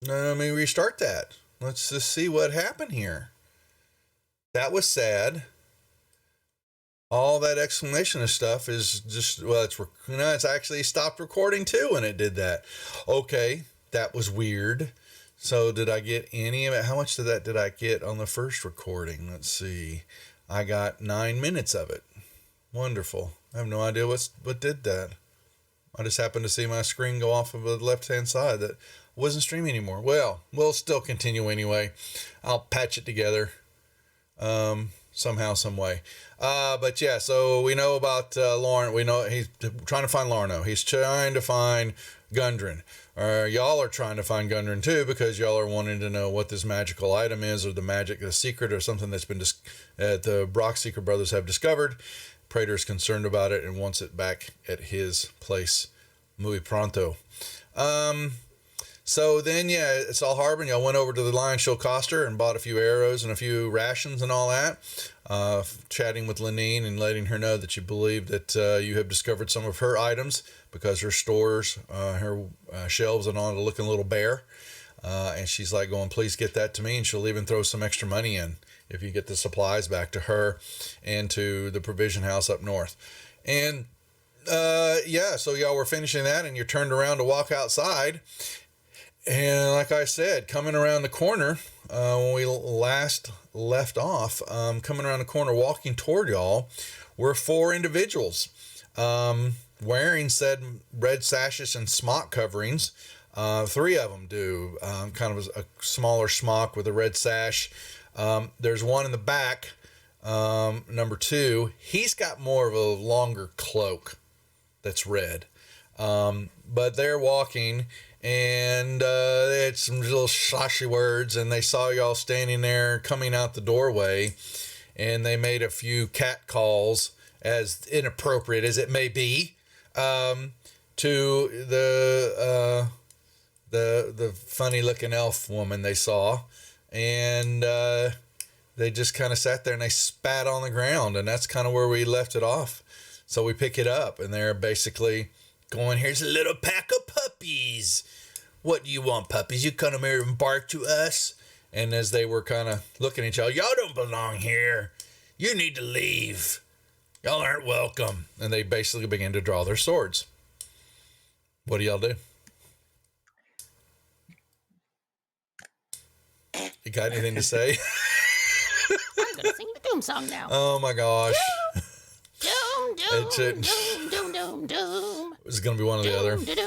Let me restart that. Let's just see what happened here. That was sad. All that explanation of stuff is just, well, it's actually stopped recording too when it did that. Okay, that was weird. So did I get any of it? How much did I get on the first recording? Let's see. I got 9 minutes of it. Wonderful. I have no idea what did that. I just happened to see my screen go off of the left-hand side that wasn't streaming anymore. Well, we'll still continue anyway. I'll patch it together somehow, some way. But yeah, so we know about Lauren. We know he's trying to find Larno. He's trying to find Gundren. Y'all are trying to find Gundren too, because y'all are wanting to know what this magical item is, or the secret, or something that's been the Brockseeker brothers have discovered. Praetor's concerned about it and wants it back at his place muy pronto. So then, yeah, it's all Harbin. Y'all went over to the Lion Show Coster and bought a few arrows and a few rations and all that. Chatting with Lenine and letting her know that you believe that you have discovered some of her items, because her stores, her shelves and all are looking a little bare. And she's like going, please get that to me. And she'll even throw some extra money in if you get the supplies back to her and to the provision house up north. And yeah, so y'all were finishing that and you turned around to walk outside. And like I said, coming around the corner, when we last left off, coming around the corner, walking toward y'all, were 4 individuals wearing said red sashes and smock coverings. 3 of them do, kind of a smaller smock with a red sash. There's one in the back, number 2. He's got more of a longer cloak that's red. But they're walking, and they had some little sloshy words, and they saw y'all standing there coming out the doorway, and they made a few cat calls, as inappropriate as it may be, to the funny looking elf woman they saw, and they just kind of sat there and they spat on the ground, and that's kind of where we left it off. So we pick it up, and they're basically going, here's a little pack of puppies. What do you want, puppies? You come here and bark to us? And as they were kind of looking at y'all don't belong here. You need to leave. Y'all aren't welcome. And they basically began to draw their swords. What do y'all do? You got anything to say? I'm going to sing the Doom song now. Oh my gosh. Doom, doom, doom, doom, doom, doom. It's going to be one or the other. Doom, doom,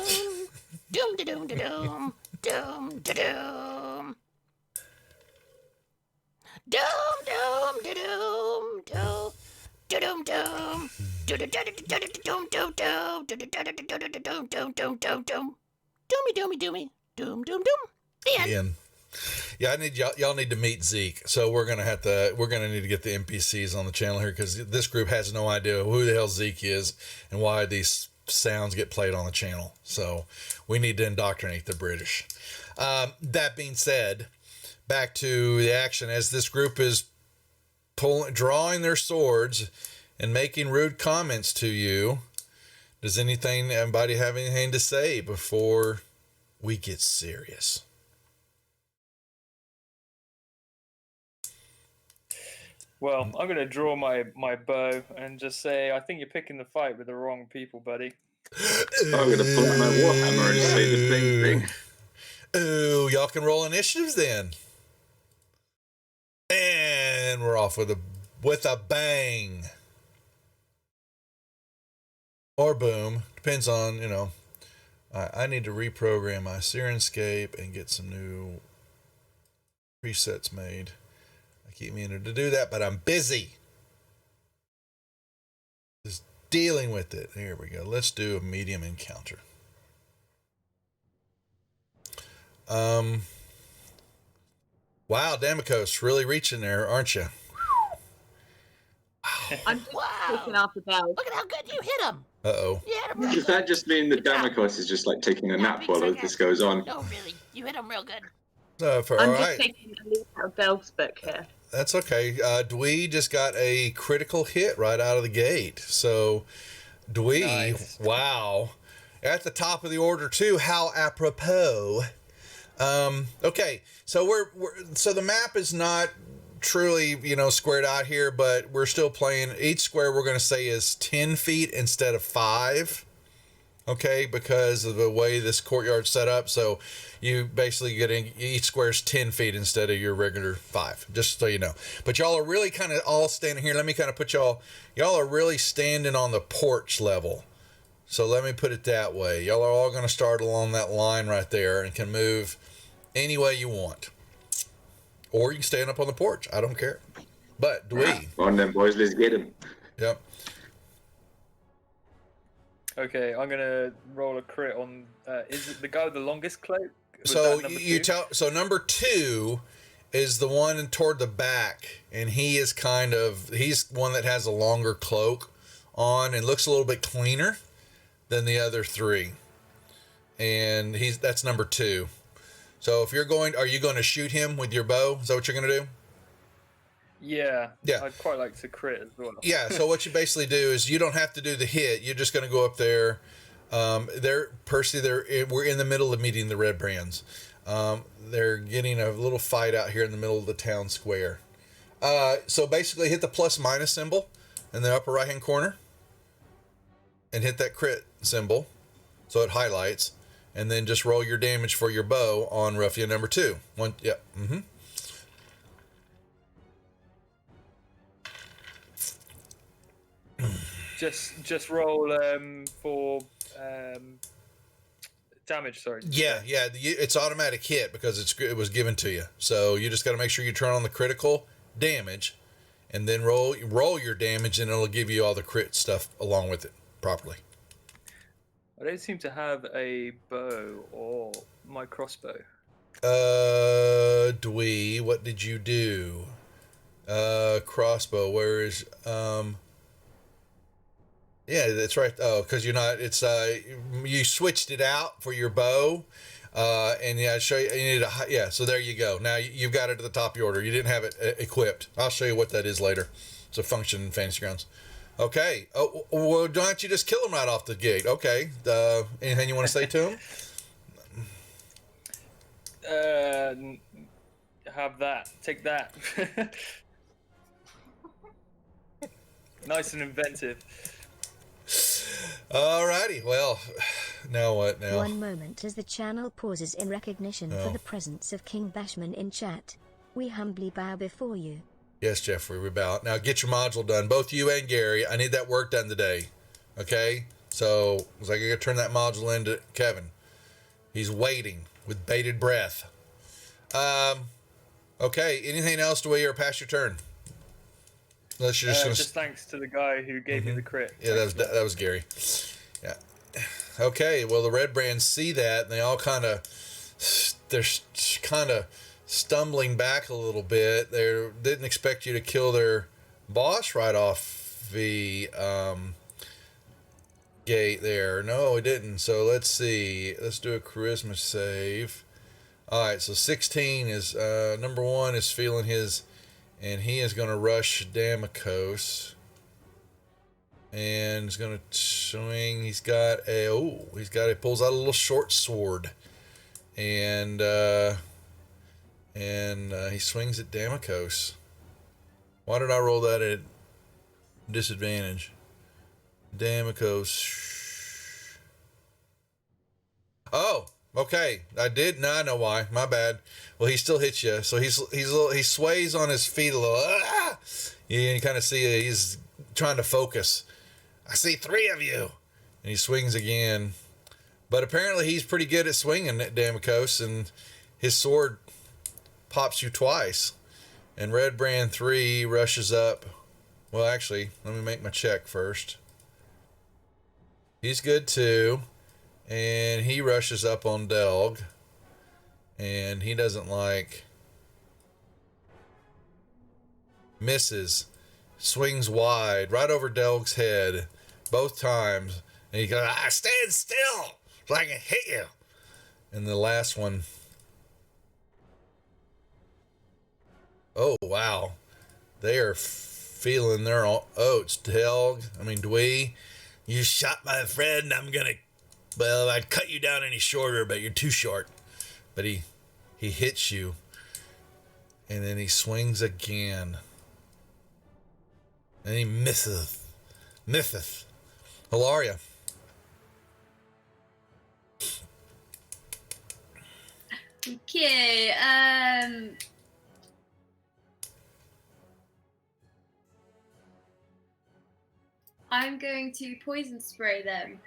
doom, doom, doom, doom, doom. Doom, doom, doom, doom. Doom, doom. Doomy, doomy, doomy. Doom, doom, doom. The end. Yeah, I need y'all need to meet Zeke. So we're gonna need to get the NPCs on the channel here, because this group has no idea who the hell Zeke is and why these sounds get played on the channel. So we need to indoctrinate the British. That being said, back to the action as this group is drawing their swords and making rude comments to you. Does anybody have anything to say before we get serious? Well, I'm going to draw my bow and just say, I think you're picking the fight with the wrong people, buddy. I'm going to pull out my warhammer and say the same thing. Ooh, y'all can roll initiatives then. And we're off with a bang. Or boom. Depends on, I need to reprogram my Sirenscape and get some new presets made. Keep meaning to do that, but I'm busy. Just dealing with it. Here we go. Let's do a medium encounter. Wow, Damikos, really reaching there, aren't you? I'm just picking up the bell. Look at how good you hit him. Uh-oh. You hit him real Does good. that just mean that Damikos is just like taking a nap while this goes on? No, really. You hit him real good. I'm just taking a leaf out of Belle's book here. That's okay. Dwee just got a critical hit right out of the gate. So, Dwee, Nice. wow. At the top of the order, too. How apropos. Okay, so we're so the map is not truly squared out here, but we're still playing. Each square we're going to say is 10 feet instead of 5. Okay, because of the way this courtyard's set up, so you basically each square's 10 feet instead of your regular 5, just so you know. But y'all are really kind of all standing here. Let me kind of put y'all are really standing on the porch level. So let me put it that way. Y'all are all going to start along that line right there and can move any way you want. Or you can stand up on the porch. I don't care. But Dwee. On them, boys. Let's get him. Yep. Okay, I'm gonna roll a crit on. Is it the guy with the longest cloak? Was So that number you 2? tell. So number 2 is the one toward the back, and he's one that has a longer cloak on and looks a little bit cleaner than the other 3. And that's number 2. So if are you going to shoot him with your bow? Is that what you're going to do? Yeah. Yeah. I'd quite like to crit as well. Yeah, so what you basically do is you don't have to do the hit. You're just going to go up there. We're in the middle of meeting the Red Brands. They're getting a little fight out here in the middle of the town square. So basically hit the ± symbol in the upper right-hand corner and hit that crit symbol so it highlights, and then just roll your damage for your bow on ruffian number 2. One, yeah, mm-hmm. Just roll for damage. Sorry. Yeah. It's automatic hit because it was given to you. So you just got to make sure you turn on the critical damage, and then roll your damage, and it'll give you all the crit stuff along with it properly. I don't seem to have a bow or my crossbow. Dwee, what did you do? Crossbow. Where is Yeah, that's right. Oh, because you're not. It's you switched it out for your bow, and yeah, I'll show you. You need so there you go. Now you've got it at the top of your order. You didn't have it equipped. I'll show you what that is later. It's a function in Fantasy Grounds. Okay. Oh, well, why don't you just kill him right off the gate? Okay. Anything you want to say to him? Have that. Take that. Nice and inventive. Alrighty, well, now what now? One moment as the channel pauses in recognition for the presence of King Bashman in chat. We humbly bow before you. Yes, Jeffrey, we bow. Now get your module done, both you and Gary. I need that work done today. Okay? So, I was like, I gotta turn that module into Kevin. He's waiting with bated breath. Okay, anything else, Dwee, or pass your turn? Unless you're just thanks to the guy who gave me the crit. Yeah, that was Gary. Yeah. Okay, well, the Red Brands see that, and they all they're kind of stumbling back a little bit. They didn't expect you to kill their boss right off the gate there. No, we didn't. So let's see. Let's do a charisma save. All right, so 16 is number 1 is feeling his, and he is going to rush Damocos. And he's going to swing. He pulls out a little short sword. And he swings at Damocos. Why did I roll that at disadvantage? Damocos. Oh, okay. I did. No, I know why. My bad. Well, he still hits you. So he sways on his feet a little. Ah! You kind of see he's trying to focus. I see 3 of you. And he swings again. But apparently he's pretty good at swinging at Damocos, and his sword pops you twice. And Red Brand 3 rushes up. Well, actually, let me make my check first. He's good too. And he rushes up on Delg. And he doesn't like. Misses. Swings wide. Right over Delg's head. Both times. And he goes, stand still so I can hit you. And the last one. Oh, wow. They are feeling their oats. Dwee. You shot my friend. I'd cut you down any shorter, but you're too short. But he He hits you. And then he swings again. And he misses. Hilaria. Okay, I'm going to poison spray them.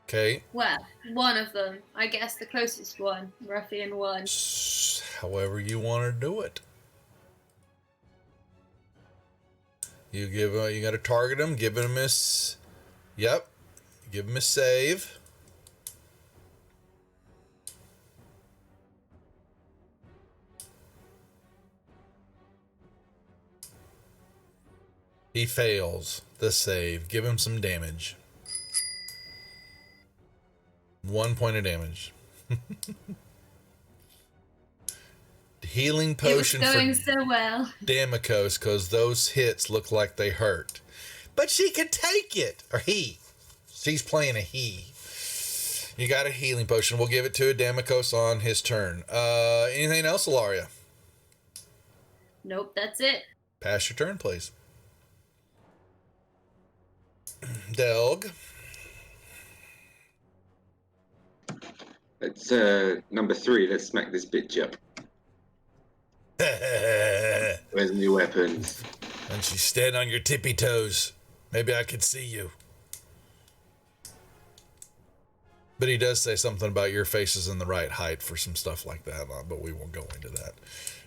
Okay. Well, one of them. I guess the closest one. Ruffian one. However you want to do it. You got to target him, give him a yep. Give him a save. He fails the save. Give him some damage. 1 point of damage. Healing potion it was going for so well. Damikos, because those hits look like they hurt. But she can take it. Or he. She's playing a he. You got a healing potion. We'll give it to Damikos on his turn. Anything else, Ilaria? Nope, that's it. Pass your turn, please. Delg. It's number 3. Let's smack this bitch up. Where's my weapons? And you stand on your tippy toes. Maybe I could see you. But he does say something about your face is in the right height for some stuff like that, but we won't go into that.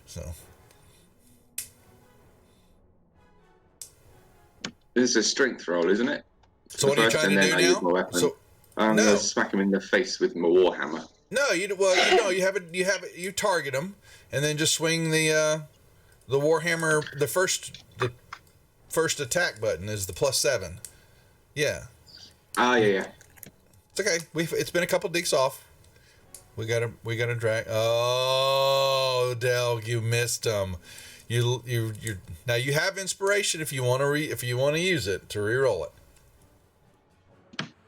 So. This is a strength roll, isn't it? So what are you trying to do now? So, I'm going to smack him in the face with my warhammer. No, you target him, and then just swing the warhammer. The first attack button is the +7. Yeah. Yeah. It's okay. It's been a couple decks off. We gotta drag. Oh, Delg, you missed him. You now you have inspiration if you want to use it to reroll it.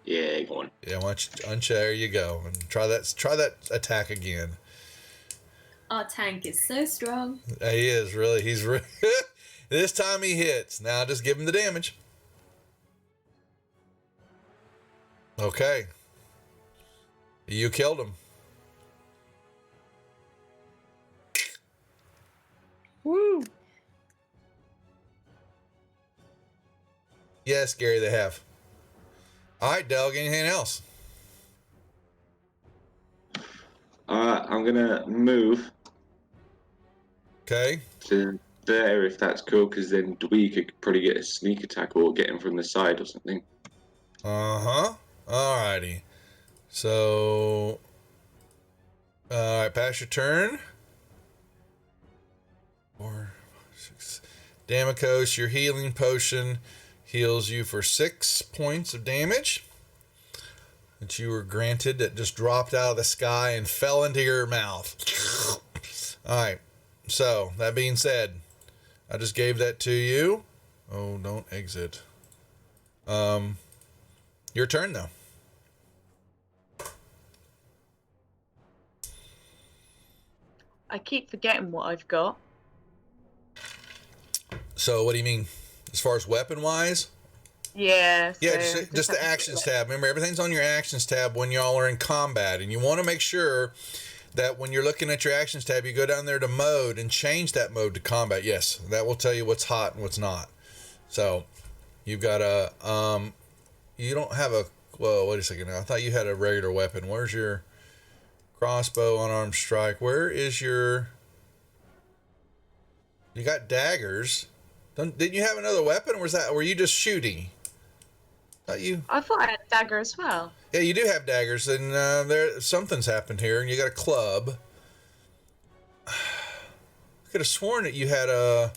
Yeah, go on. Yeah, there you go, and try that attack again. Our tank is so strong. He is really. This time he hits. Now just give him the damage. Okay. You killed him. Woo! Yes, Gary, they have. All right, Doug, anything else? I'm going to move Okay. to there if that's cool, because then Dwee could probably get a sneak attack or get him from the side or something. Uh-huh. All righty. So, all right, pass your turn. 4, 6. Damikos, your healing potion heals you for 6 points of damage that you were granted that just dropped out of the sky and fell into your mouth. All right. So, that being said, I just gave that to you. Oh, don't exit. Your turn, though. I keep forgetting what I've got. So, what do you mean? As far as weapon-wise? Yeah. Yeah, so just the have to actions do it. tab. Remember, everything's on your actions tab when y'all are in combat. And you want to make sure that when you're looking at your actions tab, you go down there to mode and change that mode to combat. Yes, that will tell you what's hot and what's not. So, you've got a... you don't have a... Well, wait a second now. I thought you had a regular weapon. Where's your crossbow, unarmed strike? Where is your... You got daggers. Didn't you have another weapon, or were you just shooting? I thought I had a dagger as well. Yeah, you do have daggers, and something's happened here, and you got a club. I could have sworn that you had a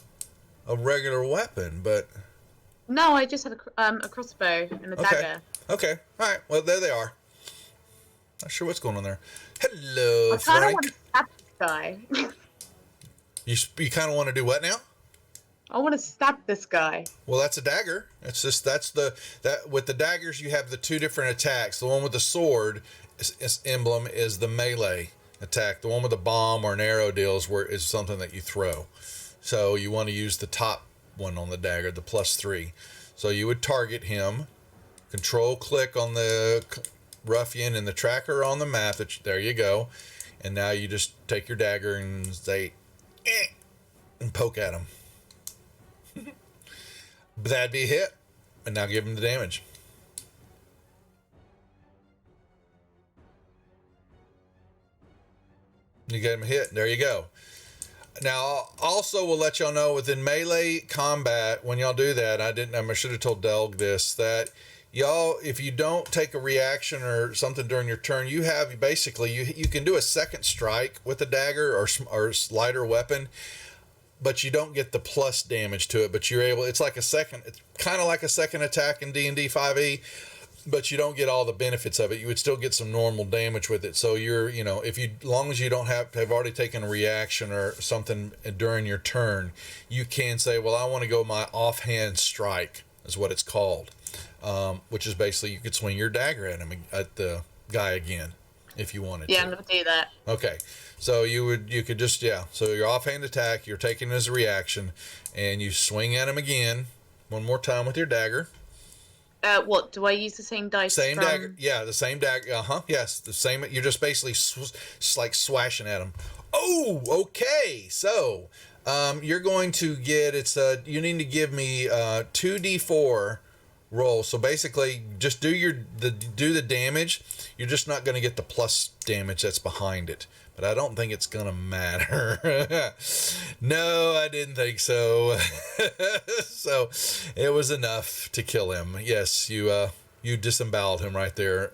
regular weapon, but... No, I just had a crossbow and a dagger. Okay, all right. Well, there they are. Not sure what's going on there. Hello, I kind of Frank. want to stab this guy. You kind of want to do what now? I want to stab this guy. Well, that's a dagger. That's with the daggers you have the two different attacks. The one with the sword emblem is the melee attack. The one with a bomb or an arrow deal is something that you throw. So you want to use the top one on the dagger, the +3. So you would target him, control click on the ruffian and the tracker on the map. There you go. And now you just take your dagger and say, and poke at him. But that'd be a hit. And now give him the damage. You get him a hit. There you go. Now, also, we'll let y'all know within melee combat, when y'all do that, I should have told Delg this, that y'all, if you don't take a reaction or something during your turn, you have basically, you can do a second strike with a dagger or lighter weapon, but you don't get the plus damage to it, but you're able, it's kind of like a second attack in D&D 5e, but you don't get all the benefits of it. You would still get some normal damage with it. So as long as you don't have already taken a reaction or something during your turn, you can say, well, I want to go my offhand strike is what it's called. Which is basically you could swing your dagger at the guy again if you wanted to. Yeah, I'm gonna do that. Okay. So you could just, so your offhand attack, you're taking it as a reaction, and you swing at him again one more time with your dagger. What, do I use the same dice? Same dagger. Yeah, the same dagger. Yes, the same. You're just basically like swashing at him. Oh, okay. So, you're going to get, you need to give me 2d4 roll. So basically, just do the damage. You're just not going to get the plus damage that's behind it. But I don't think it's going to matter. No, I didn't think so. So it was enough to kill him. Yes, you disemboweled him right there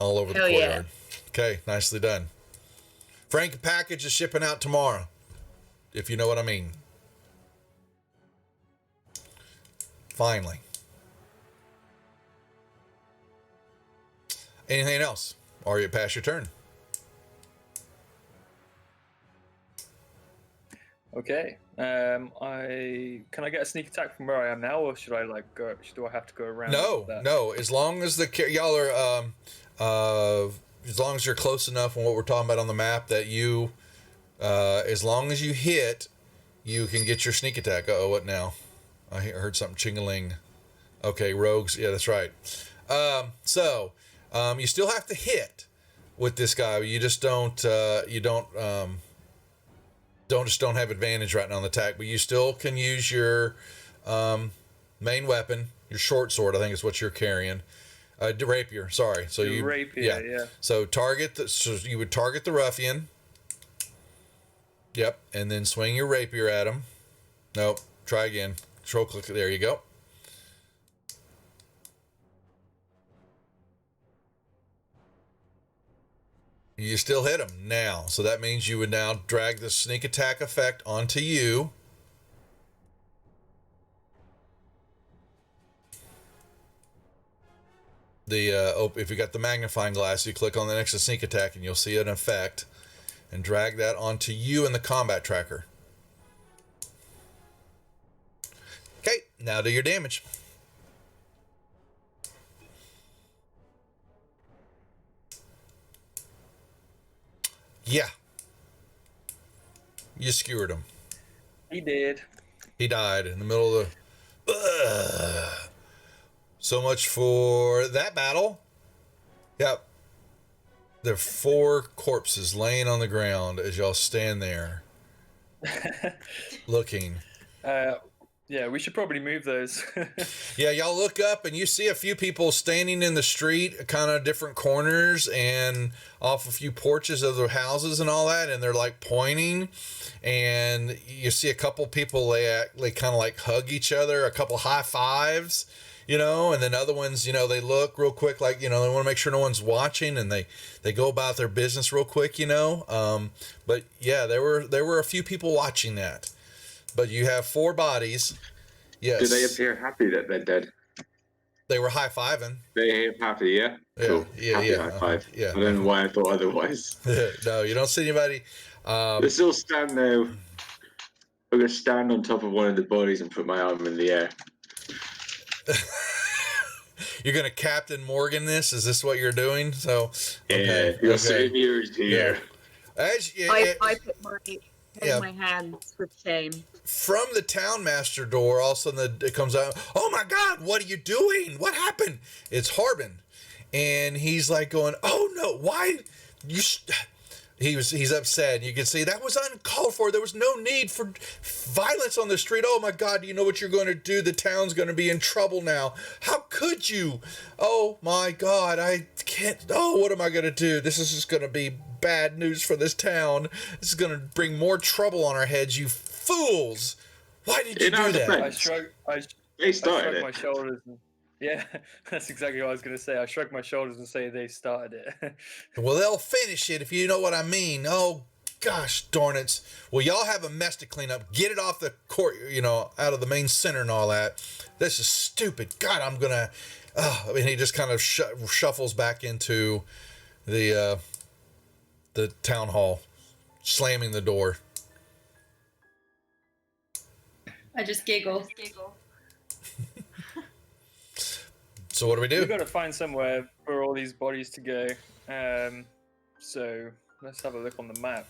all over the courtyard. Yeah. Okay, nicely done. Frank package is shipping out tomorrow, if you know what I mean. Finally. Anything else? Or you pass your turn. Okay. Can I get a sneak attack from where I am now, or should I go? Do I have to go around? No. As long as y'all are, as long as you're close enough on what we're talking about on the map that you, as long as you hit, you can get your sneak attack. Oh, what now? I heard something ching-a-ling. Okay, rogues. Yeah, that's right. So you still have to hit with this guy. You just don't have advantage right now on the attack, but you still can use your main weapon, your short sword, I think is what you're carrying. Rapier, sorry. So rapier, yeah. So you would target the ruffian. Yep, and then swing your rapier at him. Nope, try again. Control click, there you go. You still hit him now. So that means you would now drag the sneak attack effect onto you. If you got the magnifying glass, you click on the next to sneak attack and you'll see an effect. And drag that onto you in the combat tracker. Okay, now do your damage. Yeah. You skewered him. He did. He died in the middle of the... So much for that battle. Yep. There are 4 corpses laying on the ground as y'all stand there. Looking. Yeah, we should probably move those. Yeah, y'all look up and you see a few people standing in the street, kind of different corners and off a few porches of their houses and all that, and they're like pointing, and you see a couple people, they kind of like hug each other, a couple high fives, and then other ones, they look real quick, like, they want to make sure no one's watching, and they go about their business real quick, but yeah, there were a few people watching that. But you have 4 bodies. Yes. Do they appear happy that they're dead? They were high-fiving. They happy, yeah? Cool. Yeah. High five. Yeah. I don't know why I thought otherwise. No, you don't see anybody. Let's all stand now. I'm going to stand on top of one of the bodies and put my arm in the air. you're gonna Captain Morgan this? Is this what you're doing? So okay, your okay. savior is here. I put my head Yeah. in my hands with shame. From the townmaster door, all of a sudden it comes out. Oh my God! What are you doing? What happened? It's Harbin, and he's like going, "Oh no! Why you?" He's upset. You can see that was uncalled for. There was no need for violence on the street. Oh my God! You know what you're going to do? The town's going to be in trouble now. How could you? Oh my God! I can't. Oh, what am I going to do? This is just going to be bad news for this town. This is going to bring more trouble on our heads. You fools! Why did you do that? I shrugged my shoulders. Yeah, that's exactly what I was going to say. I shrugged my shoulders and say they started it. Well, they'll finish it if you know what I mean. Oh, gosh darn it. Well, y'all have a mess to clean up. Get it off the court, out of the main center and all that. This is stupid. God, I'm going to... he just kind of shuffles back into the town hall, slamming the door. I just giggle. So what do we do? We've got to find somewhere for all these bodies to go. So let's have a look on the map.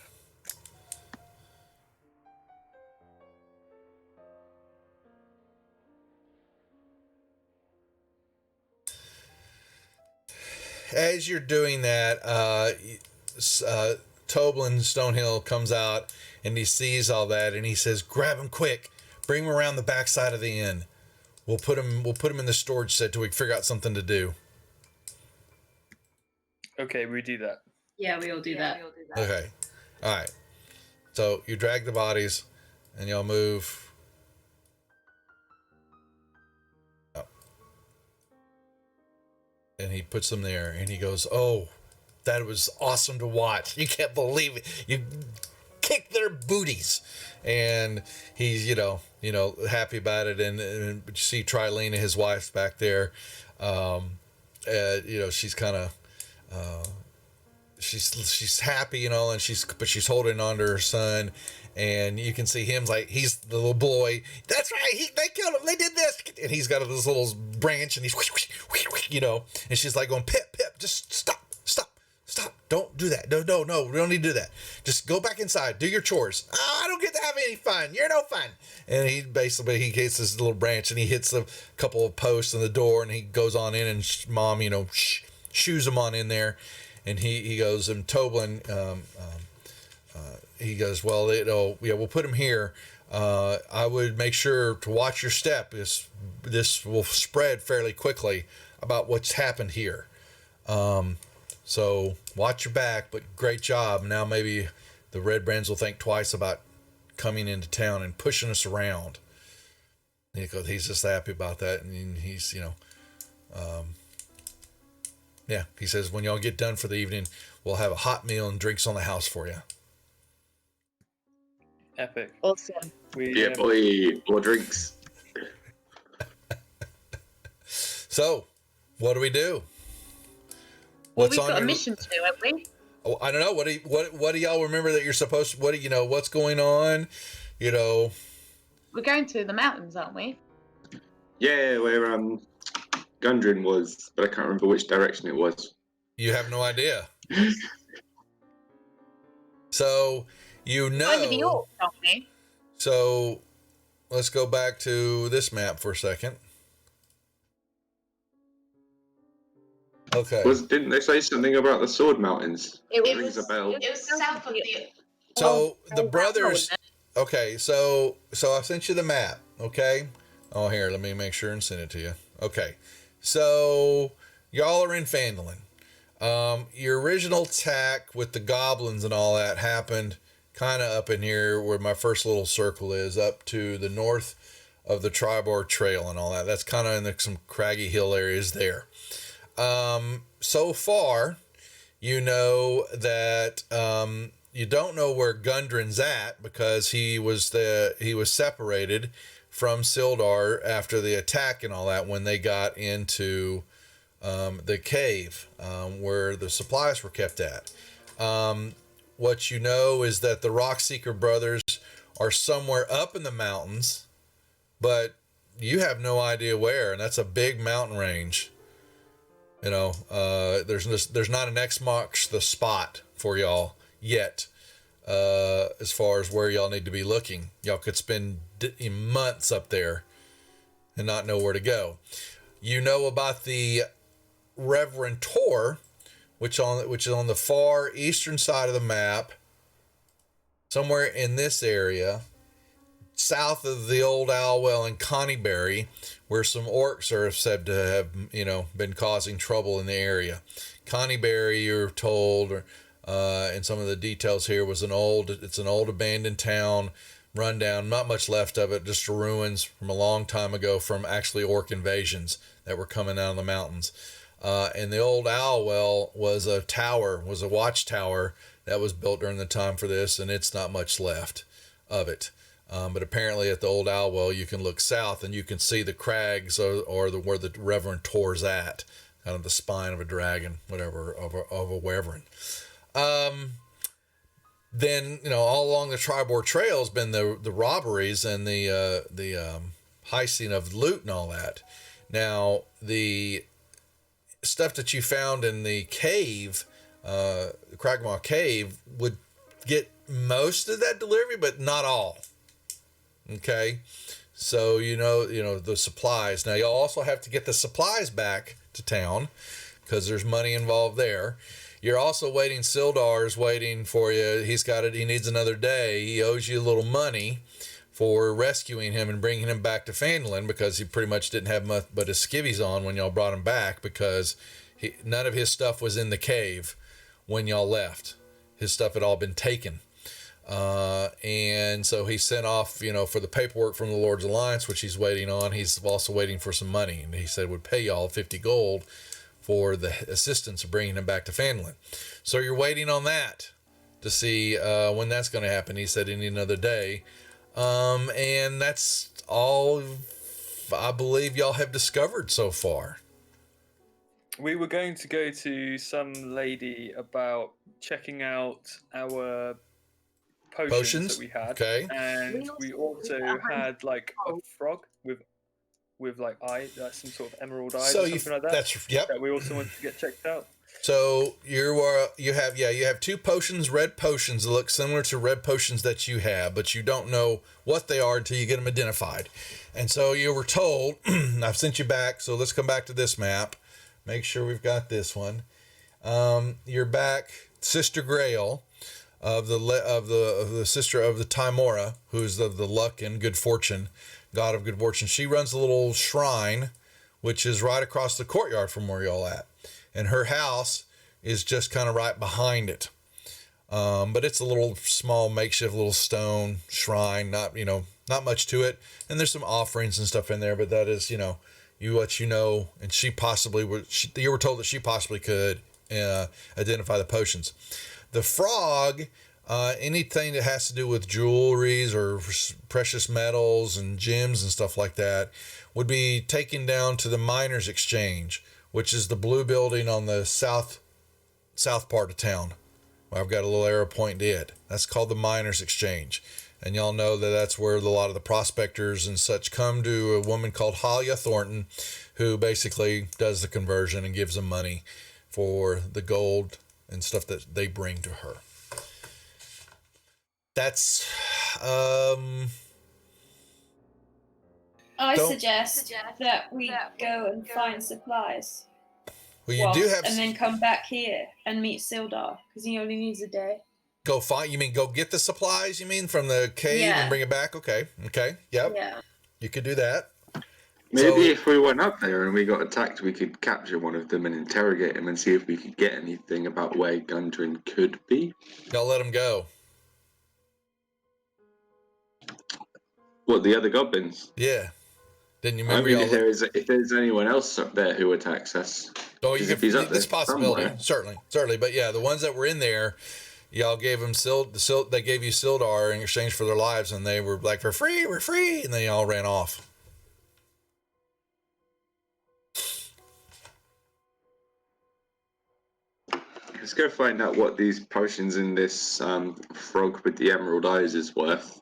As you're doing that, Toblin Stonehill comes out and he sees all that and he says, "Grab him quick, bring him around the backside of the inn. We'll put him in the storage shed till we figure out something to do." Okay, we do that. Yeah, we all do that. Okay, all right. So you drag the bodies and y'all move. Up. And he puts them there and he goes, "Oh, that was awesome to watch. You can't believe it. You kicked their booties." And he's, happy about it. And you see Trilena, his wife's back there. She's kind of, she's happy, and she's holding on to her son. And you can see him like, he's the little boy. "That's right. They killed him. They did this." And he's got this little branch and he's, and she's like going, Pip, just stop. Don't do that. No, we don't need to do that. Just go back inside. Do your chores. "Oh, I don't get to have any fun. You're no fun." And he gets this little branch and he hits a couple of posts in the door and he goes on in and mom, shoos him on in there. And he goes, and Toblin, he goes, "Well, we'll put him here. I would make sure to watch your step. This will spread fairly quickly about what's happened here. So watch your back, but great job. Now maybe the Red Brands will think twice about coming into town and pushing us around." And he's just happy about that. And he's, he says, "When y'all get done for the evening, we'll have a hot meal and drinks on the house for you." Epic. Awesome. Boy, more drinks. So, what do we do? Well, we've got a mission to do, haven't we? Oh, I don't know. What do y'all remember that you're supposed to? What's going on? We're going to the mountains, aren't we? Yeah, where Gundren was, but I can't remember which direction it was. You have no idea. So Going to the York, aren't we? So let's go back to this map for a second. Okay. Didn't they say something about the Sword Mountains? It Rings a bell. It was south of the. So the brothers. Okay, so I sent you the map. Okay. Oh, here, let me make sure and send it to you. Okay. So y'all are in Phandelver. Your original attack with the goblins and all that happened kind of up in here where my first little circle is, up to the north of the Tribor Trail and all that. That's kind of in some craggy hill areas there. So far, you know that you don't know where Gundren's at because he was separated from Sildar after the attack and all that when they got into the cave where the supplies were kept at. What you know is that the Rockseeker brothers are somewhere up in the mountains, but you have no idea where, and that's a big mountain range. There's not an X marks the spot for y'all yet. As far as where y'all need to be looking, y'all could spend months up there and not know where to go. You know about the Reverend Tor, which is on the far eastern side of the map, somewhere in this area, south of the old Owl Well in Connieberry, where some orcs are said to have, been causing trouble in the area. Connieberry, you're told, and some of the details here, it's an old abandoned town, run down, not much left of it, just ruins from a long time ago from actually orc invasions that were coming out of the mountains. And the old Owl Well was a watchtower that was built during the time for this, and it's not much left of it. But apparently at the old Owl Well, you can look south and you can see the crags where the Reverend Tor's at, kind of the spine of a dragon, whatever, of a wyvern. Then, all along the Tribord Trail has been the robberies and the heisting of loot and all that. Now, the stuff that you found in the cave, the Cragmaw Cave, would get most of that delivery, but not all. Okay, so the supplies. Now you'll also have to get the supplies back to town because there's money involved there. You're also waiting. Sildar's waiting for you. He needs another day. He owes you a little money for rescuing him and bringing him back to Phandelver, because he pretty much didn't have much but his skivvies on when y'all brought him back, because none of his stuff was in the cave when y'all left. His stuff had all been taken. And so he sent off, for the paperwork from the Lord's Alliance, which he's waiting on. He's also waiting for some money, and he said would pay y'all 50 gold for the assistance of bringing him back to Phandelver. So you're waiting on that to see when that's going to happen. He said any another day. And that's all I believe y'all have discovered so far. We were going to go to some lady about checking out our potions that we had. Okay. And we also had like a frog with like some sort of emerald eyes or something like that. That's yep. That we also wanted to get checked out. So you have two potions, red potions that look similar to red potions that you have, but you don't know what they are until you get them identified. And so you were told, I've sent you back, so let's come back to this map. Make sure we've got this one. You're back, Sister Grail of the sister of the Timora, who's of the luck and good fortune, god of good fortune. She runs a little shrine, which is right across the courtyard from where y'all at. And her house is just kind of right behind it. But it's a little small makeshift little stone shrine, not much to it. And there's some offerings and stuff in there, but that is, and you were told that she possibly could identify the potions. The frog, anything that has to do with jewelries or precious metals and gems and stuff like that, would be taken down to the Miners' Exchange, which is the blue building on the south part of town. I've got a little arrow pointing to it. That's called the Miners' Exchange. And y'all know that that's where a lot of the prospectors and such come to a woman called Halia Thornton, who basically does the conversion and gives them money for the gold and stuff that they bring to her. That's I suggest that we go and find supplies. Well, you do have, and then come back here and meet Sildar, because he only needs a day. Go get the supplies, you mean, from the cave and bring it back? Okay, yep. Yeah. You could do that. Maybe if we went up there and we got attacked, we could capture one of them and interrogate him and see if we could get anything about where Gundren could be. Y'all let him go. What, the other goblins? Yeah. Didn't you remember? I mean, if there's anyone else up there who attacks us. Oh, if he's up there this possibility, somewhere. certainly. But yeah, the ones that were in there, y'all gave them they gave you Sildar in exchange for their lives, and they were like, we're free, and they all ran off. Let's go find out what these potions in this frog with the emerald eyes is worth,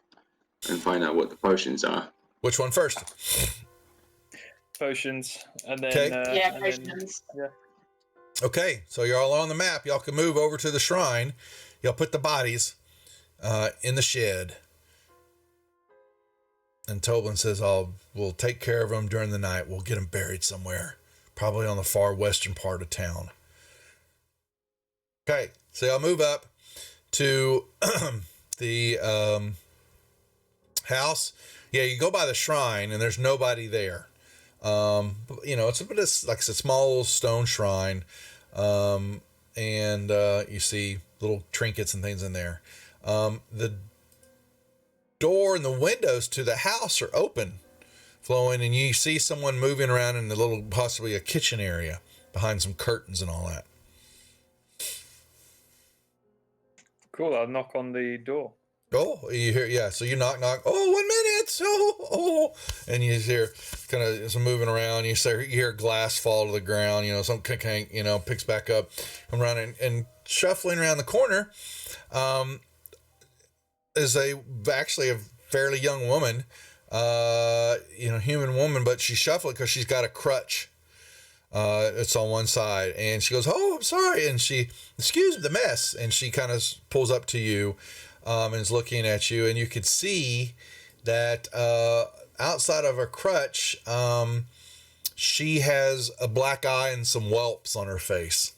and find out what the potions are. Which one first? Potions, and then Okay. Potions. Yeah. Okay, so you're all on the map. Y'all can move over to the shrine. Y'all put the bodies in the shed. And Toblin says, we'll take care of them during the night. We'll get them buried somewhere, probably on the far western part of town. Okay, so y'all move up to the house. Yeah, you go by the shrine, and there's nobody there. It's like a small little stone shrine, and you see little trinkets and things in there. The door and the windows to the house are open, flowing, and you see someone moving around in possibly a kitchen area behind some curtains and all that. Cool. I'll knock on the door. Oh, you hear, yeah. So you knock. Oh, 1 minute. Oh, and you hear kind of some moving around. You hear glass fall to the ground. Some can't, picks back up, come around and shuffling around the corner. Is actually a fairly young woman, human woman, but she's shuffling because she's got a crutch. It's on one side, and she goes, "Oh, I'm sorry," and excuse the mess, and she kind of pulls up to you, and is looking at you, and you could see that outside of her crutch, she has a black eye and some whelps on her face,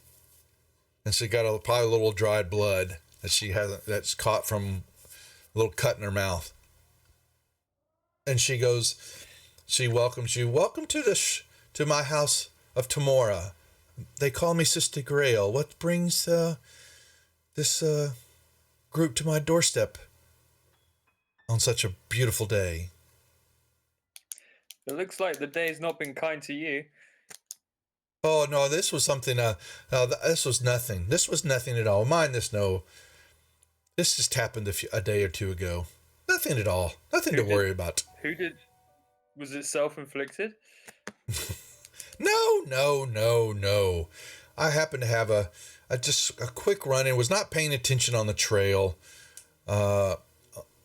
and she got probably a little dried blood that's caught from a little cut in her mouth. And she welcomes you. Welcome to my house of Tamora. They call me Sister Grail. What brings this group to my doorstep on such a beautiful day? It looks like the day's not been kind to you. Oh, no, this was something, this was nothing. This was nothing at all. Mind this, no. This just happened a day or two ago. Nothing at all. Nothing to worry about. Was it self-inflicted? No. I happened to have a quick run-in. Was not paying attention on the trail, on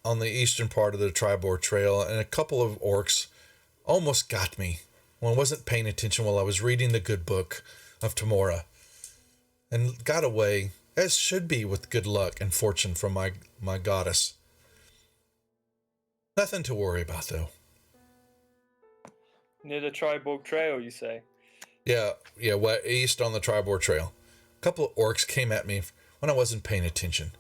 the eastern part of the Tribord Trail, and a couple of orcs almost got me when I wasn't paying attention while I was reading the good book of Tamora, and got away, as should be, with good luck and fortune from my goddess. Nothing to worry about, though. Near the Triborg Trail, you say? Yeah, east on the Tribord Trail. A couple of orcs came at me when I wasn't paying attention.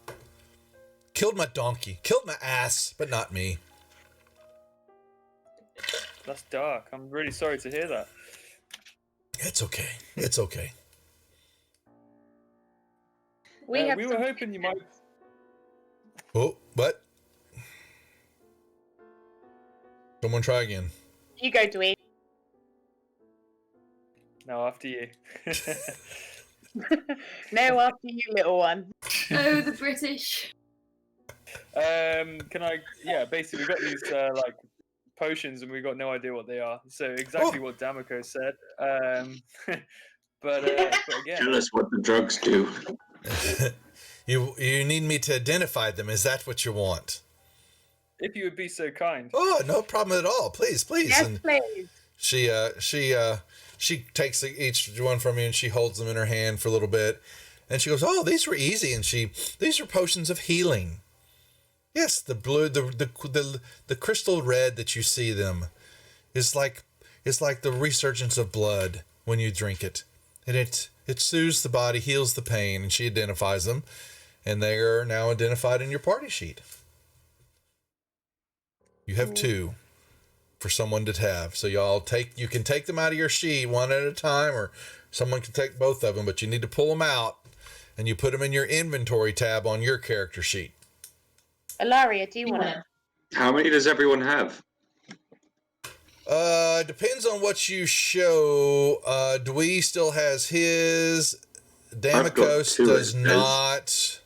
Killed my donkey, killed my ass, but not me. That's dark. I'm really sorry to hear that. It's okay. We were hoping you might... Oh, what? Someone try again. You go, Dwayne. No, after you. No, after you, little one. Oh, the British. Can I... Yeah, basically we've got these potions and we've got no idea what they are. So exactly what Damoko said. But again... Tell us what the drugs do. You need me to identify them. Is that what you want? If you would be so kind. Oh, no problem at all. Please. Yes, And please. she takes each one from you and she holds them in her hand for a little bit, and she goes, "Oh, these were easy." And these are potions of healing. Yes, the blue, the crystal red that you see them is like the resurgence of blood when you drink it, and it soothes the body, heals the pain. And she identifies them, and they are now identified in your party sheet. You have 2 for someone to have. So you can take them out of your sheet one at a time, or someone can take both of them, but you need to pull them out and you put them in your inventory tab on your character sheet. Ilaria, do you want it? How many does everyone have? Depends on what you show. Dwee still has his. Damokos does not.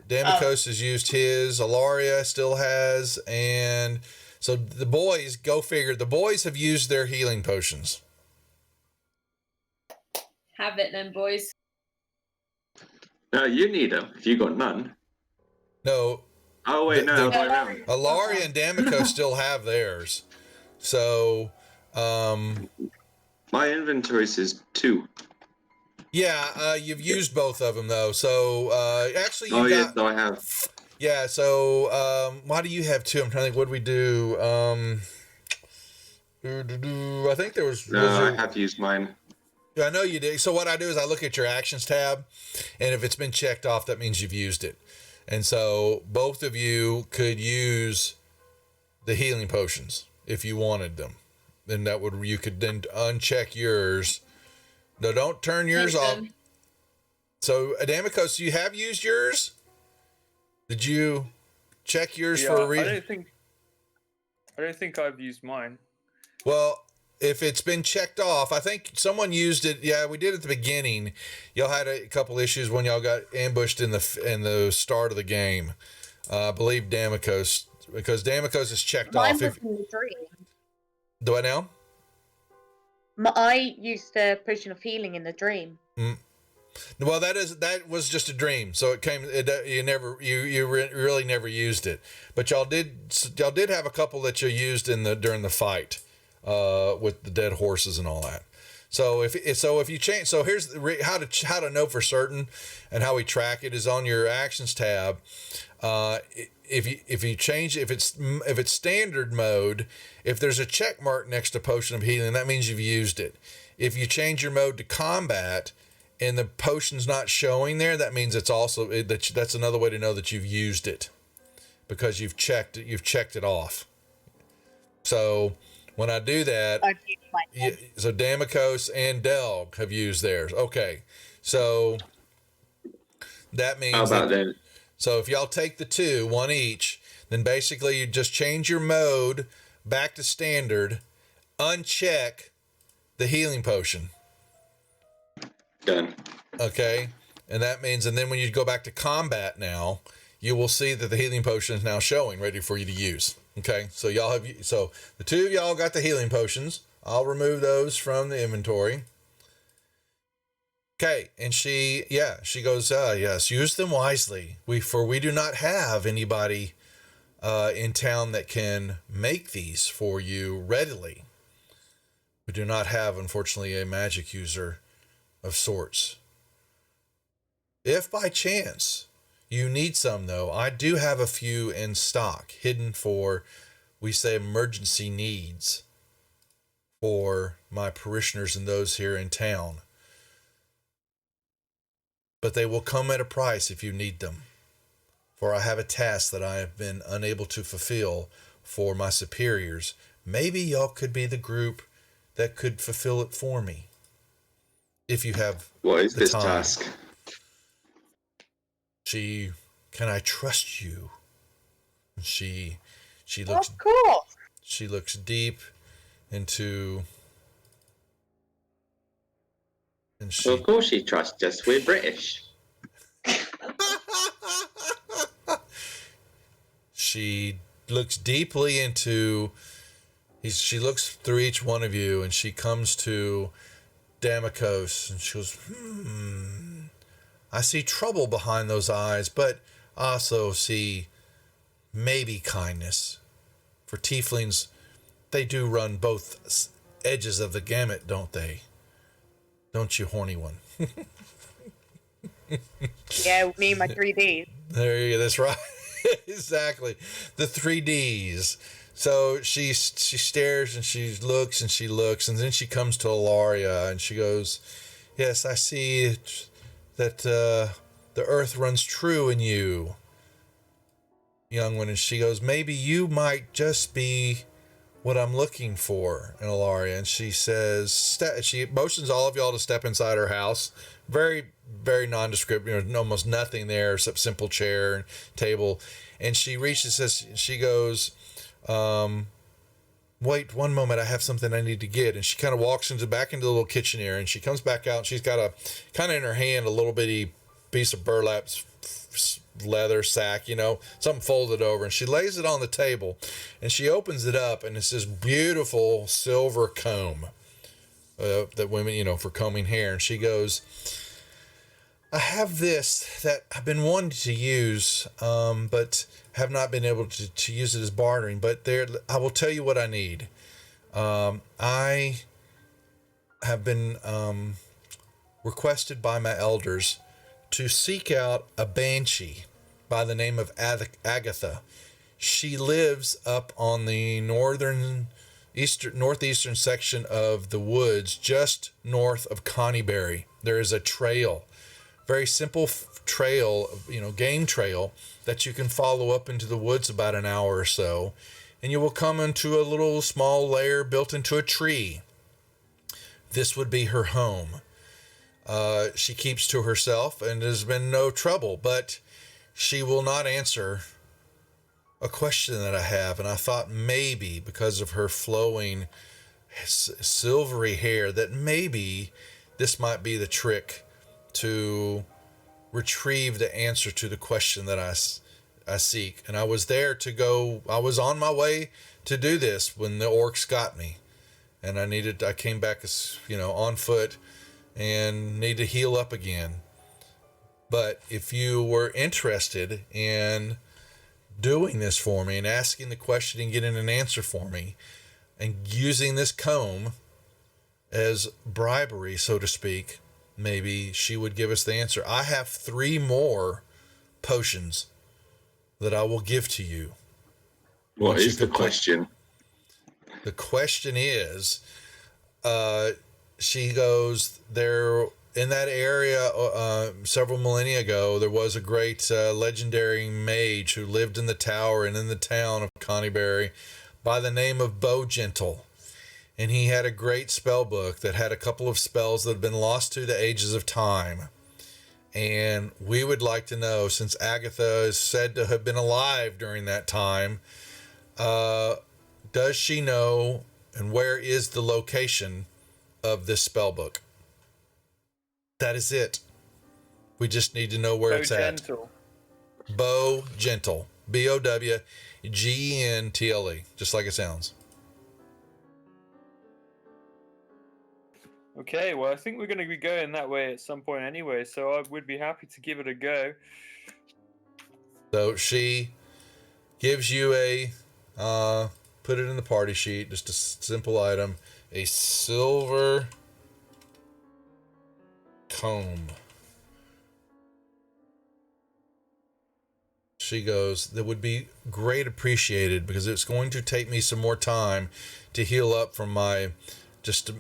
Damokos has used his. Ilaria still has, and so the boys, go figure, the boys have used their healing potions. Have it then, boys. No, you need them if you got none. No. Oh, wait, no. Ilaria and Damokos still have theirs. So, my inventory says 2. Yeah, you've used both of them though. So actually, Oh you yes, got I have. yeah. So why do you have two? I'm trying to think. What did we do? I think there was No, I there. have used mine. I know you did. So what I do is I look at your actions tab, and if it's been checked off, that means you've used it. And so both of you could use the healing potions if you wanted them. Then that would you could then uncheck yours. No, don't turn yours Take off. them. So Adamicos, you have used yours? Did you check yours for a Yeah, reason? I don't think I've used mine. Well, if it's been checked off, I think someone used it. Yeah, we did at the beginning. Y'all had a couple issues when y'all got ambushed in the start of the game. I believe Damicos, because Damicos is checked Mine off. was in the dream. Do I know? I used a potion of healing in the dream. Well, that was just a dream. So it came. Really never used it. But y'all did have a couple that you used during the fight, with the dead horses and all that. So if you change, so here's how to know for certain, and how we track it is on your actions tab. If you change, if it's standard mode, if there's a check mark next to potion of healing, that means you've used it. If you change your mode to combat and the potion's not showing there, that means it's also that's another way to know that you've used it, because you've checked it off. So when I do that, I've used mine. so Damicos and Delg have used theirs. Okay, so that means How about then? So if y'all take the two, one each, then basically you just change your mode back to standard, uncheck the healing potion. Done. Okay? And that means, and then when you go back to combat now, you will see that the healing potion is now showing, ready for you to use. Okay? So so the two of y'all got the healing potions. I'll remove those from the inventory. Okay, and she goes, yes, use them wisely. We do not have anybody in town that can make these for you readily. We do not have, unfortunately, a magic user of sorts. If by chance you need some, though, I do have a few in stock, hidden for, we say, emergency needs for my parishioners and those here in town. But they will come at a price if you need them. For I have a task that I have been unable to fulfill for my superiors. Maybe y'all could be the group that could fulfill it for me. If you have What is the this time. task? Can I trust you? She looks, Of course. she looks deep into, and Well, of course she trusts us. We're British. she looks deeply into, she looks through each one of you, and she comes to Damicos, and she goes, I see trouble behind those eyes, but I also see maybe kindness. For tieflings, they do run both edges of the gamut, don't they? Don't you, horny one? Yeah, me and my 3D. There you go. That's right. Exactly. The 3Ds. So she stares and she looks, and then she comes to Ilaria and she goes, yes, I see that the earth runs true in you, young one. And she goes, maybe you might just be what I'm looking for in Ilaria. And she says, she motions all of y'all to step inside her house. Very, very nondescript, almost nothing there except simple chair and table. And she reaches, she goes, wait one moment, I have something I need to get. And she kind of walks back into the little kitchen area, and she comes back out, and she's got a kind of in her hand a little bitty piece of burlap leather sack, something folded over, and she lays it on the table, and she opens it up, and it's this beautiful silver comb that women, for combing hair. And she goes, I have this that I've been wanting to use, but have not been able to use it as bartering. But I will tell you what I need. I have been requested by my elders to seek out a banshee by the name of Agatha. She lives up on the northeastern section of the woods, just north of Connieberry. There is a trail, very simple trail, game trail that you can follow up into the woods about an hour or so, and you will come into a little small lair built into a tree. This would be her home. She keeps to herself and there's been no trouble, but she will not answer a question that I have. And I thought maybe because of her flowing silvery hair that maybe this might be the trick to retrieve the answer to the question that I seek. And I was on my way to do this when the orcs got me. And I came back, on foot and need to heal up again. But if you were interested in doing this for me and asking the question and getting an answer for me and using this comb as bribery, so to speak, maybe she would give us the answer. I have 3 more potions that I will give to you. What is the question? The question is, she goes, there in that area several millennia ago, there was a great legendary mage who lived in the tower and in the town of Connieberry by the name of Bowgentle. And he had a great spell book that had a couple of spells that had been lost to the ages of time. And we would like to know, since Agatha is said to have been alive during that time, does she know and where is the location of this spell book? That is it. We just need to know where it's at. Bowgentle. Bowgentle. Just like it sounds. Okay, well, I think we're going to be going that way at some point anyway, so I would be happy to give it a go. So she gives you put it in the party sheet, just a simple item, a silver comb. She goes, that would be great appreciated because it's going to take me some more time to heal up from my just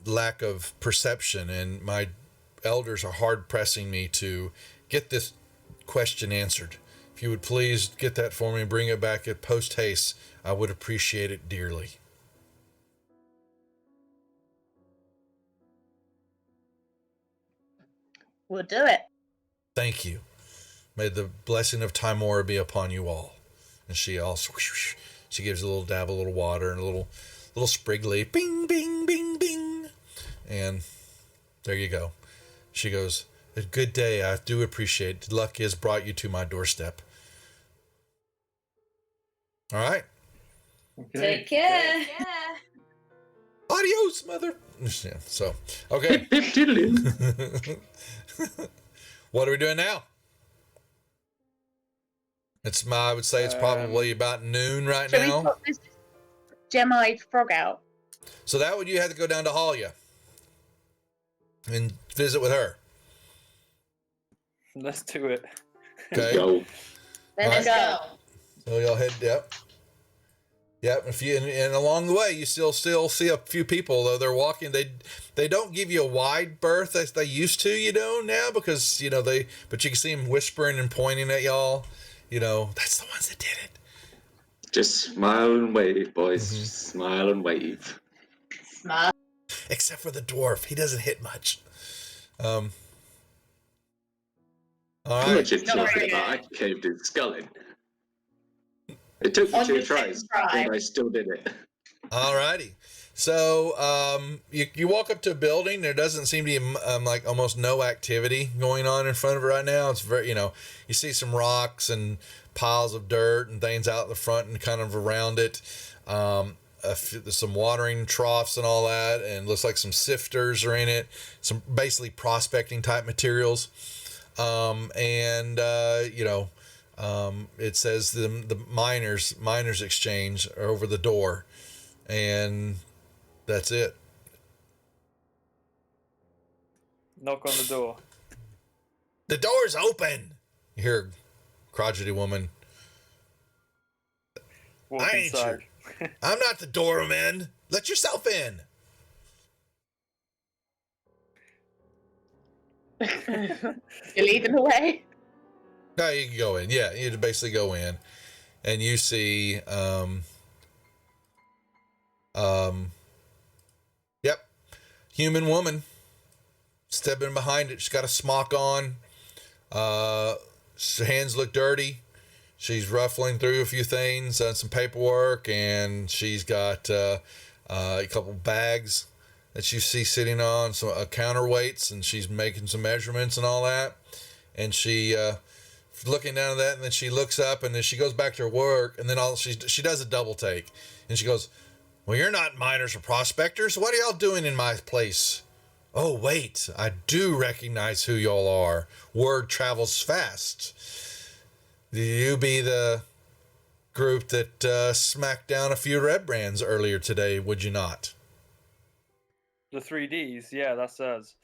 lack of perception, and my elders are hard pressing me to get this question answered. If you would please get that for me and bring it back at post haste, I would appreciate it dearly. We'll do it. Thank you. May the blessing of Timora be upon you all. And she also, she gives a little dab of little water and a little sprig leaf. Bing, bing, bing, bing. And there you go. She goes, a good day. I do appreciate it. Luck has brought you to my doorstep. All right. Okay. Take care. Adios, mother. Yeah, so, okay. What are we doing now? I would say it's probably about noon right Shall now. we put this gem-eyed frog out? So that would you have to go down to Halia and visit with her. Let's do it. Okay. Go. Let's go. So y'all head. Yep. And along the way, you still see a few people though they're walking. They don't give you a wide berth as they used to, now because but you can see them whispering and pointing at y'all. That's the ones that did it. Just smile and wave, boys. Mm-hmm. Just smile and wave. Smile. Except for the dwarf, he doesn't hit much. All right. I'm not just talking about I caved his skull in. It took me 2 tries, and I still did it. All righty. So you walk up to a building. There doesn't seem to be like almost no activity going on in front of it right now. It's very, you see some rocks and piles of dirt and things out the front and kind of around it. There's some watering troughs and all that, and looks like some sifters are in it. Some basically prospecting type materials. It says the miners exchange are over the door, and that's it. Knock on the door. The door's open. You hear a crotchety woman. Walk I ain't inside. I'm not the doorman. Let yourself in. You're leading the way. No, you can go in. Yeah, you basically go in, and you see, yep, human woman stepping behind it. She's got a smock on. Her hands look dirty. She's ruffling through a few things, some paperwork, and she's got a couple bags that you see sitting on some counterweights, and she's making some measurements and all that. And she looking down at that, and then she looks up, and then she goes back to her work, and then she does a double take, and she goes, "Well, you're not miners or prospectors. What are y'all doing in my place? Oh, wait, I do recognize who y'all are. Word travels fast. You be the group that smacked down a few red brands earlier today, would you not?" The 3Ds, yeah, that's us.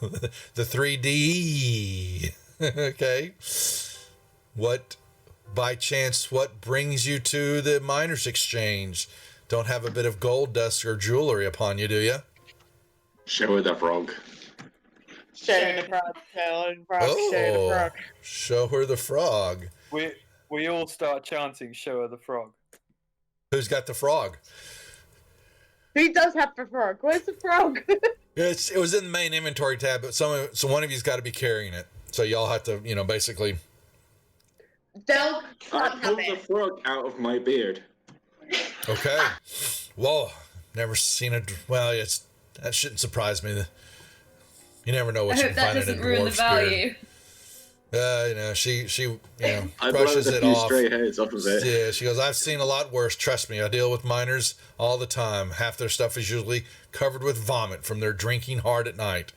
The 3D. Okay. What brings you to the miners' exchange? Don't have a bit of gold dust or jewelry upon you, do you? Show her the frog. Show the frog, show the frog, show the frog. Show her the frog. We all start chanting, "Show her the frog." Who's got the frog? Who does have the frog? Where's the frog? It was in the main inventory tab, but so one of you's got to be carrying it. So y'all have to, basically. Del I can't pull have the it. frog out of my beard. Okay. Whoa. Never seen a. Well, that shouldn't surprise me. You never know what I you hope can that find in a doesn't ruin the dwarf spirit. value. She I brushes blowed a it few off. stray hairs off of it. Yeah, she goes, "I've seen a lot worse. Trust me, I deal with miners all the time. Half their stuff is usually covered with vomit from their drinking hard at night,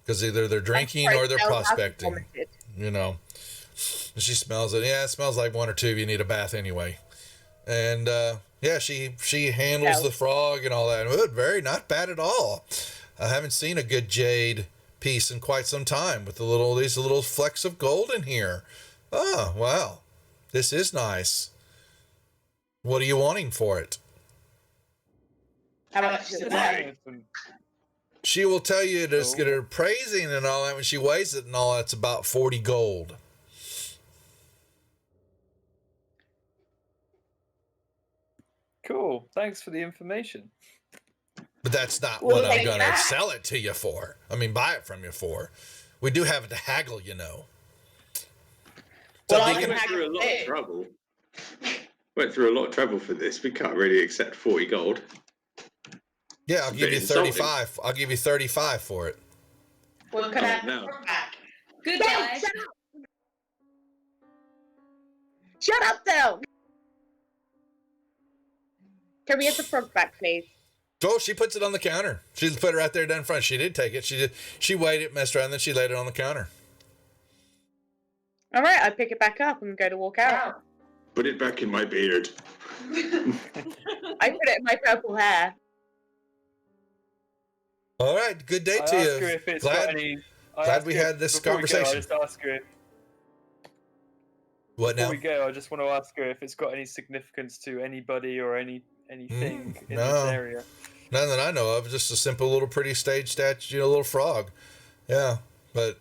because either they're drinking or they're prospecting. And she smells it. Yeah, it smells like one or two of you need a bath anyway. And she handles the frog and all that. Good, very not bad at all. I haven't seen a good jade piece in quite some time with these little flecks of gold in here. Oh, wow. This is nice. What are you wanting for it?" How much is it worth? She will tell you to get her praising and all that when she weighs it and all that's about 40 gold. Cool. Thanks for the information. But that's not Well, what I'm take going to that. sell it to you for. I mean, buy it from you for. We do have it to haggle, Well, So I you We can can- went through a haggle lot of too. trouble. Went through a lot of trouble for this. We can't really accept 40 gold. yeah, I'll a give bit you insulting. 35. I'll give you 35 for it. Well, could I have no. the frog back? Good Del, guy. shut up! Shut up, Del! Can we have the frog back, please? Oh, she puts it on the counter. She put it right there down front. She did take it. She weighed it, messed around, and then she laid it on the counter. All right, I pick it back up and go to walk out. Put it back in my beard. I put it in my purple hair. All right, good day I to ask her you. if it's Glad- got any. glad we had this conversation. I just ask her. What Before now? we go, I just want to ask her if it's got any significance to anybody or anything in no. this area. None that I know of. Just a simple little pretty stage statue, little frog. Yeah, but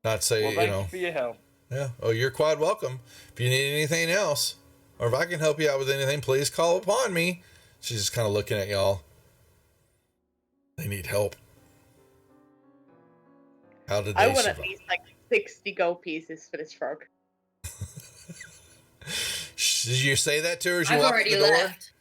not say, Well, thank you for your help. Yeah. Oh, you're quite welcome. If you need anything else, or if I can help you out with anything, please call upon me. She's just kind of looking at y'all. They need help. How did they I want survive? at least like 60 gold pieces for this frog. Did you say that to her as you I've walked already in the door? left.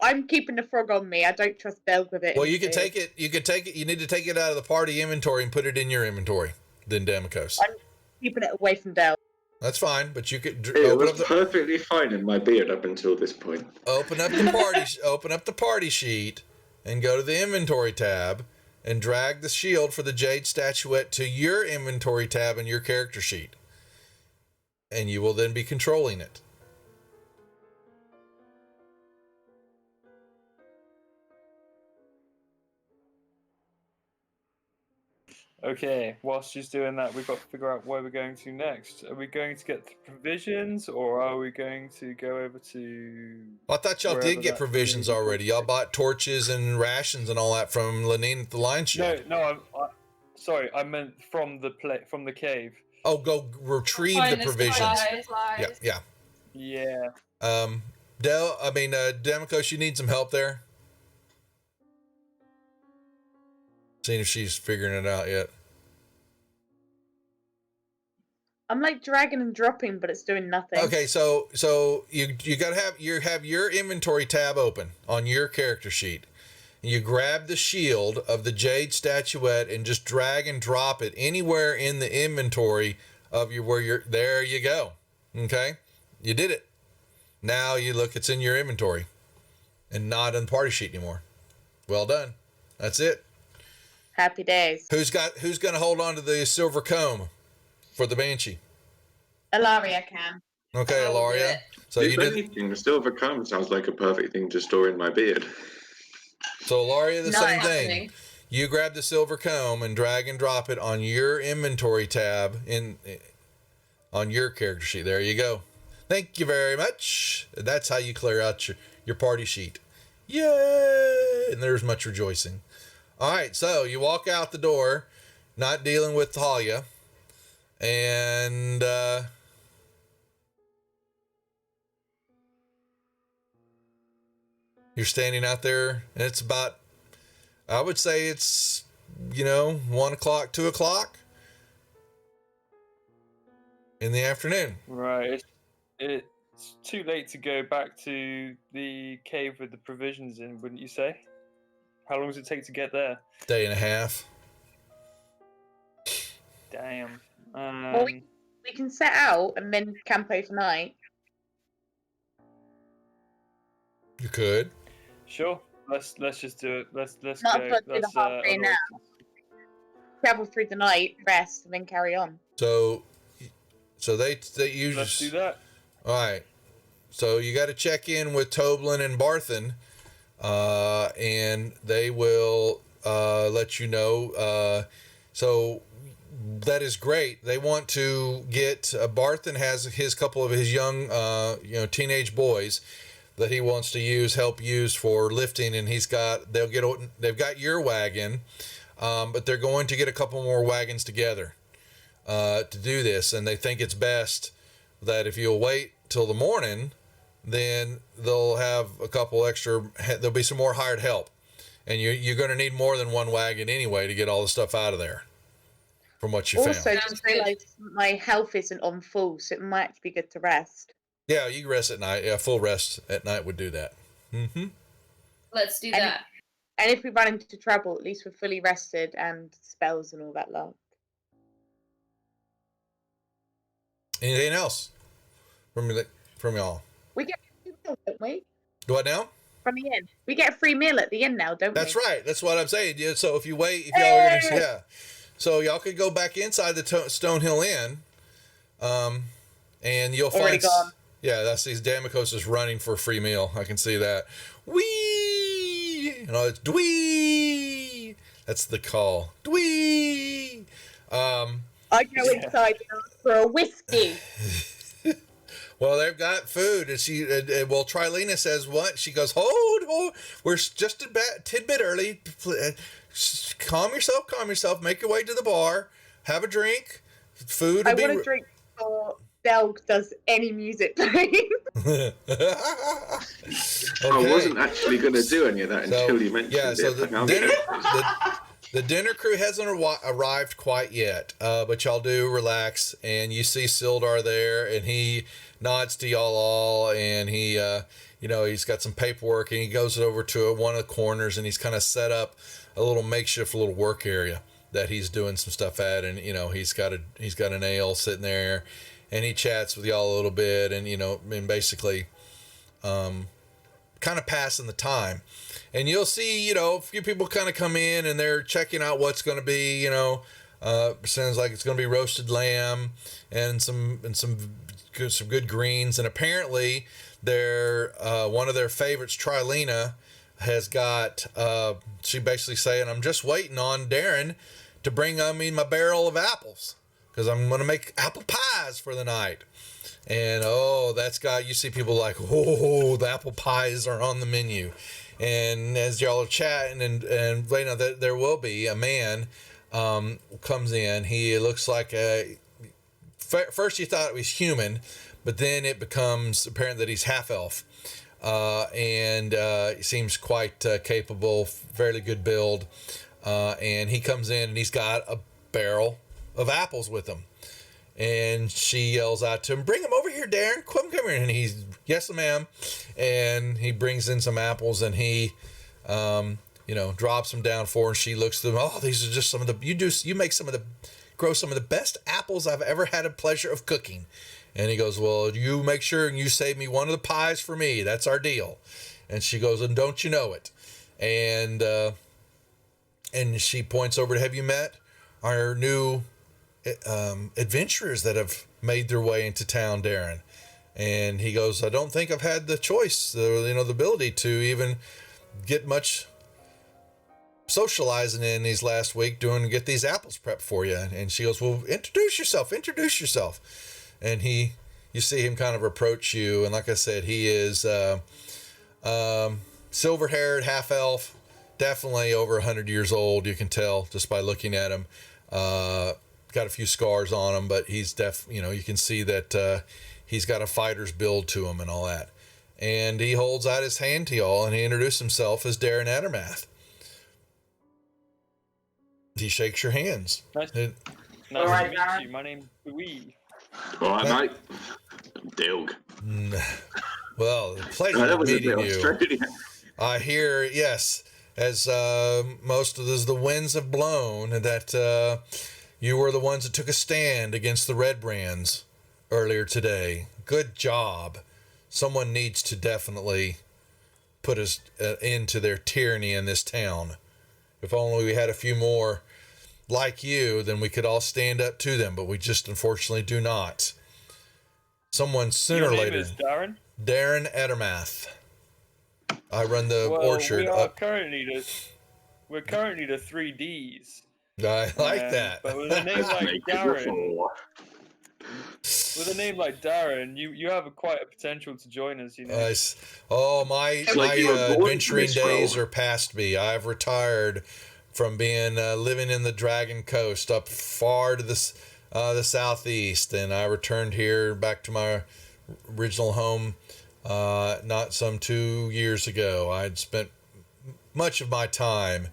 I'm keeping the frog on me. I don't trust Del with it. Well, you can take it. You can take it. You need to take it out of the party inventory and put it in your inventory. Then Damocos. I'm keeping it away from Del. That's fine, but you could It open was up the perfectly fine in my beard up until this point. open up the party sheet, and go to the inventory tab, and drag the shield for the jade statuette to your inventory tab in your character sheet, and you will then be controlling it. Okay, whilst she's doing that, we've got to figure out where we're going to next. Are we going to get the provisions, or are we going to go over to... Well, I thought y'all did get provisions already. Y'all bought torches and rations and all that from Lenine at the Lion Shield. No, sorry, I meant from the cave. Oh, go retrieve the provisions. Yeah. Yeah. Demikos, you need some help there? Seeing if she's figuring it out yet. I'm like dragging and dropping, but it's doing nothing. Okay, so you gotta have your inventory tab open on your character sheet. You grab the shield of the jade statuette and just drag and drop it anywhere in the inventory of there you go. Okay? You did it. Now you look, it's in your inventory and not on the party sheet anymore. Well done. That's it. Happy days. Who's gonna hold on to the silver comb for the Banshee? Ilaria can. Okay, Ilaria. So if anything, the silver comb sounds like a perfect thing to store in my beard. So Ilaria, the same thing. You grab the silver comb and drag and drop it on your inventory tab on your character sheet. There you go. Thank you very much. That's how you clear out your party sheet. Yay! And there's much rejoicing. All right, so you walk out the door, not dealing with Talia, and you're standing out there, and it's about, I would say it's, 1 o'clock, 2 o'clock in the afternoon. Right. It's too late to go back to the cave with the provisions in, wouldn't you say? How long does it take to get there? Day and a half. Damn. Well, we can set out and then camp overnight. You could. Sure. Let's just do it. Let's Not go. do the half day now. Travel through the night, rest, and then carry on. So they use. Let's do that. All right. So you got to check in with Toblin and Barthen, and they will let you know. So that is great. They want to get Barthen has his couple of his young, teenage boys that he wants to help use for lifting, and they've got your wagon, but they're going to get a couple more wagons together to do this, and they think it's best that if you'll wait till the morning, then they'll have a couple extra. There'll be some more hired help, and you're going to need more than one wagon anyway to get all the stuff out of there. From what you also, found. just realised my health isn't on full, so it might actually be good to rest. Yeah, you can rest at night. Yeah, full rest at night would do that. Mm-hmm. Let's do that. And if we run into trouble, at least we're fully rested and spells and all that lot. Anything else from y'all? We get a free meal, don't we? Do what now? From the inn. We get a free meal at the inn now, don't we? That's right. That's what I'm saying. Yeah, so if you wait, if y'all are gonna, yeah. So y'all could go back inside the Stonehill Inn, and you'll Already find. gone. Yeah, that's these Damikos is running for a free meal. I can see that. Wee! It's dwee! That's the call. Dwee! I go inside and ask for a whiskey. Well, they've got food, and Trilena says what? She goes, hold, we're just a tidbit early. Calm yourself. Make your way to the bar. Have a drink. Food. I want to drink before Delg does any music playing. Okay. I wasn't actually going to do any of that until you mentioned it. So the dinner crew hasn't arrived quite yet, but y'all do relax, and you see Sildar there, and he nods to y'all all, and he, he's got some paperwork, and he goes over to one of the corners, and he's kind of set up a little makeshift little work area that he's doing some stuff at, and he's got an ale sitting there, and he chats with y'all a little bit, and basically, kind of passing the time. And you'll see, a few people kind of come in and they're checking out what's going to be, sounds like it's going to be roasted lamb and some good greens. And apparently one of their favorites, Trilena, has got, she basically saying, I'm just waiting on Darren to bring my barrel of apples because I'm going to make apple pies for the night. And you see people like, oh, the apple pies are on the menu. And as y'all are chatting and there will be a man comes in. He looks like first you thought it was human, but then it becomes apparent that he's half elf. And he seems quite capable, fairly good build. And he comes in and he's got a barrel of apples with him. And she yells out to him, "Bring him over here, Darren. Come here." And he's, "Yes, ma'am." And he brings in some apples and he, drops them down for her. And she looks at them. "Oh, these are just some of the, grow some of the best apples I've ever had the pleasure of cooking." And he goes, "Well, you make sure and you save me one of the pies for me. That's our deal." And she goes, "And don't you know it?" And she points over to, "Have you met our new adventurers that have made their way into town, Darren?" And he goes, "I don't think I've had the choice, the ability to even get much socializing in these last week get these apples prepped for you." And she goes, "Well, introduce yourself. And you see him kind of approach you. And like I said, he is silver-haired, half-elf, definitely over 100 years old. You can tell just by looking at him. Got a few scars on him, but he's you can see that he's got a fighter's build to him and all that. And he holds out his hand to y'all, and he introduced himself as Darren Addermath. He shakes your hands. Nice to meet you. My name's Louis. All right, mate. Dilg. Well, pleasure meeting you. I hear, yes, as the winds have blown, that you were the ones that took a stand against the Red Brands earlier today. Good job. Someone needs to definitely put us end to their tyranny in this town. If only we had a few more like you, then we could all stand up to them, but we just unfortunately do not. Someone sooner or later. Your name is Darren? Darren Addermath. I run the orchard. We're currently the 3Ds. I like that. But with a name like Darren, you have quite a potential to join us. My adventuring days are past me. I've retired from being living in the Dragon Coast up far to the southeast, and I returned here back to my original home not some 2 years ago. I'd spent much of my time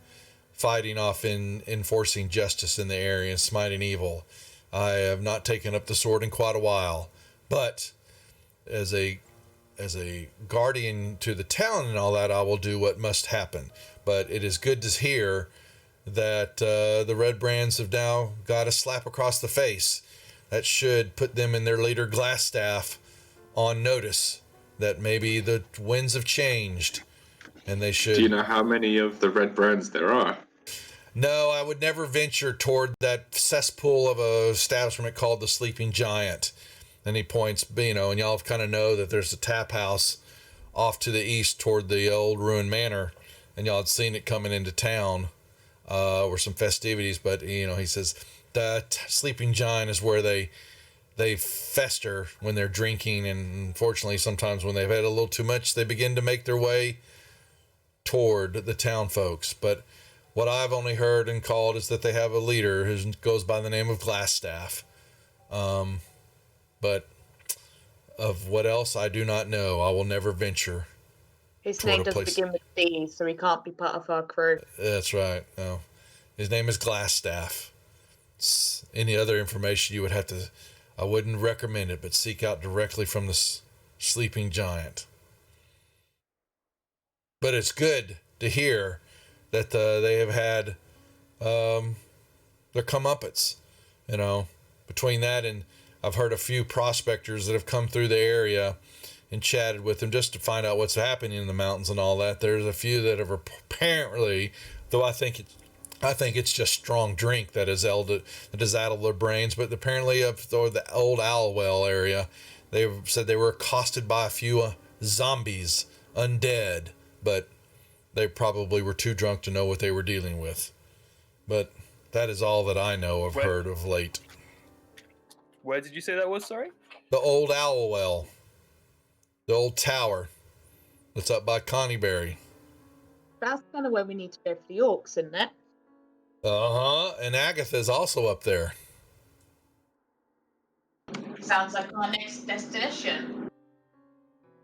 fighting off in enforcing justice in the area and smiting evil. I have not taken up the sword in quite a while, but as a guardian to the town and all that, I will do what must happen. But it is good to hear that the Red Brands have now got a slap across the face. That should put them and their leader Glassstaff on notice that maybe the winds have changed, and they should. Do you know how many of the Red Brands there are? No, I would never venture toward that cesspool of a establishment called the Sleeping Giant. And he points, and y'all kind of know that there's a tap house off to the east toward the old ruined manor, and y'all had seen it coming into town, or some festivities. But he says the Sleeping Giant is where they fester when they're drinking, and unfortunately, sometimes when they've had a little too much, they begin to make their way toward the town folks. But what I've only heard and called is that they have a leader who goes by the name of Glassstaff. But of what else, I do not know. I will never venture. His name doesn't begin with D, so he can't be part of our crew. That's right. No, his name is Glassstaff. Any other information you would have to, I wouldn't recommend it, but seek out directly from the Sleeping Giant. But it's good to hear that they have had their comeuppance, between that, and I've heard a few prospectors that have come through the area and chatted with them just to find out what's happening in the mountains and all that. There's a few that have apparently, though I think it's just strong drink that has addled their brains, but apparently up toward the old Alwell area, they said they were accosted by a few zombies, undead, but they probably were too drunk to know what they were dealing with. But That is all that I know of Where- heard of late. Where did you say that was? Sorry. The old owl well. The old tower that's up by Connieberry. That's kind of where we need to go for the orcs, isn't it? Uh-huh. And Agatha's also up there. Sounds like our next destination.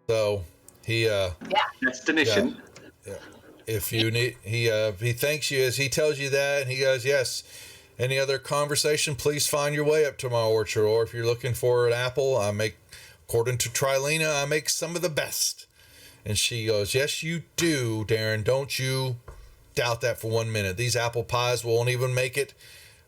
So he Destination. if you need he thanks you as he tells you that, and he goes, yes. Any other conversation, please find your way up to my orchard, or if you're looking for an apple, I make, according to Trilena, I make some of the best. And she goes, yes, you do, Darren. Don't you doubt that for 1 minute. These apple pies won't even make it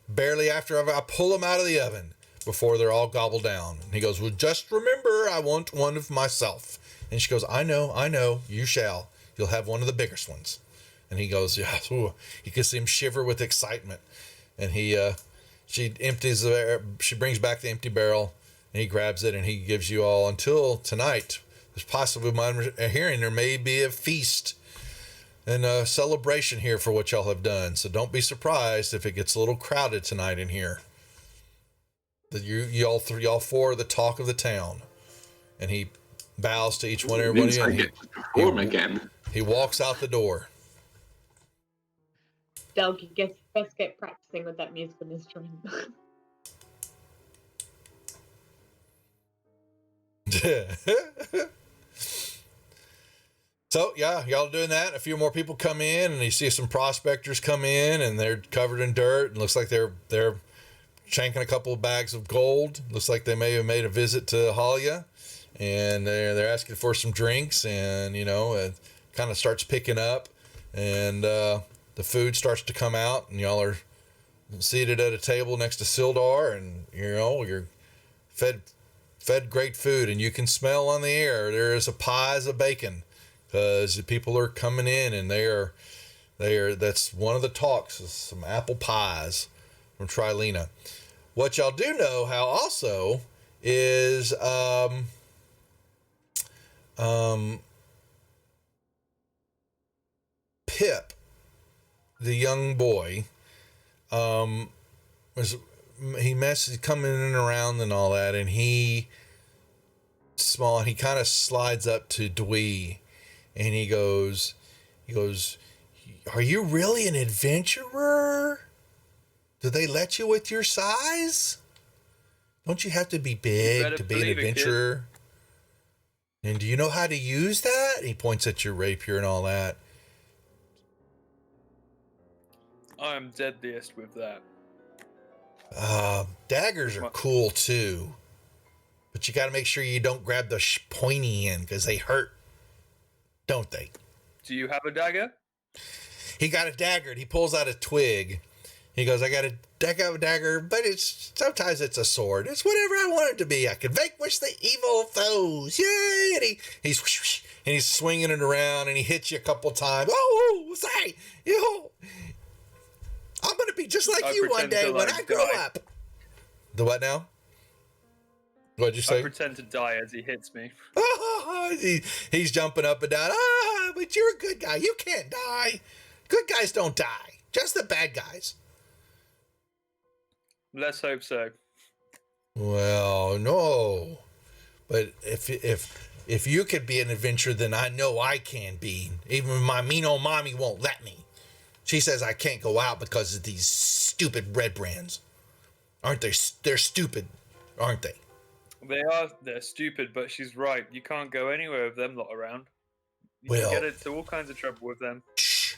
barely after I pull them out of the oven before they're all gobbled down. And he goes, well, just remember, I want one of myself. And she goes, I know, you shall. You'll have one of the biggest ones. And he goes, yeah, ooh. You can see him shiver with excitement. And she brings back the empty barrel, and he grabs it, and he gives you all until tonight. There's possibly my hearing there may be a feast and a celebration here for what y'all have done. So don't be surprised if it gets a little crowded tonight in here. That y'all four are the talk of the town. And he bows to each one, everybody, and get to perform again. He walks out the door. Doug, best get practicing with that musical instrument. So yeah, y'all doing that. A few more people come in, and you see some prospectors come in, and they're covered in dirt, and looks like they're shanking a couple of bags of gold. Looks like they may have made a visit to Halia, and they're asking for some drinks, and it kind of starts picking up, and the food starts to come out, and y'all are seated at a table next to Sildar, and you're fed great food, and you can smell on the air there is a pies of bacon, because the people are coming in, and they are that's one of the talks is some apple pies from Trilena. What y'all do know how also is Pip, the young boy, he's coming in and around and all that, and he kind of slides up to Dwee, and he goes, are you really an adventurer? Do they let you with your size? Don't you have to be big to be an adventurer? And do you know how to use that? And he points at your rapier and all that. I'm deadliest with that. Daggers are cool too, but you got to make sure you don't grab the pointy end because they hurt, don't they? Do you have a dagger? He got a dagger. He pulls out a twig. He goes, I got a dagger, but sometimes it's a sword. It's whatever I want it to be. I can vanquish the evil foes. Yay! And he's swinging it around, and he hits you a couple times. Oh, sorry. I'm going to be just like you one day when I grow up. The what now? What'd you say? I pretend to die as he hits me. He's jumping up and down. But you're a good guy. You can't die. Good guys don't die. Just the bad guys. Let's hope so. Well, no. But if you could be an adventurer, then I know I can be. Even my mean old mommy won't let me. She says I can't go out because of these stupid red brands. Aren't they? They're stupid, aren't they? They're stupid, but she's right. You can't go anywhere with them lot around. You can get into all kinds of trouble with them. Shh.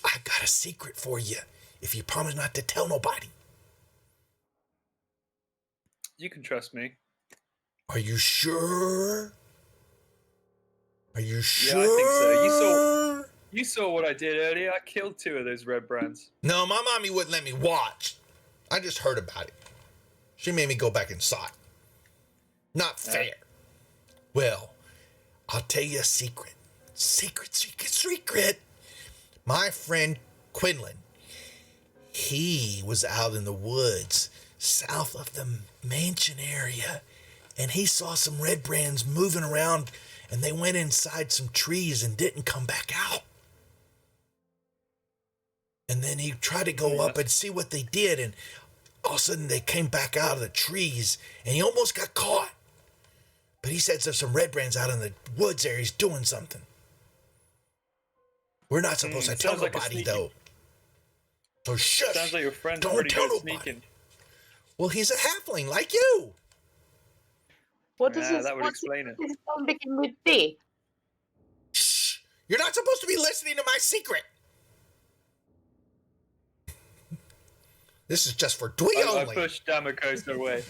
I got a secret for you. If you promise not to tell nobody. You can trust me. Are you sure? Yeah, I think so. You saw what I did earlier. I killed 2 of those red brands. No, my mommy wouldn't let me watch. I just heard about it. She made me go back and saw it. Not fair. Well, I'll tell you a secret. Secret. My friend Quinlan, he was out in the woods south of the mansion area, and he saw some red brands moving around, and they went inside some trees and didn't come back out. And then he tried to go up and see what they did, and all of a sudden they came back out of the trees, and he almost got caught. But he says there's some red brands out in the woods there. He's doing something. We're not supposed to tell nobody, though. So shush. Sounds like your friend Don't already tell goes nobody. sneaking. Well, he's a halfling like you. What does That would explain it. this song begin with B? Shh. You're not supposed to be listening to my secret. This is just for Dwee I only. pushed Damakosa away.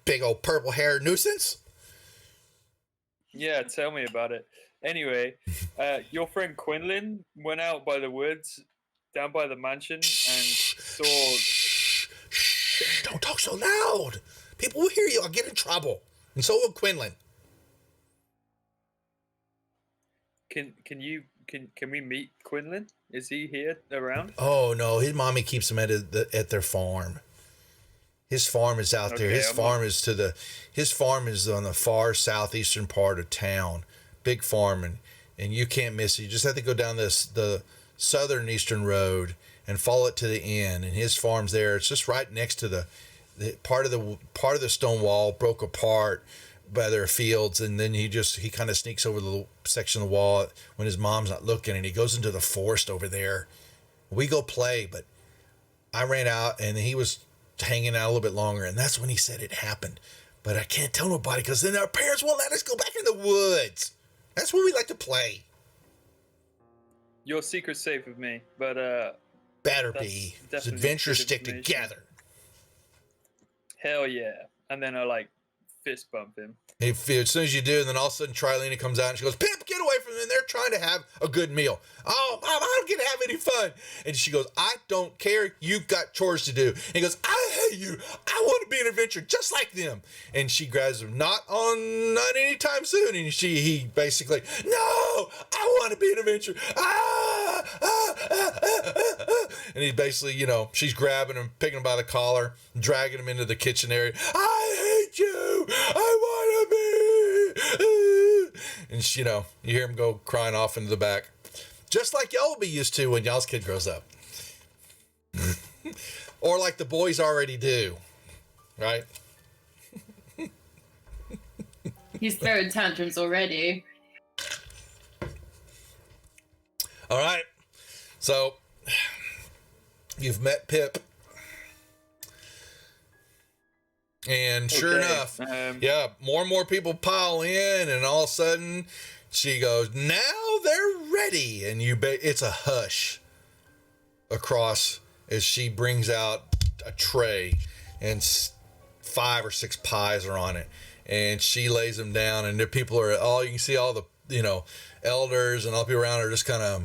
Big old purple hair nuisance. Yeah, tell me about it. Anyway, your friend Quinlan went out by the woods, down by the mansion, and saw. Shh. Don't talk so loud. People will hear you. I'll get in trouble. And so will Quinlan. Can we meet Quinlan? Is he here around? Oh no, his mommy keeps him at their farm. His farm is out there. His farm is on the far southeastern part of town. Big farm, and you can't miss it. You just have to go down the southern eastern road and follow it to the end. And his farm's there. It's just right next to the part of the stone wall broke apart by their fields, and then he kind of sneaks over the section of the wall when his mom's not looking, and he goes into the forest over there. We go play, but I ran out, and he was hanging out a little bit longer, and that's when he said it happened. But I can't tell nobody because then our parents won't let us go back in the woods. That's where we like to play. Your secret's safe with me, but Better that's be. definitely Adventures good stick information. together. Hell yeah! And then I fist bump him. As soon as you do, and then all of a sudden Trilena comes out and she goes, "Pip, get away from them. They're trying to have a good meal." "Oh, Mom, I don't get to have any fun." And she goes, "I don't care. You've got chores to do." And he goes, "I hate you. I want to be an adventurer just like them." And she grabs him, not anytime soon. And he basically, "No, I want to be an adventurer." And he basically, she's grabbing him, picking him by the collar, dragging him into the kitchen area. "I hate you. I want to be." And you hear him go crying off into the back, just like y'all will be used to when y'all's kid grows up. Or like the boys already do, right? He's throwing tantrums already. All right. So you've met Pip. And sure enough, more and more people pile in, and all of a sudden she goes, "Now they're ready." And it's a hush across as she brings out a tray, and 5 or 6 pies are on it. And she lays them down, and the people are you can see all the, elders and all the people around her just kind of,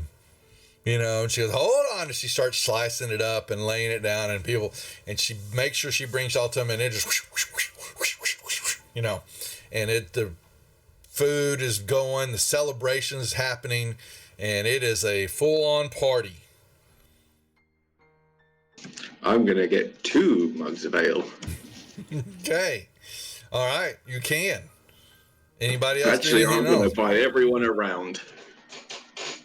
and she goes, "Hold on." And she starts slicing it up and laying it down, and she makes sure she brings it all to them, and it just, and the food is going, the celebration is happening, and it is a full-on party. I'm going to get 2 mugs of ale. Okay. All right. You can. Anybody else? Actually, I'm going to buy everyone around.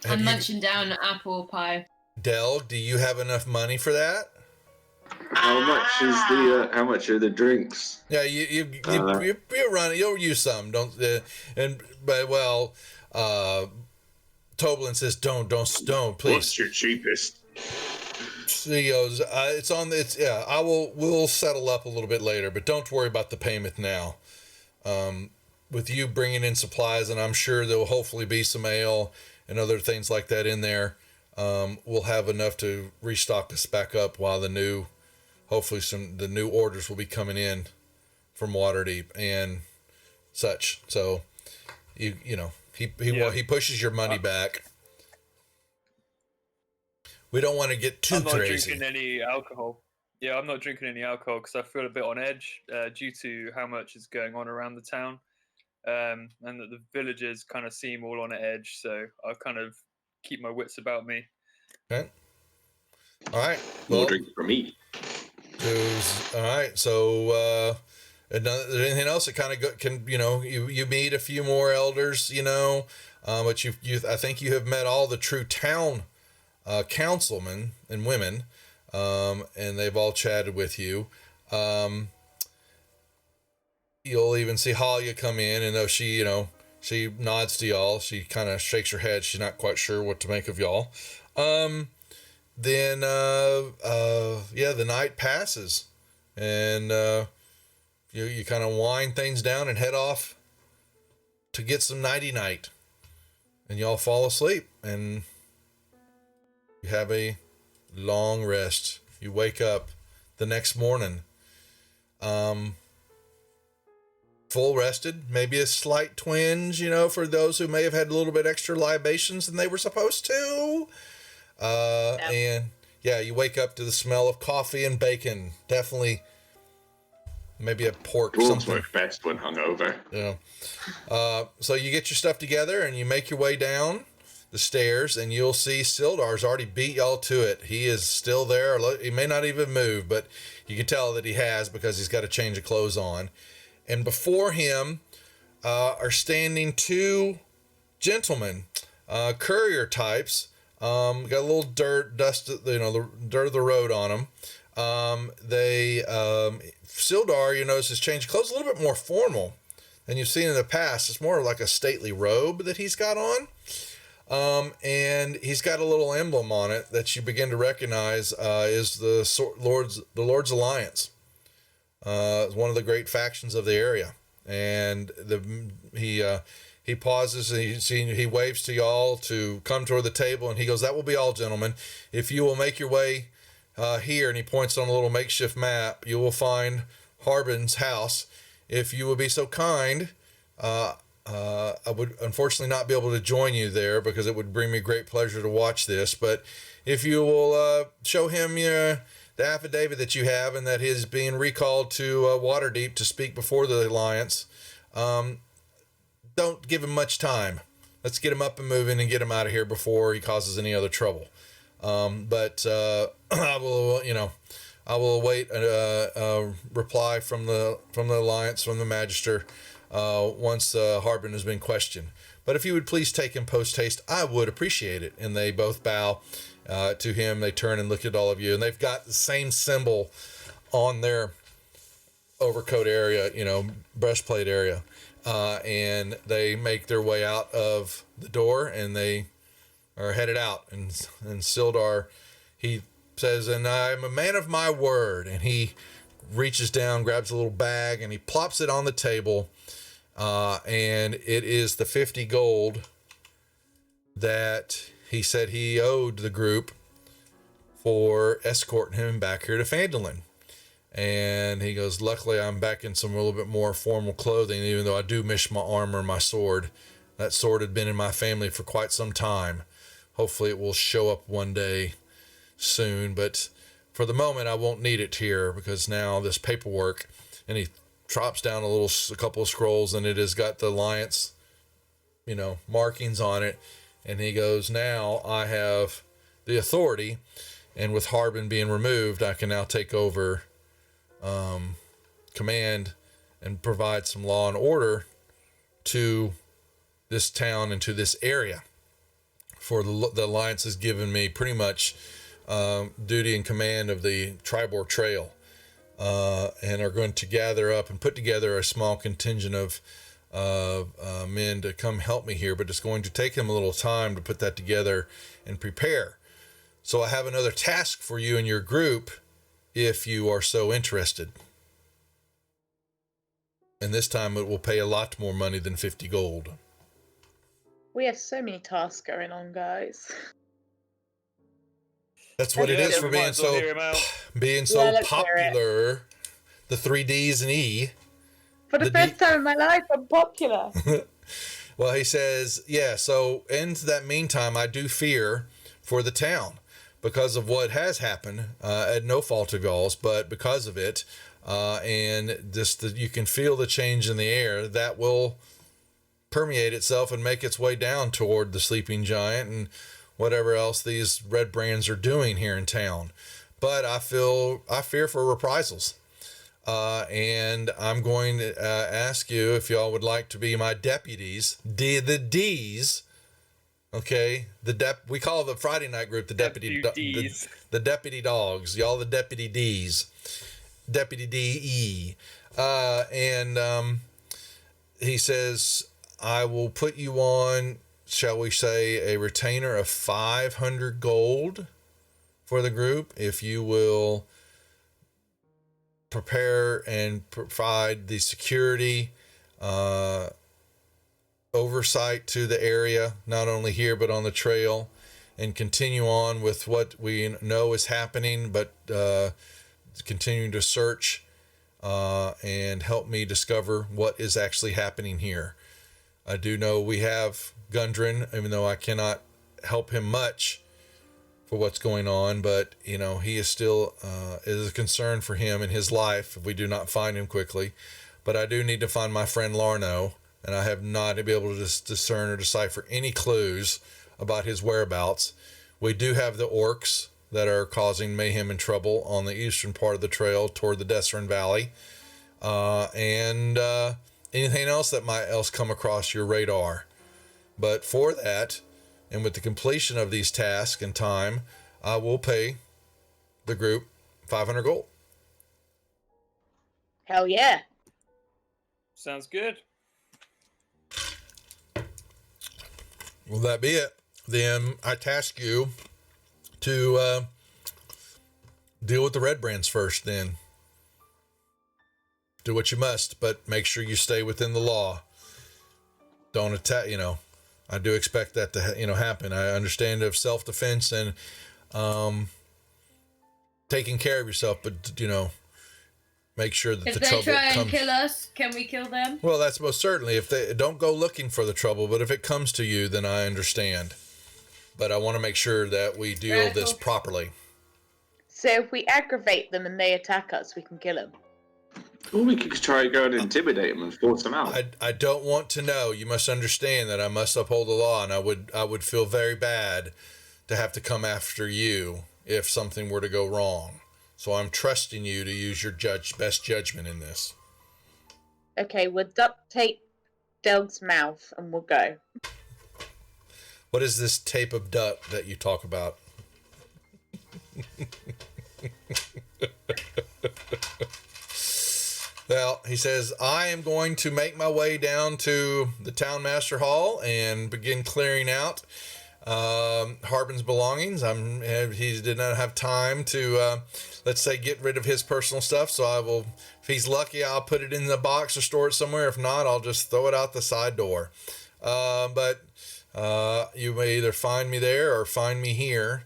I'm munching down an apple pie. Del, do you have enough money for that? How much are the drinks? Yeah, you run it. You'll use some. Toblin says, don't, please. What's your cheapest? He goes, we'll settle up a little bit later, but don't worry about the payment now. With you bringing in supplies, and I'm sure there will hopefully be some ale and other things like that in there, we'll have enough to restock us back up while the new orders will be coming in from Waterdeep and such. So he pushes your money back. We don't want to get too crazy. I'm not drinking any alcohol. Yeah, I'm not drinking any alcohol because I feel a bit on edge due to how much is going on around the town, and that the villagers kind of seem all on edge. So I kind of keep my wits about me. Okay. All right. More drink for me. All right. So And anything else that kind of can, you meet a few more elders, but I think you have met all the true town councilmen and women, and they've all chatted with you. You'll even see Halia come in, and though she, she nods to y'all, she kind of shakes her head. She's not quite sure what to make of y'all. Then, the night passes, and you kind of wind things down and head off to get some nighty night, and y'all fall asleep, and you have a long rest. You wake up the next morning, full rested, maybe a slight twinge, for those who may have had a little bit extra libations than they were supposed to. And yeah, you wake up to the smell of coffee and bacon. Definitely, maybe a pork. World's Something. work best when hungover. Yeah. So you get your stuff together and you make your way down the stairs, and you'll see Sildar's already beat y'all to it. He is still there. He may not even move, but you can tell that he has, because he's got a change of clothes on. And before him are standing two gentlemen, courier types. Got a little dust, the dirt of the road on them. Sildar, you notice, has changed clothes a little bit more formal than you've seen in the past. It's more like a stately robe that he's got on. And he's got a little emblem on it that you begin to recognize is the Lord's Alliance. One of the great factions of the area, and he pauses and he waves to y'all to come toward the table, and he goes, "That will be all, gentlemen. If you will make your way here," and he points on a little makeshift map, "you will find Harbin's house. If you would be so kind, I would unfortunately not be able to join you there, because it would bring me great pleasure to watch this. But if you will show him the affidavit that you have, and that he's being recalled to Waterdeep to speak before the Alliance, don't give him much time. Let's get him up and moving and get him out of here before he causes any other trouble. But I will await a reply from the Alliance, from the Magister, once Harbin has been questioned. But if you would please take him post haste, I would appreciate it." And they both bow to him. They turn and look at all of you, and they've got the same symbol on their overcoat area, breastplate area. And they make their way out of the door, and they are headed out. And Sildar, he says, "And I'm a man of my word." And he reaches down, grabs a little bag, and he plops it on the table. And it is the 50 gold that he said he owed the group for escorting him back here to Phandelver. And he goes, "Luckily, I'm back in some little bit more formal clothing, even though I do miss my armor and my sword. That sword had been in my family for quite some time. Hopefully it will show up one day soon, but for the moment, I won't need it here, because now this paperwork," and he drops down a couple of scrolls, and it has got the Alliance, markings on it. And he goes, "Now I have the authority, and with Harbin being removed, I can now take over command and provide some law and order to this town and to this area. For the Alliance has given me pretty much duty and command of the Tribor Trail, and are going to gather up and put together a small contingent of men to come help me here, but it's going to take them a little time to put that together and prepare. So I have another task for you and your group, if you are so interested. And this time it will pay a lot more money than 50 gold. We have so many tasks going on, guys. That's what it is for being so let's popular. The 3Ds and E. For the first time in my life, I'm popular. Well, he says, yeah, so in that meantime, I do fear for the town because of what has happened, at no fault of y'all's, but because of it, and just you can feel the change in the air that will permeate itself and make its way down toward the sleeping giant and whatever else these red brands are doing here in town. But I fear for reprisals. And I'm going to ask you if y'all would like to be my deputies, the D's. Okay, we call the Friday night group the Deputies. the deputy dogs. Y'all the deputy D's, deputy DE, and he says I will put you on, shall we say, a retainer of 500 gold for the group if you will prepare and provide the security oversight to the area, not only here but on the trail, and continue on with what we know is happening, but continuing to search and help me discover what is actually happening here. I do know we have Gundren, even though I cannot help him much for what's going on, but he is still is a concern for him in his life if we do not find him quickly. But I do need to find my friend Larno, and I have not been able to discern or decipher any clues about his whereabouts. We do have the orcs that are causing mayhem and trouble on the eastern part of the trail toward the Desserin Valley, and anything else that might come across your radar. But for that, and with the completion of these tasks and time, I will pay the group 500 gold. Hell yeah. Sounds good. Will that be it? Then I task you to deal with the red brands first. Then do what you must, but make sure you stay within the law. Don't attack. I do expect that to happen. I understand of self-defense and taking care of yourself, but make sure that If the they trouble try and comes. kill us, can we kill them? Well, that's most certainly. If they don't go looking for the trouble, but if it comes to you, then I understand. But I want to make sure that we deal this properly. So if we aggravate them and they attack us, we can kill them. Or we could try to go and intimidate them and force them out. I don't want to know. You must understand that I must uphold the law, and I would feel very bad to have to come after you if something were to go wrong. So I'm trusting you to use your best judgment in this. Okay, we'll duct tape Delg's mouth and we'll go. What is this tape of duck that you talk about? Well, he says, I am going to make my way down to the town master hall and begin clearing out Harbin's belongings. He did not have time to, let's say, get rid of his personal stuff. So I will, if he's lucky, I'll put it in the box or store it somewhere. If not, I'll just throw it out the side door. But you may either find me there or find me here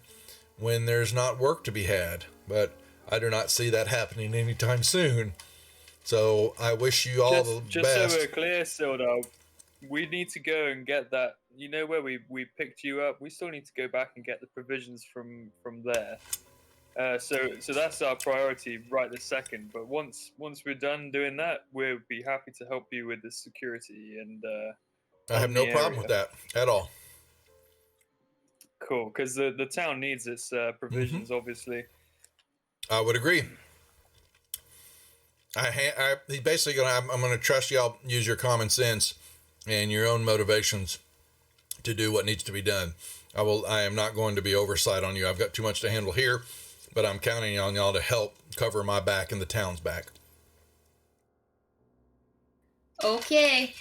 when there's not work to be had. But I do not see that happening anytime soon. So I wish you all the just best. So we're clear, Sildar, we need to go and get that. You know where we picked you up? We still need to go back and get the provisions from there. So that's our priority right this second. But once we're done doing that, we'll be happy to help you with the security and. I have no problem with that at all. Cool, because the town needs its provisions, obviously. I would agree. He's basically I'm going to trust y'all use your common sense and your own motivations to do what needs to be done. I am not going to be oversight on you. I've got too much to handle here, but I'm counting on y'all to help cover my back and the town's back. Okay.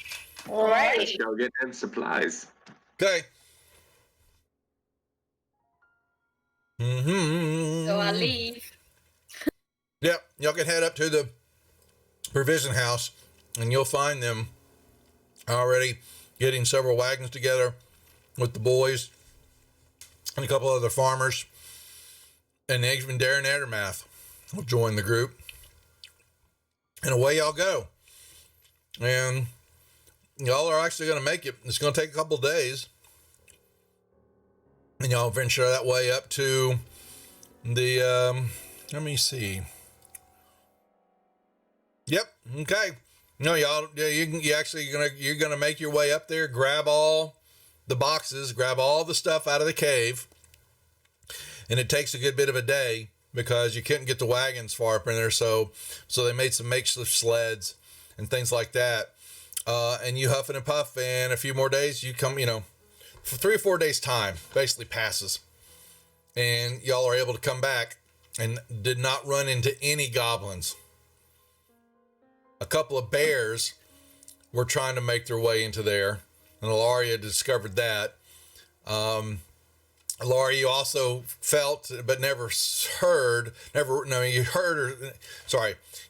All right. Let's go get them supplies. Okay. So I leave. Yep. Y'all can head up to the provision house and you'll find them already getting several wagons together with the boys and a couple other farmers, and even Darren Edermath will join the group, and away y'all go. And y'all are actually going to make it. It's going to take a couple of days, and y'all venture that way up to the let me see. Yep. Okay. No, y'all. Yeah, you're gonna make your way up there, grab all the boxes, grab all the stuff out of the cave, and it takes a good bit of a day because you couldn't get the wagons far up in there. So they made some makeshift sleds and things like that. And you huff and puff, and a few more days, you come, for 3 or 4 days time basically passes. And y'all are able to come back and did not run into any goblins. A couple of bears were trying to make their way into there, and Ilaria discovered that. Ilaria, you also felt, but never heard,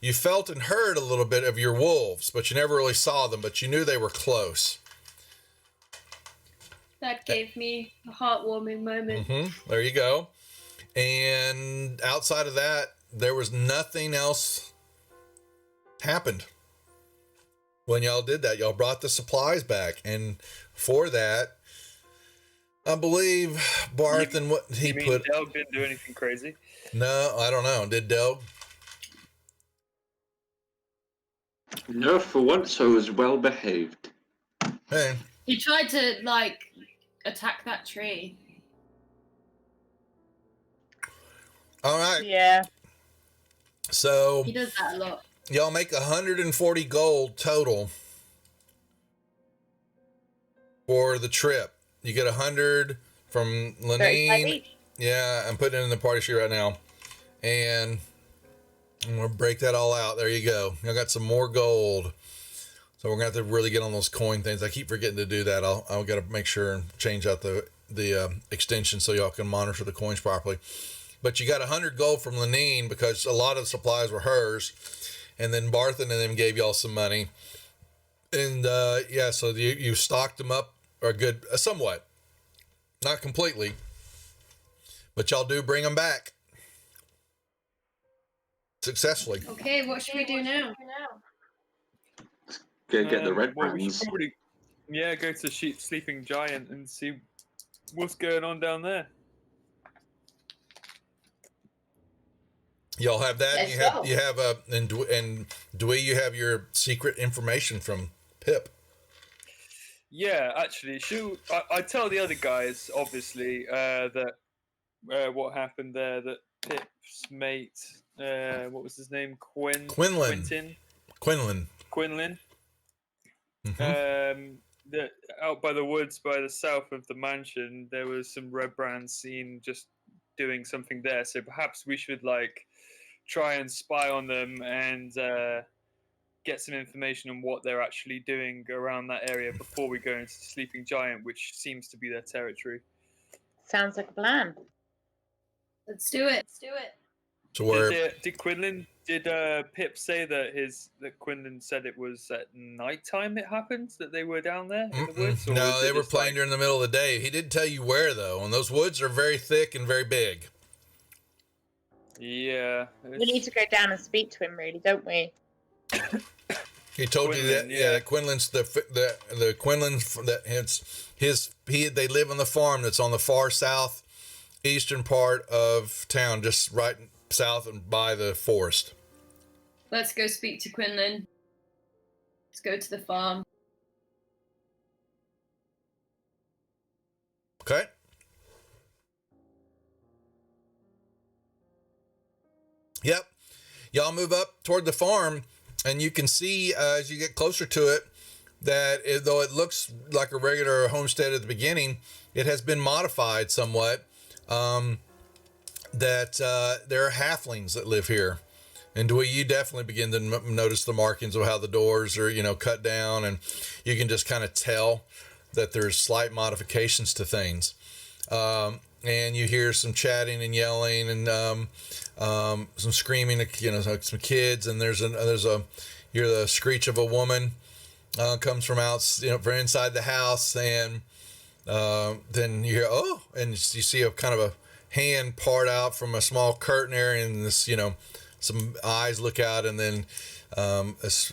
you felt and heard a little bit of your wolves, but you never really saw them, but you knew they were close. That gave me a heartwarming moment. There you go. And outside of that, there was nothing else happened. When y'all did that, y'all brought the supplies back. And for that, I believe Barth and what he put. Delg didn't do anything crazy? No, I don't know. Did Delg? No, for once I was well behaved. Hey. He tried to, attack that tree. All right. Yeah. So He does that a lot. y'all make 140 gold total for the trip. You get 100 from Lenine. Yeah, I'm putting it in the party sheet right now. And I'm going to break that all out. There you go. I got some more gold. So we're going to have to really get on those coin things. I keep forgetting to do that. I'll got to make sure and change out the extension so y'all can monitor the coins properly. But you got 100 gold from Lenine because a lot of the supplies were hers. And then Barthen and them gave y'all some money. And so you stocked them up a good, somewhat. Not completely. But y'all do bring them back. Successfully. Okay, what should we do now? Get the red well, we brands. should probably, go to Sleeping Giant and see what's going on down there. Y'all have that. Let's And go. you have and Dewey, you have your secret information from Pip. Yeah, actually, I tell the other guys, obviously, that what happened there, that Pip's mate, what was his name? Quinlan. That out by the woods, by the south of the mansion, there was some red brands seen just doing something there. So perhaps we should try and spy on them and get some information on what they're actually doing around that area before we go into the Sleeping Giant, which seems to be their territory. Sounds like a plan. Let's do it. So where Did Quinlan? Did Pip say that Quinlan said it was at nighttime it happened that they were down there in the woods? Or no, was it they were just playing during the middle of the day. He didn't tell you where though, and those woods are very thick and very big. Yeah. We need to go down and speak to him, really, don't we? He told you that, Quinlan, yeah. yeah. Quinlan's the Quinlan's that it's they live on the farm that's on the far southeastern part of town, just right south and by the forest. Let's go speak to Quinlan. Let's go to the farm. Okay. Yep. Y'all move up toward the farm, and you can see as you get closer to it that though it looks like a regular homestead at the beginning, it has been modified somewhat. That there are halflings that live here. And you definitely begin to notice the markings of how the doors are, cut down, and you can just kind of tell that there's slight modifications to things. And you hear some chatting and yelling and some screaming, like some kids, and you hear the screech of a woman comes from from inside the house, and then you hear and you see a kind of a hand part out from a small curtain area, and this some eyes look out, and then this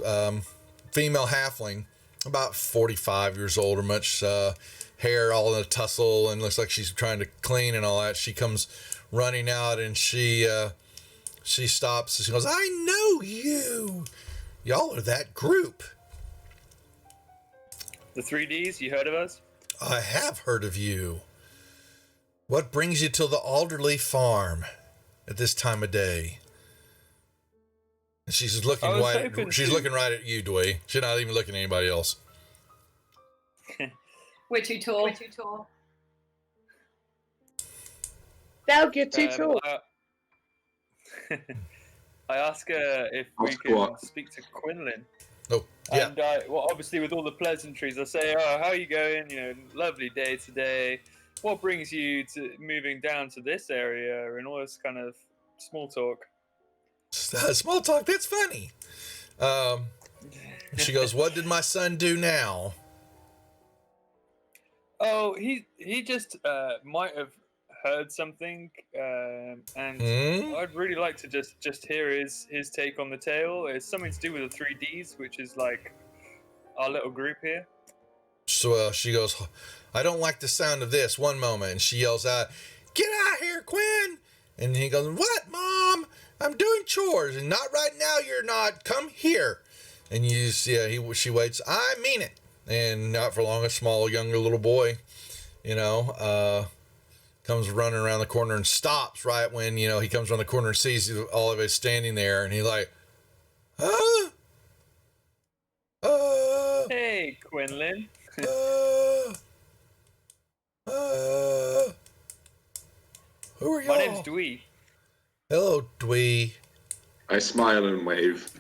female halfling, about 45 years old, or much hair all in a tussle, and looks like she's trying to clean and all that. She comes running out, and she stops. She goes, "I know you. Y'all are that group." The 3Ds, you heard of us? "I have heard of you. What brings you to the Alderley farm?" at this time of day? And she's looking I was right. hoping She's to- looking right at you, Dwayne. She's not even looking at anybody else. We're too tall. Doug, you're too tall. I ask her if I'll we can squat. speak to Quinlan. Oh, yeah. And well, obviously, with all the pleasantries, I say, "Oh, how are you going? You know, lovely day today. What brings you to moving down to this area?" And all this kind of small talk. Small talk. That's funny. She goes, "What did my son do now?" Oh, he just might have heard something, and I'd really like to just hear his take on the tale. It's something to do with the 3Ds, which is like our little group here. So she goes, "I don't like the sound of this." One moment, and she yells out, "Get out here, Quinn!" And he goes, "What, Mom? I'm doing chores, and not right now. You're not. Come here." And you see, she waits. "I mean it." And not for long, a small, younger little boy, comes running around the corner and stops right when, he comes around the corner and sees all of us standing there. And he's like, "Huh? Hey, Quinlan. Who are y'all?" My name's Dwee. "Hello, Dwee." I smile and wave.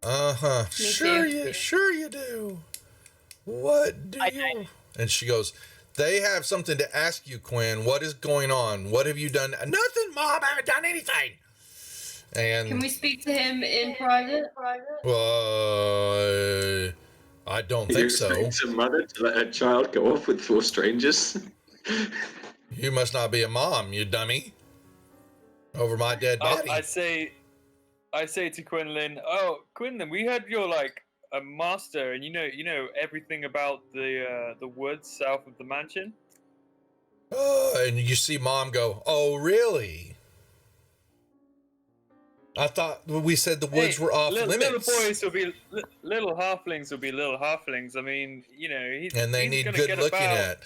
Uh-huh. too. Sure you do. What do you... And she goes, "They have something to ask you, Quinn. What is going on? What have you done?" "Nothing, Mom. I haven't done anything." And Can we speak to him in private? I don't You think so. expect a mother to let her child go off with 4 strangers? You must not be a mom, you dummy. Over my dead body. I say to Quinlan, "Oh, Quinlan, we heard you're like a master, and you know everything about the woods south of the mansion." And you see Mom go, "Oh, really? I thought we said the woods were off limits." Little boys will be little halflings. Will be little halflings. I mean, And they he's need gonna good get looking about. at.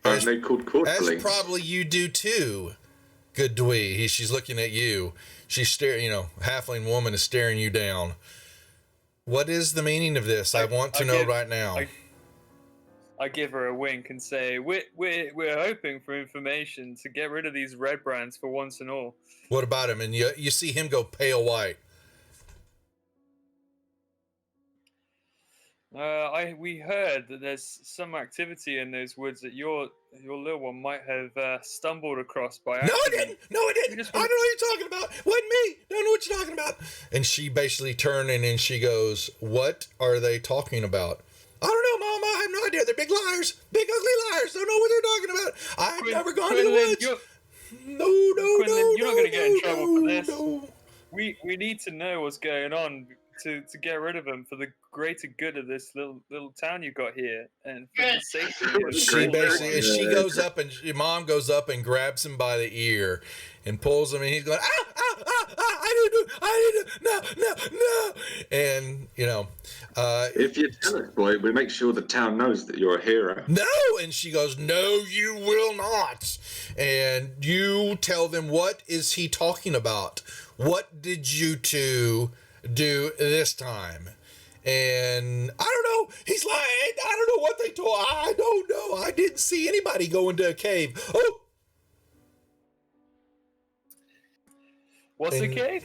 Aren't they called As courtlings? probably you do too, good Dwee. She's looking at you. She's staring, halfling woman is staring you down. What is the meaning of this? I want to know right now. I give her a wink and say, we're hoping for information to get rid of these red brands for once and all." What about him? And you see him go pale white. We heard that there's some activity in those woods that your little one might have stumbled across by No, accident. I didn't. No, I didn't. I don't know what you're talking about. Wasn't me. Don't know what you're talking about. And she basically turned and she goes, "What are they talking about?" "I don't know, Mom. I have no idea. They're big liars. Big ugly liars. Don't know what they're talking about. I've never gone to the woods." No, Quinlan, you're not going to get in no, trouble for this. no. We need to know what's going on to get rid of them for the greater good of this little town you got here and for the safety of She basically, and she Yeah. goes up and your Mom goes up and grabs him by the ear and pulls him, and he's going, "Ah, ah, ah, ah, I didn't do, no. And, If you tell us, boy, we make sure the town knows that you're a hero. no. And she goes, "No, you will not." And you tell them, what is he talking about? What did you two do this time? And I don't know. He's lying. I don't know what they told. I don't know. I didn't see anybody go into a cave. Oh. What's a And- cave?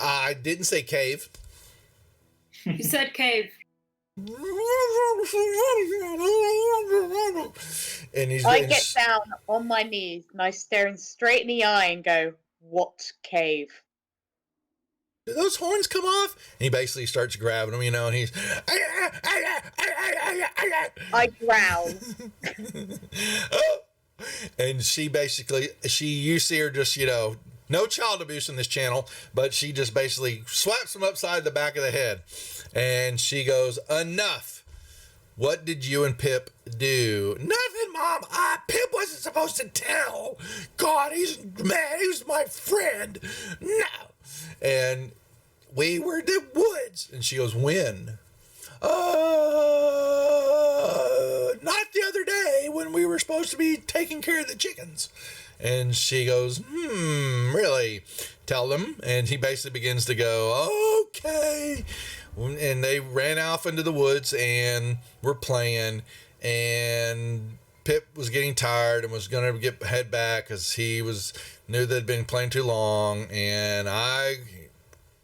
I didn't say cave. You said cave. And he's I get down on my knees and I stare him straight in the eye and go, "What cave?" "Do those horns come off?" And he basically starts grabbing them, and he's I growl. and she basically, you see her just, no child abuse in this channel, but she just basically slaps him upside the back of the head. And she goes, "Enough. What did you and Pip do?" "Nothing, Mom. Pip wasn't supposed to tell. God, he's mad. He was my friend. No." And we were in the woods. And she goes, "When?" Not the other day when we were supposed to be taking care of the chickens." And she goes, really? Tell them. And he basically begins to go, okay. And they ran off into the woods and were playing. And Pip was getting tired and was going to head back because he knew they'd been playing too long. And I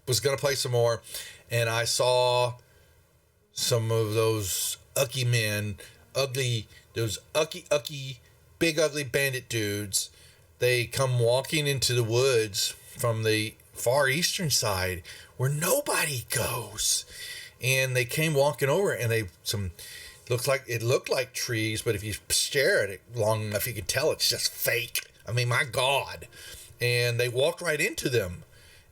was going to play some more. And I saw some of those big ugly bandit dudes. They come walking into the woods from the far eastern side where nobody goes. And they came walking over, and it looked like trees, but if you stare at it long enough, you can tell it's just fake. I mean, my God. And they walked right into them.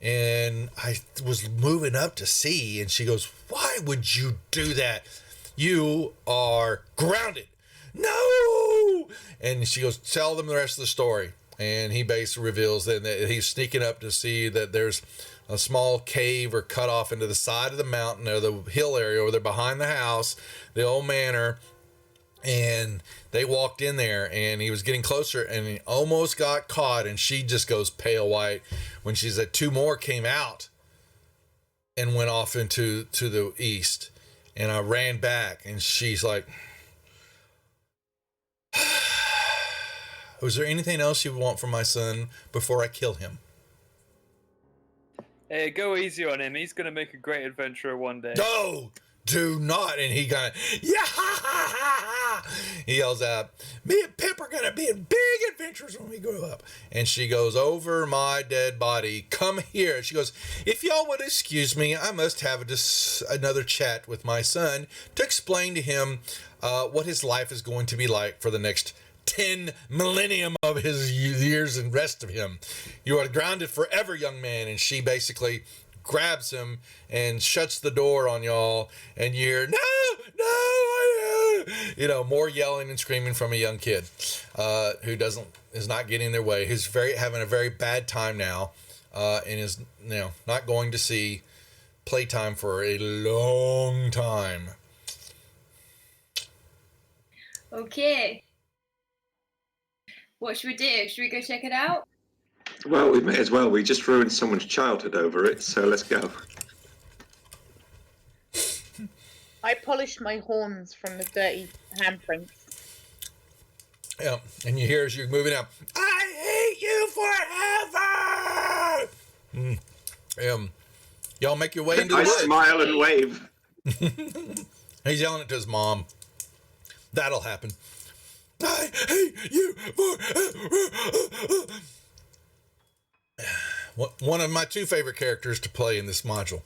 And I was moving up to see, and she goes, why would you do that? You are grounded. No! And she goes, tell them the rest of the story. And he basically reveals that he's sneaking up to see that there's a small cave or cut off into the side of the mountain or the hill area over there behind the house, the old manor. And they walked in there, and he was getting closer, and he almost got caught. And she just goes pale white when she said two more came out and went off into the east. And I ran back, and she's like, was there anything else you want from my son before I kill him? Hey, go easy on him. He's gonna make a great adventurer one day. No, do not. And he kind of, he yells out, me and Pip are gonna be in big adventures when we grow up. And she goes, over my dead body, come here. She goes, if y'all would excuse me, I must have another chat with my son to explain to him what his life is going to be like for the next 10 millennium of his years and rest of him. You are grounded forever, young man. And she basically grabs him and shuts the door on y'all, and you hear, no, more yelling and screaming from a young kid who is not getting their way, who's having a very bad time now, and is not going to see playtime for a long time. Okay. What should we do? Should we go check it out? Well, we may as well. We just ruined someone's childhood over it, so let's go. I polished my horns from the dirty handprints. Yeah, and you hear as you're moving out, I hate you forever! Y'all make your way into the I woods. smile and wave. He's yelling it to his mom. That'll happen. I hate you forever! One of my two favorite characters to play in this module.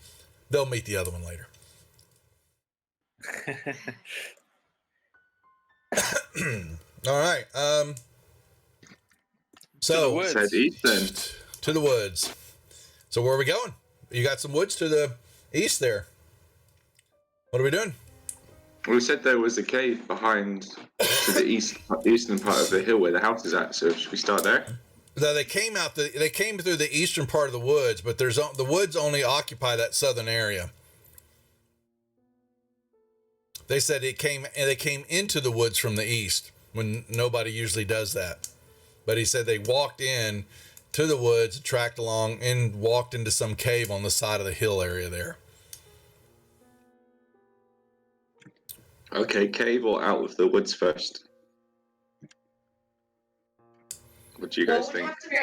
They'll meet the other one later. All right. So Said Ethan. to the woods. So where are we going? You got some woods to the east there. What are we doing? We said there was a cave behind to the eastern part of the hill where the house is at. So should we start there? So they came through the eastern part of the woods, but the woods only occupy that southern area. They said they came into the woods from the east when nobody usually does that. But he said they walked in to the woods, tracked along, and walked into some cave on the side of the hill area there. Okay, cave or out of the woods first? What do you guys We think? have to go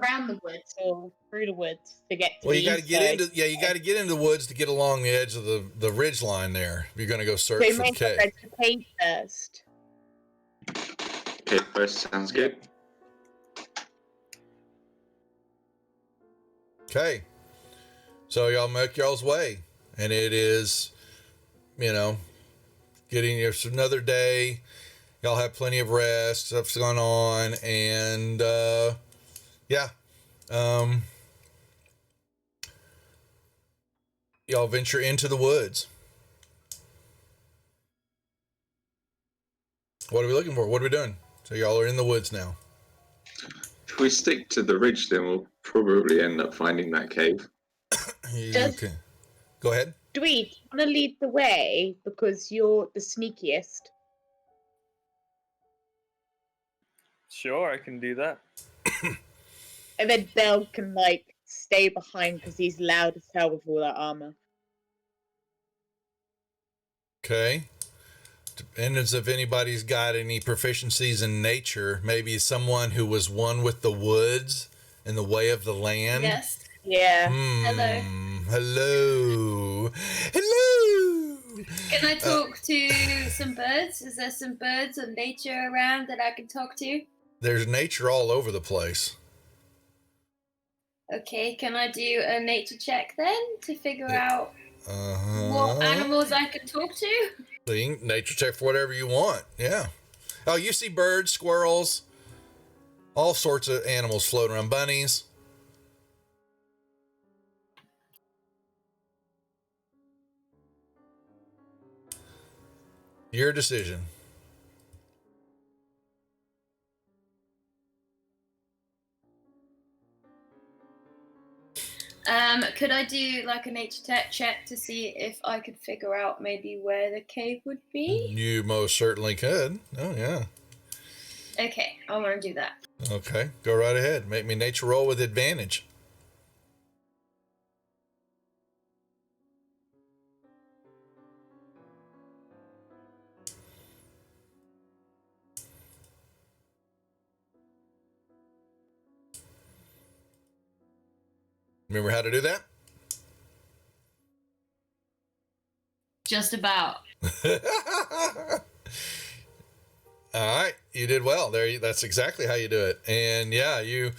around the woods or through the woods to get to Well, the you got to east get side. you got to get into the woods to get along the edge of the ridge line there. If you're going to go search So for the maybe cave. go to the cave first. Cave first sounds good. Okay. So y'all make y'all's way, and it is, it's another day. Y'all have plenty of rest. Stuff's going on, and y'all venture into the woods. What are we looking for? What are we doing? So y'all are in the woods now. If we stick to the ridge, then we'll probably end up finding that cave. Okay. Go ahead. Dweeb, want to lead the way because you're the sneakiest? Sure, I can do that. And then Bell can like stay behind because he's loud as hell with all that armor. Okay. Depends if anybody's got any proficiencies in nature. Maybe someone who was one with the woods and the way of the land. Yes. Yeah. Hello. Hello. Hello. Can I talk to some birds? Is there some birds or nature around that I can talk to? There's nature all over the place. Okay, can I do a nature check then to figure out Uh-huh. what animals I can talk to? So you can nature check for whatever you want. Yeah. Oh, you see birds, squirrels, all sorts of animals floating around, bunnies. Your decision. Could I do like a nature tech check to see if I could figure out maybe where the cave would be? You most certainly could. Oh, yeah. Okay, I want to do that. Okay, go right ahead. Make me nature roll with advantage. Remember how to do that? Just about. All right, you did well. That's exactly how you do it. And yeah, you're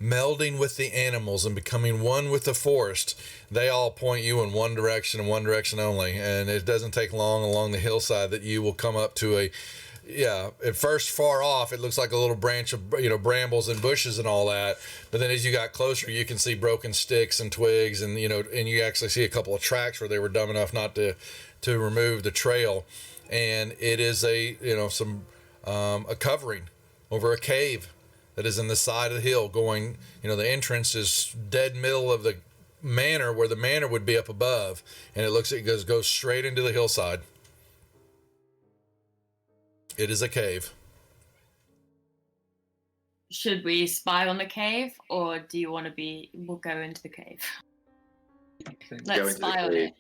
melding with the animals and becoming one with the forest. They all point you in one direction and one direction only. And it doesn't take long along the hillside that you will come up to at first far off, it looks like a little branch of, brambles and bushes and all that. But then as you got closer, you can see broken sticks and twigs and you actually see a couple of tracks where they were dumb enough not to remove the trail. And it is a covering over a cave that is in the side of the hill going, the entrance is dead middle of the manor where the manor would be up above. And it goes straight into the hillside. It is a cave. Should we spy on the cave, or do you want to we'll go into the cave? Let's spy on it.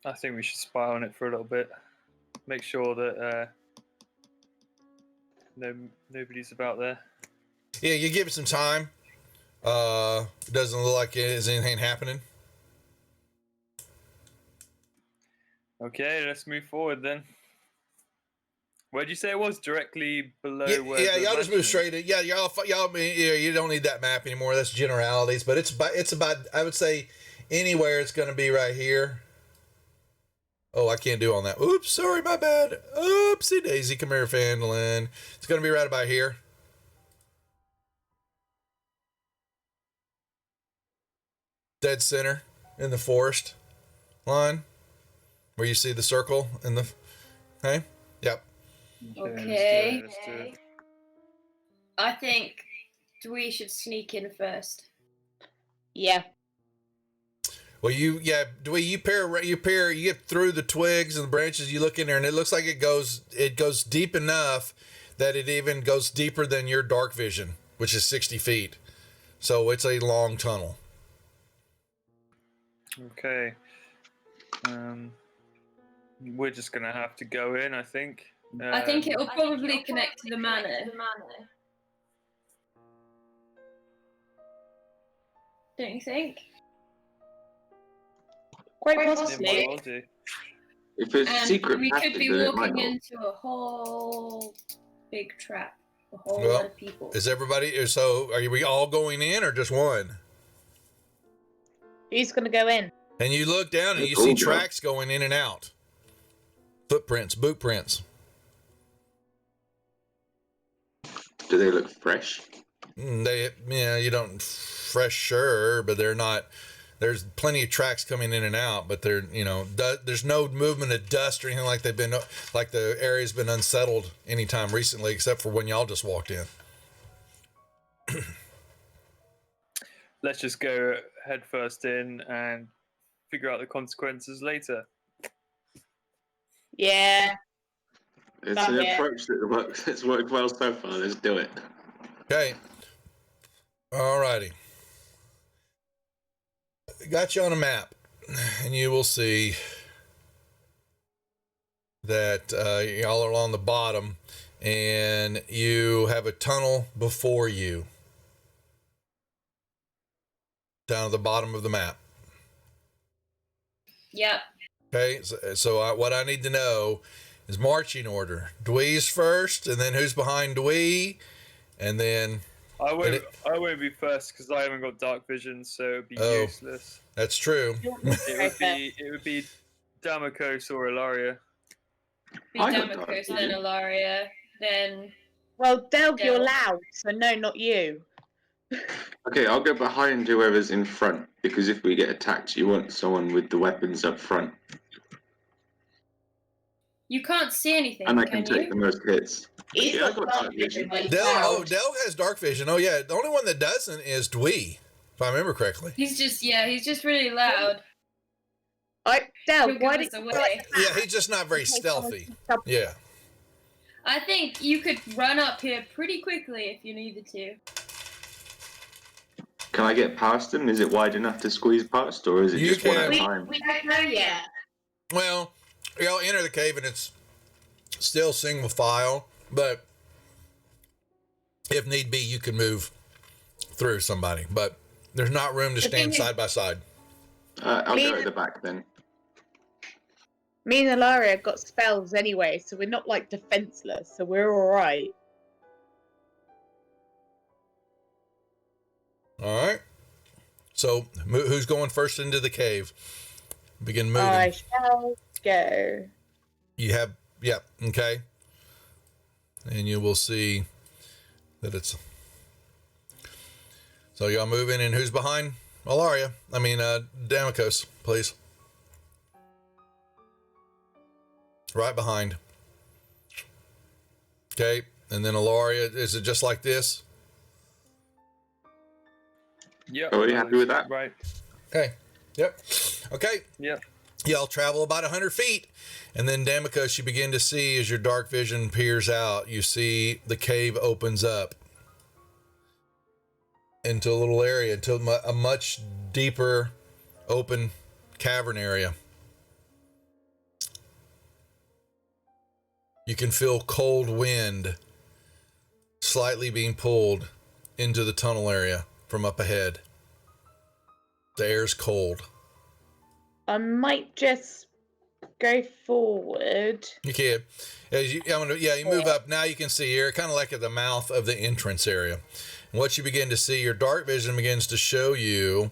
I think we should spy on it for a little bit. Make sure that nobody's about there. Yeah, you give it some time. It doesn't look like there's anything happening. Okay, let's move forward then. Where'd you say it was? Directly below where? Yeah, the y'all just mansion move is? straight in. Yeah, you don't need that map anymore. That's generalities, but it's about I would say anywhere it's going to be right here. Oh, I can't do on that. Oops, sorry, my bad. Oopsie daisy. Come here, Phandelver. It's going to be right about here. Dead center in the forest line where you see the circle in the. Hey, yep. Okay. Let's do it. I think we should sneak in first. Yeah. Well, you get through the twigs and the branches. You look in there, and it looks like it goes deep enough that it even goes deeper than your dark vision, which is 60 feet. So it's a long tunnel. Okay. We're just gonna have to go in, I think. I think it'll probably connect to the manor. Don't you think? Quite It might possibly. well do. If there's a And secret we could passage, be then it might walking not. into a whole big trap. A whole Well, lot of people. Is everybody? So are we all going in or just one? Who's gonna go in? And you look down and you Oh, see yeah. tracks going in and out. Footprints, boot prints. Do they look fresh? You don't fresher, but they're not. There's plenty of tracks coming in and out, but there's no movement of dust or anything like like the area's been unsettled anytime recently, except for when y'all just walked in. Let's just go head first in and figure out the consequences later. Yeah. It's Love an it. approach that works. It's worked well so far. Let's do it. Okay. Alrighty. Got you on a map, and you will see that y'all are along the bottom, and you have a tunnel before you down at the bottom of the map. Yep. Okay, so what I need to know is marching order. Dwee's first, and then who's behind Dwee, and then I won't be first because I haven't got dark vision, so it'd be Oh. useless. that's true. It would be Damokos or Ilaria. Be I got Damokos, dark then vision. Ilaria, then Well, Delg, you're Del. loud, so no, not you. Okay, I'll go behind whoever's in front because if we get attacked, you want someone with the weapons up front, you can't see anything, and I can can take you? the most hits. He's Yeah, I got dark vision. Like Del loud. has dark vision. Oh yeah, the only one that doesn't is Dwee, if I remember correctly. He's just really loud. Del, He'll why give did us you away. like Yeah, he's just not very stealthy. Yeah. I think you could run up here pretty quickly if you needed to. Can I get past them? Is it wide enough to squeeze past, or is it You just one at a can. time? We don't know yet. Well, y'all enter the cave and it's still single file, but if need be, you can move through somebody. But there's not room to stand side by side. I'll go at the back then. Me and Ilaria have got spells anyway, so we're not like defenseless, so we're all right. All right. So who's going first into the cave? Begin moving. I shall go. You have, yeah, okay. And you will see that it's. So y'all move in, and who's behind? Ilaria. Damokos, please. Right behind. Okay, and then Ilaria, is it just like this? Yep. Are we happy with that? Right. Okay. Yep. Okay. Yep. Y'all travel about 100 feet, and then Damokos, you begin to see as your dark vision peers out, you see the cave opens up into a little area, into a much deeper, open cavern area. You can feel cold wind slightly being pulled into the tunnel area from up ahead. The air's cold. I might just go forward. You can. You move up. Now you can see you're kind of like at the mouth of the entrance area. And what you begin to see, your dark vision begins to show you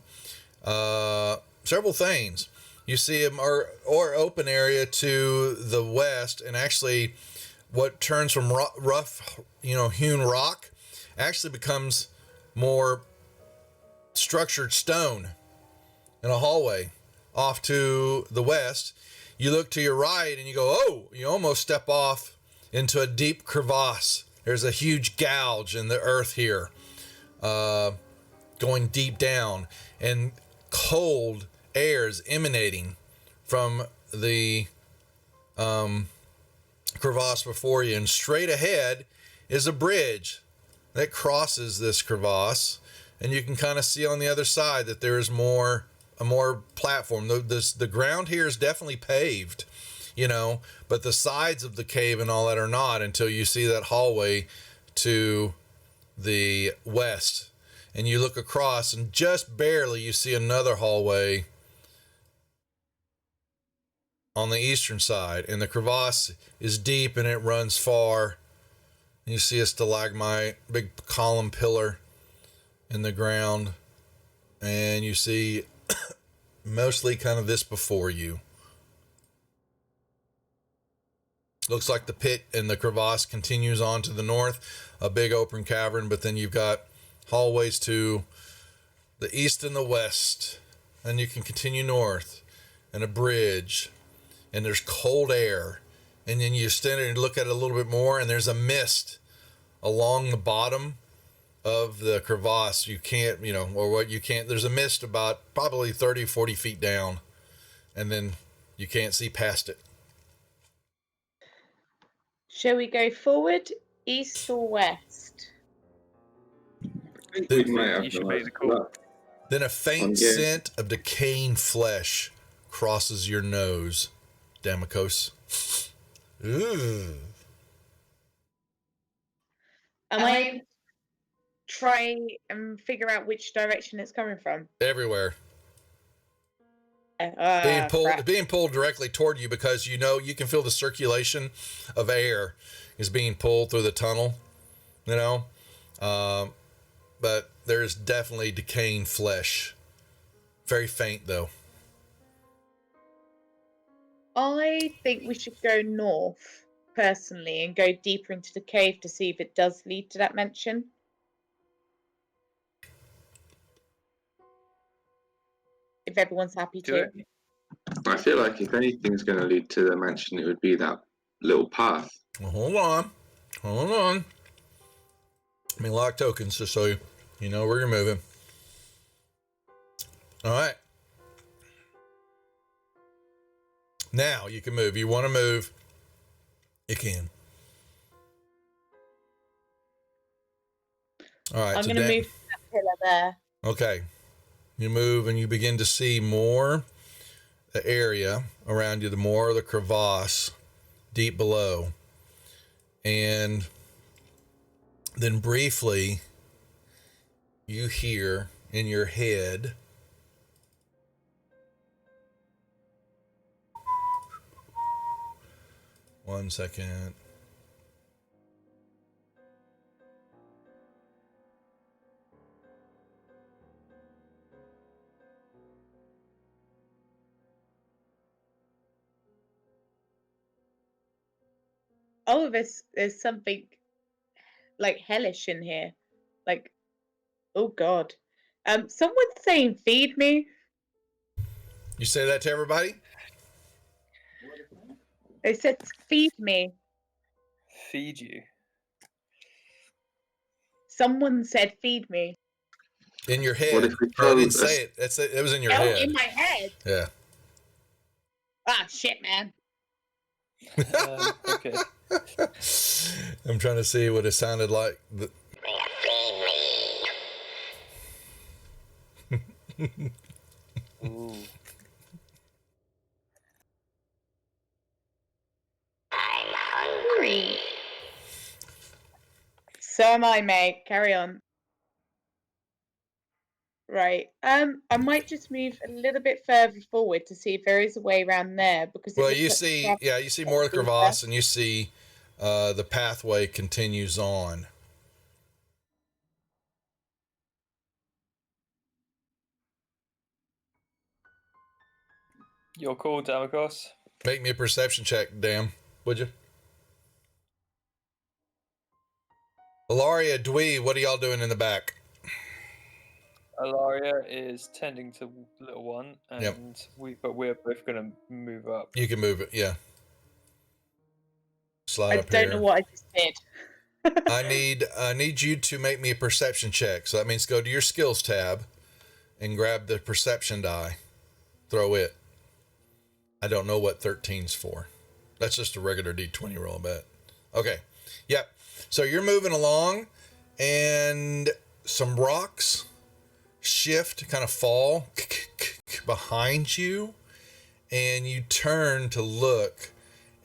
several things. You see a or open area to the west, and actually what turns from rough, hewn rock actually becomes more structured stone in a hallway off to the west. You look to your right and you go, oh, you almost step off into a deep crevasse. There's a huge gouge in the earth here, going deep down, and cold air is emanating from the crevasse before you. And straight ahead is a bridge that crosses this crevasse, and you can kind of see on the other side that there is a more platform. The ground here is definitely paved, but the sides of the cave and all that are not, until you see that hallway to the west. And you look across, and just barely you see another hallway on the eastern side, and the crevasse is deep and it runs far. And you see a stalagmite, big column pillar in the ground, and you see mostly kind of this before you. Looks like the pit and the crevasse continues on to the north, a big open cavern, but then you've got hallways to the east and the west, and you can continue north, and a bridge, and there's cold air, and then you stand there and look at it a little bit more, and there's a mist along the bottom of the crevasse. You can't, there's a mist about probably 30, 40 feet down, and then you can't see past it. Shall we go forward, east, or west? I think we might have you should the make most the call. luck. Then a faint scent of decaying flesh crosses your nose, Damokos. Ooh. Am I try and figure out which direction it's coming from? Everywhere. Crap. Being pulled directly toward you because you know you can feel the circulation of air is being pulled through the tunnel, you know. But there's definitely decaying flesh. Very faint though. I think we should go north, personally, and go deeper into the cave to see if it does lead to that mansion. If everyone's happy Do to. it. Oh. I feel like if anything's going to lead to the mansion, it would be that little path. Well, hold on. I mean, lock tokens just so you know where you're moving. All right. Now you can move. You want to move, you can. All right. I'm going to move to that pillar there. Okay. You move and you begin to see more the area around you, the more of the crevasse deep below. And then briefly, you hear in your head, one second. Oh, there's something like hellish in here. Like, oh God. Someone's saying feed me. You say that to everybody? They said feed me. Feed you. Someone said feed me. In your head. What if we No, I didn't told us- say it. It was in your Oh, head. in my head. Yeah. Ah, shit, man. Okay. I'm trying to see what it sounded like. Ooh. I'm hungry. So am I, mate. Carry on. Right. I might just move a little bit further forward to see if there is a way around there because. Well, you see more of the crevasse, and you see the pathway continues on. You're cool, Damokos. Make me a perception check, damn, would you? Ilaria, Dwee, what are y'all doing in the back? Alaria is tending to little one, and we're both gonna move up. You can move it, yeah. Slide I up don't here. know what I just did. I need you to make me a perception check. So that means go to your skills tab and grab the perception die. Throw it. I don't know what 13's for. That's just a regular D20 roll, I bet. Okay. Yep. So you're moving along and some rocks shift, kind of fall behind you, and you turn to look,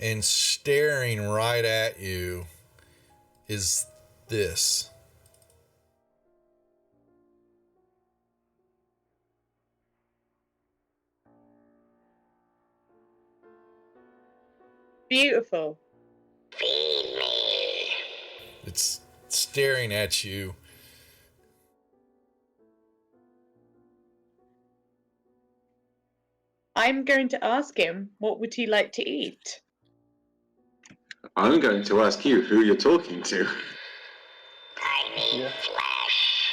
and staring right at you is this. Beautiful. Feed me. It's staring at you. I'm going to ask him what would he like to eat. I'm going to ask you who you're talking to. I need Yeah. flesh.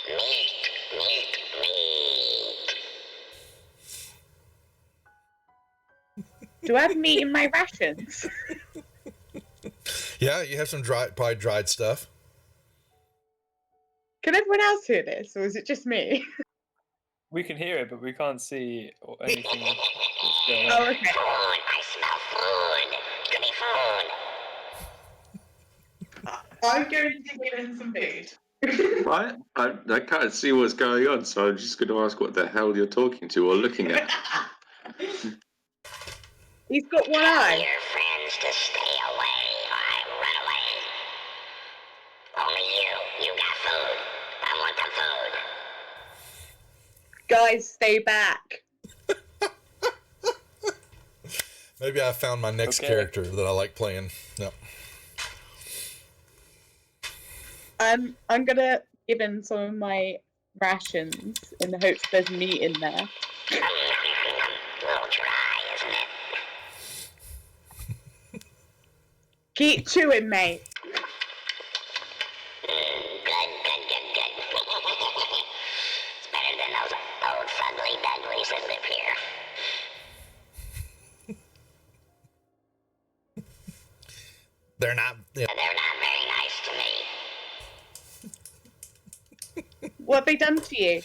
Meat. Do I have meat in my rations? Yeah, you have some probably dried stuff. Can everyone else hear this, or is it just me? We can hear it, but we can't see anything that's going Oh, on. okay. Food. I smell food. Give me food. I'm going to give him some food. Right? I can't see what's going on, so I'm just going to ask what the hell you're talking to or looking at. He's got one Tell eye. your friends to stay away or I run away. Only you got food. I want the food. Guys, stay back. Maybe I found my next character that I like playing. Yep. I'm gonna give him some of my rations in the hopes there's meat in there. A little dry, isn't it? Keep chewing, mate. Good. It's better than those old fugly duglies that live here. They're not. Yeah. They're not very nice to me. What have they done to you?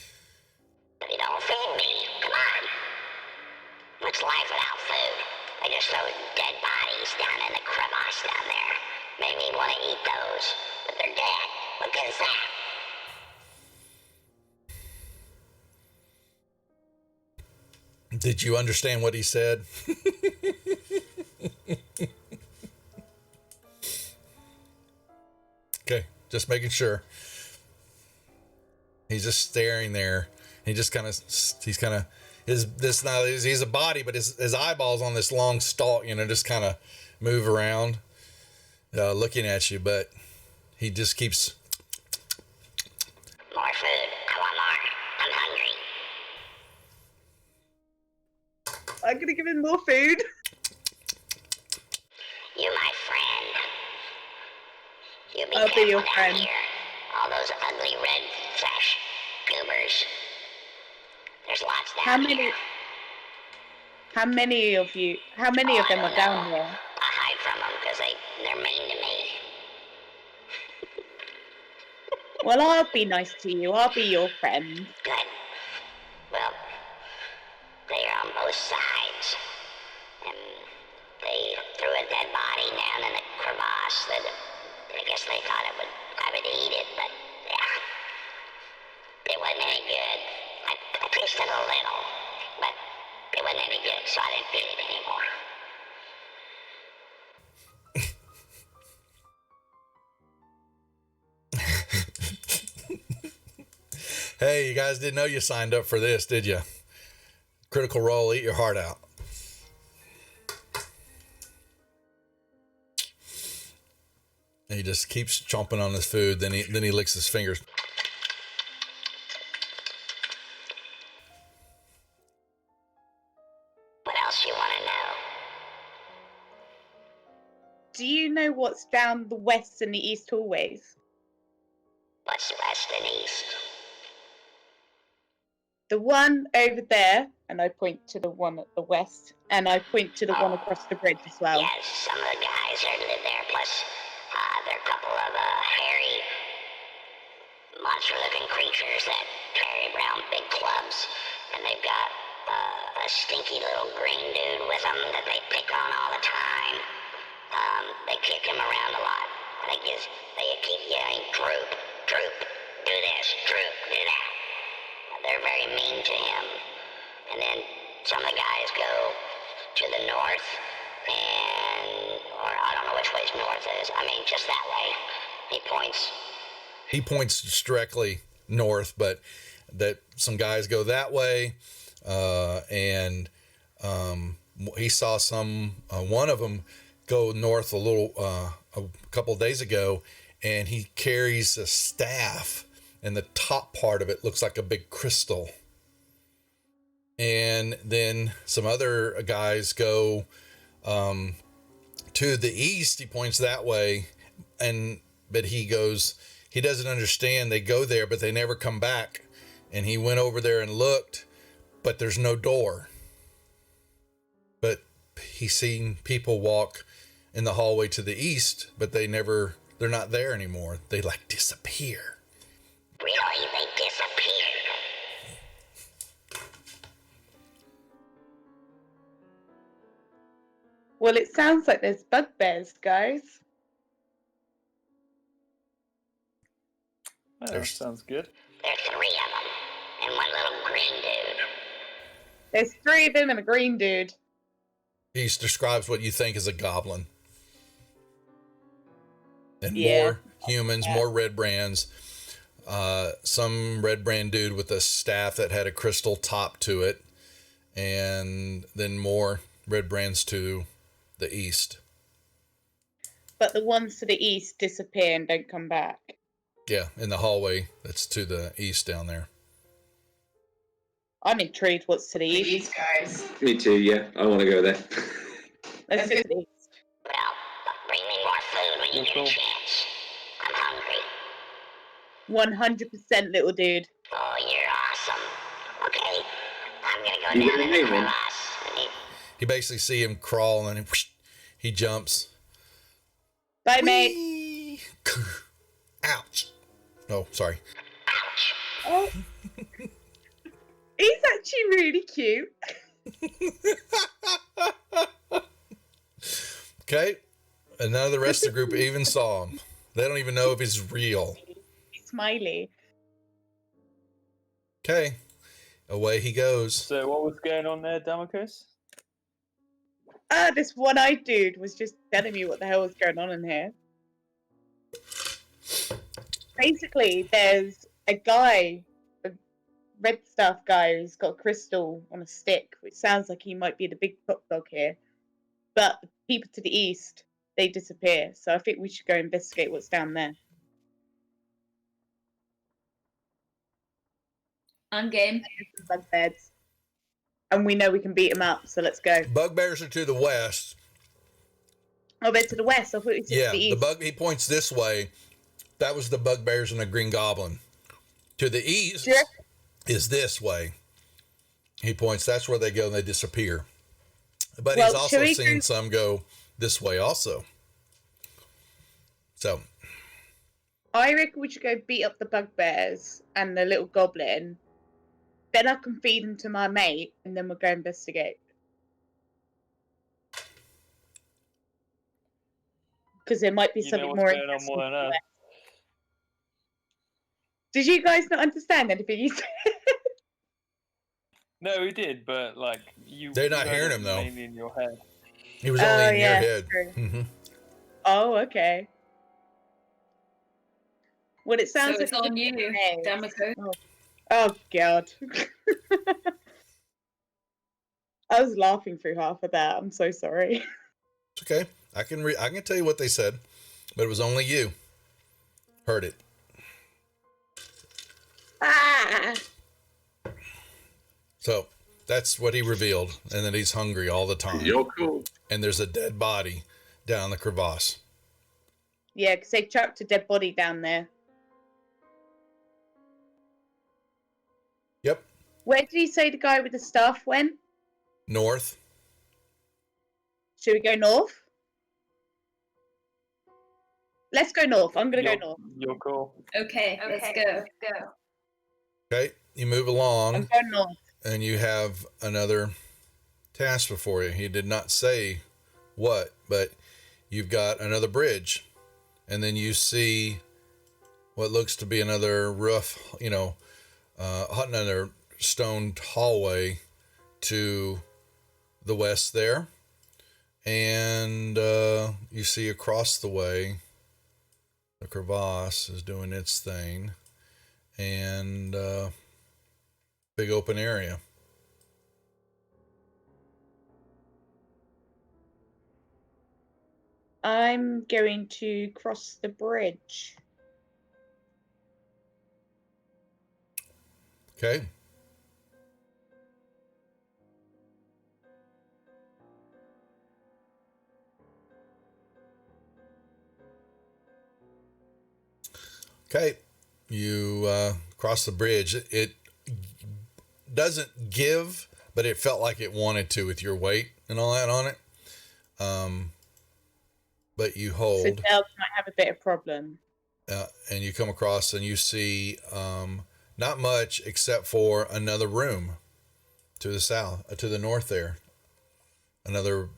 They don't feed me. Come on. What's life without food? They just throw dead bodies down in the crevasse down there. Made me want to eat those, but they're dead. What good is that? Did you understand what he said? Okay, just making sure. He's just staring there. He's a body, but his eyeballs on this long stalk, just kind of move around, looking at you. But he just keeps. More food. I want more. I'm hungry. I'm gonna give him more food. You my friend. You be I'll be careful your down friend. here. All those ugly red flesh goobers. There's lots down How many? here. How many of you? How many of them are down here? I hide from them because they're mean to me. Well, I'll be nice to you. I'll be your friend. Good. Well, they are on both sides. And they threw a dead body down in the crevasse that I guess they thought I would eat it, but yeah. It wasn't any good. I tasted a little, but it wasn't any good, so I didn't feed it anymore. Hey, you guys didn't know you signed up for this, did you? Critical Role, eat your heart out. And he just keeps chomping on his food. Then he licks his fingers. What else you want to know? Do you know what's down the west and the east hallways? What's west and east? The one over there, and I point to the one at the west, and I point to the one across the bridge as well. Yes, some of the guys are live there, plus there are a couple of hairy, monster-looking creatures that carry around big clubs, and they've got a stinky little green dude with them that they pick on all the time. They kick him around a lot. They keep yelling, droop, droop, do this, droop, do that. They're very mean to him. And then some of the guys go to the north, or I don't know which way north is. I mean, just that way. He points Directly north, but that some guys go that way, and he saw one of them go north a couple of days ago, and he carries a staff, and the top part of it looks like a big crystal. And then some other guys go to the east. He points that way, but he doesn't understand. They go there, but they never come back. And he went over there and looked, but there's no door. But he's seen people walk in the hallway to the east, but they're not there anymore. They disappear. Really, they disappeared. Well, it sounds like there's bugbears, guys. Sounds good. There's 3 of them, and one little green dude. There's 3 of them and a green dude. He describes what you think is a goblin. And Yeah. more humans, more red brands. Some red brand dude with a staff that had a crystal top to it. And then more red brands to the east. But the ones to the east disappear and don't come back. Yeah, in the hallway that's to the east down there. I'm intrigued what's to the east. These guys. Me too, yeah. I want to go there. Let's go to the east. Well, bring me more food when you That's get cool. a chance. I'm hungry. 100% little dude. Oh, you're awesome. Okay, I'm gonna go You down got in a the name, man? crevasse. You basically see him crawl and he jumps. Bye, mate. Whee! Ouch. Oh, sorry. Oh. He's actually really cute. Okay. And none of the rest of the group even saw him. They don't even know if he's real. He's smiley. Okay. Away he goes. So what was going on there, Damocus? This one-eyed dude was just telling me what the hell was going on in here. Basically, there's a guy, a red staff guy, who's got a crystal on a stick, which sounds like he might be the big top dog here. But the people to the east, they disappear. So I think we should go investigate what's down there. I'm game. Bugbears. And we know we can beat them up, so let's go. Bugbears are to the west. Oh, they're to the west. I thought it was Yeah, to the east. he points this way. That was the bugbears and the green goblin. To the east Sure. is this way. He points, that's where they go and they disappear. But Well, he's also should we seen go- some go this way also. So, I reckon we should go beat up the bugbears and the little goblin. Then I can feed them to my mate, and then we'll go investigate. Because there might be You know something what's more going on interesting. more than us. Did you guys not understand anything you said? No, we did, but like you. They're not you heard hearing it him, though. Mainly in your head. he was only in your head. True. Hmm. Oh, okay. Well, it So sounds it's like on you, Hey. Damocus. Oh God. I was laughing through half of that. I'm so sorry. It's okay. I can tell you what they said, but it was only you heard it. Ah! So that's what he revealed, and that he's hungry all the time. You're cool. And there's a dead body down the crevasse. Yeah, because they chucked a dead body down there. Yep. Where did he say the guy with the staff went? North. Should we go north? Let's go north. I'm going to go north. You're cool. Okay, let's go. Okay. You move I'm along, going north. and you have another task before you. He did not say what, but you've got another bridge, and then you see what looks to be another roof, another stone hallway to the west there. And you see across the way, the crevasse is doing its thing, and big open area. I'm going to cross the bridge. Okay. Okay. You cross the bridge. It doesn't give, but it felt like it wanted to with your weight and all that on it. But you So hold, Dales might have a bit of problem. and you come across and you see not much except for another room to the south, to the north there. Another,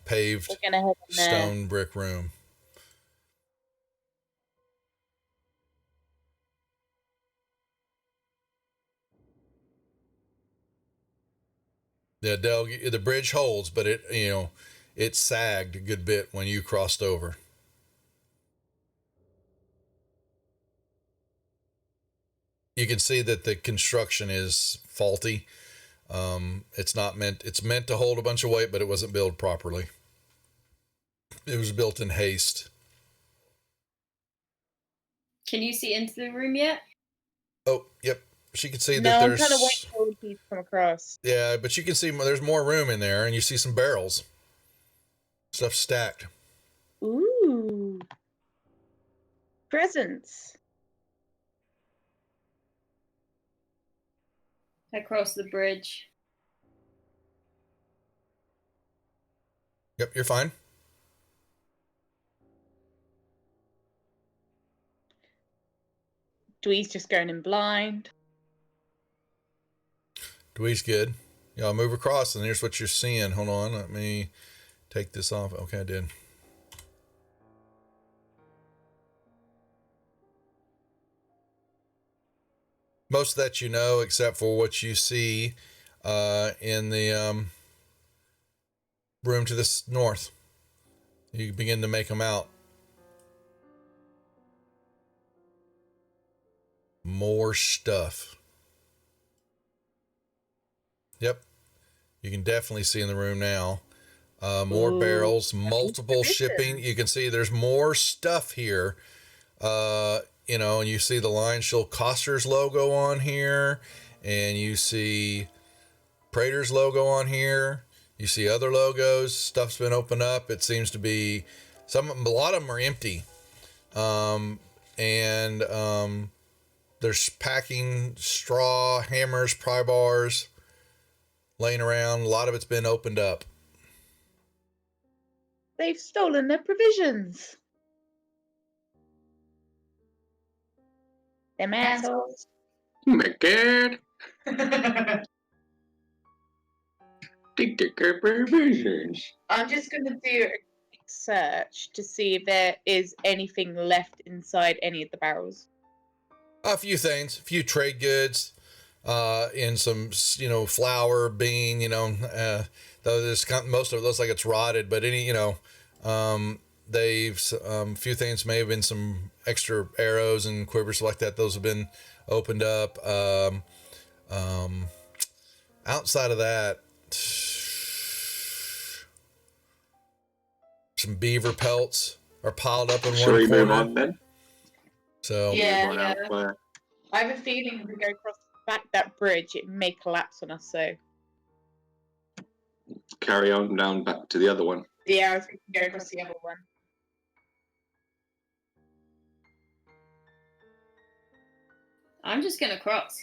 paved We're going to head in there. stone brick room. Yeah, Del, the bridge holds, but it sagged a good bit when you crossed over. You can see that the construction is faulty. It's meant to hold a bunch of weight, but it wasn't built properly. It was built in haste. Can you see into the room yet? Oh, yep. She can see No, that I'm there's... kind of waiting for you to come across. Yeah, but you can see there's more room in there, and you see some barrels. Stuff stacked. Ooh. Presents. Across the bridge. Yep, you're fine. Dwee's just going in blind. Dwee's good. Yeah, I'll move across, and here's what you're seeing. Hold on, let me take this off. Okay, I did. Most of that except for what you see in the room to the north. You begin to make them out. More stuff. Yep. You can definitely see in the room now. More barrels, multiple shipping. You can see there's more stuff here. And you see the Lion Shield Coster's logo on here, and you see Praetor's logo on here. You see other logos. Stuff's been opened up. It seems to be a lot of them are empty. There's packing, straw, hammers, pry bars laying around. A lot of it's been opened up. They've stolen their provisions. Them assholes. Oh my god. Take the provisions. I'm just going to do a quick search to see if there is anything left inside any of the barrels. A few things, a few trade goods, in some, flour, bean, though most of it looks like it's rotted, but few things may have been some extra arrows and quivers like that. Those have been opened up. Outside of that, some beaver pelts are piled up in one corner. Move on then? So yeah. I have a feeling if we go across that bridge, it may collapse on us. So carry on down back to the other one. Yeah, I was thinking go across the other one. I'm just gonna cross.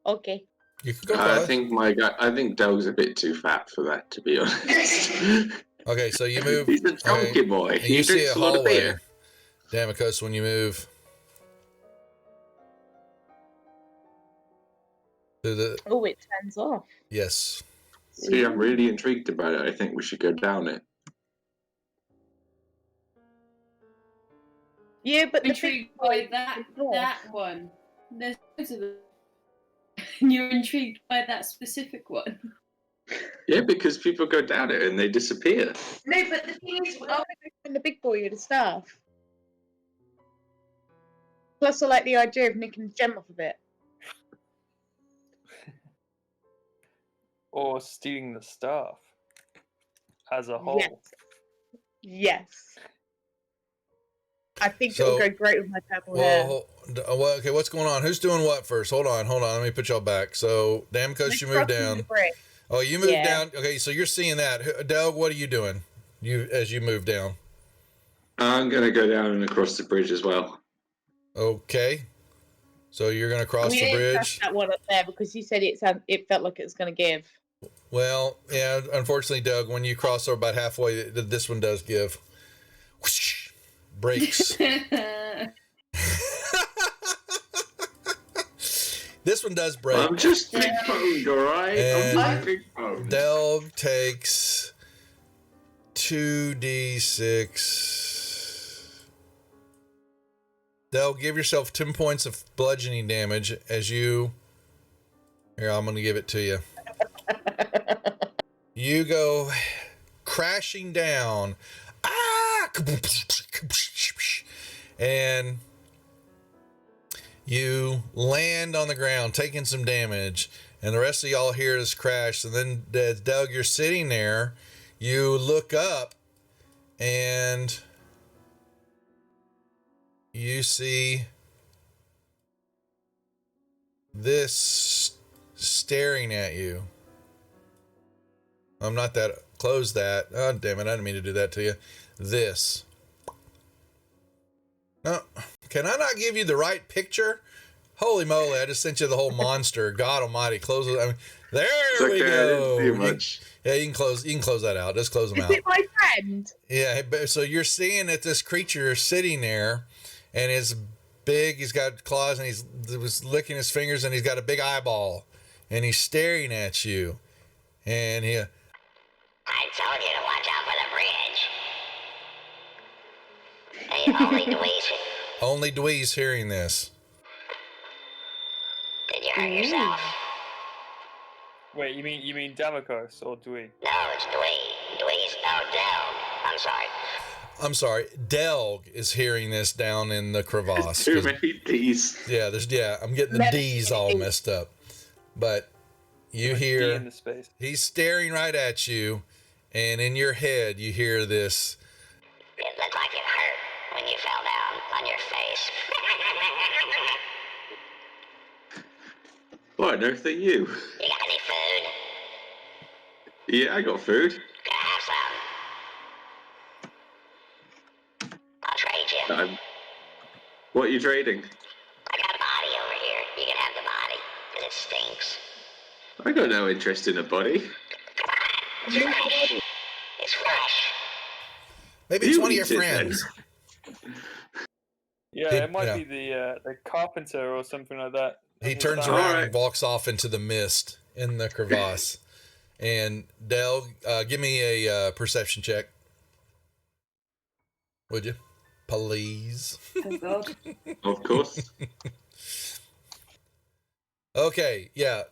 Okay. You can go cross. I think Doug's a bit too fat for that, to be honest. Okay, so you move. He's a donkey boy. And you see drinks a a lot of hallway. beer. Damocos, when you move to the. Oh, it turns off. Yes. See, I'm really intrigued about it. I think we should go down it. Yeah, but Intrigued by that one. There's loads of them. You're intrigued by that specific one. Yeah, because people go down it and they disappear. No, but the thing is, I want to go find the big boy with the staff. Plus, I like the idea of nicking the gem off a bit. Or stealing the staff as a whole. Yes. I think it will go great with my purple hair. Okay, what's going on? Who's doing what first? Hold on. Let me put y'all back. So, Damocos, you moved down. Oh, you moved down. Okay, so you're seeing that. Doug, what are you doing? As you move down. I'm gonna go down and across the bridge as well. Okay. So you're gonna cross the bridge. That one up there because you said it felt like it was gonna give. Well, yeah. Unfortunately, Doug, when you cross over about halfway, this one does give. Whoosh, breaks. This one does break. I'm just big-boned, all right? I'm big-boned. Delg takes 2d6. Delg, give yourself 10 points of bludgeoning damage as you... Here, I'm going to give it to you. You go crashing down. Ah! And you land on the ground, taking some damage. And the rest of y'all hear this crash. And then, Doug, you're sitting there. You look up and you see this staring at you. I'm not that. Close that. Oh, damn it. I didn't mean to do that to you. This. Oh, can I not give you the right picture? Holy moly, I just sent you the whole monster. God almighty. Close it. I mean, there we go. I didn't do much. You can close that out. Just close them out. Is it my friend? Yeah, so you're seeing that this creature is sitting there, and it's big. He's got claws, and he was licking his fingers, and he's got a big eyeball, and he's staring at you. And he... I told you to watch out for the bridge. Hey, only Dweez. Only Dweez hearing this. Did you hurt yourself? Wait, you mean Damokos or Dwee? No, it's Dweez. Dweez, no, Del. I'm sorry. Delg is hearing this down in the crevasse. Too many D's. Yeah, I'm getting the D's all messed up. But you hear in the space. He's staring right at you, and in your head you hear this. It looked like it hurt when you fell down on your face. What on earth are you? You got any food? Yeah, I got food. Can I have some? I'll trade you. What are you trading? I got a body over here. You can have the body, because it stinks. I got no interest in a body. Come on, it's fresh. It's fresh. Maybe it's one of your friends. Yeah, it might be the carpenter or something like that. He turns around and walks off into the mist in the crevasse. And Del, give me a perception check. Would you? Please. Oh God. Of course. Okay, yeah,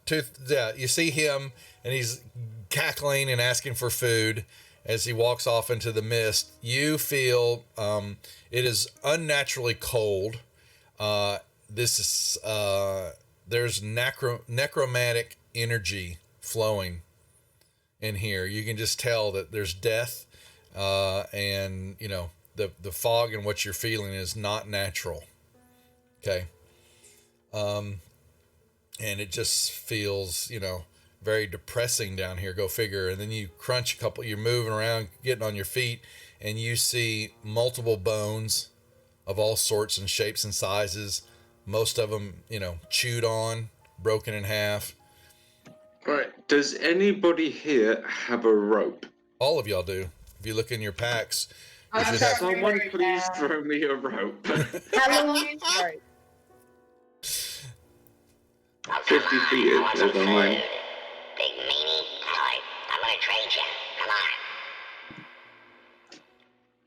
you see him, and he's cackling and asking for food as he walks off into the mist. You feel it is unnaturally cold. There's necromantic energy flowing in here. You can just tell that there's death, and the fog and what you're feeling is not natural. Okay. And it just feels, very depressing down here. Go figure. And then you crunch you're moving around, getting on your feet, and you see multiple bones of all sorts and shapes and sizes. Most of them, chewed on, broken in half. All right. Does anybody here have a rope? All of y'all do. If you look in your packs, you should have... Someone please throw me a rope. How long is the rope? 50 feet is on mine. Big meanie. Alright, I'm gonna trade you. Come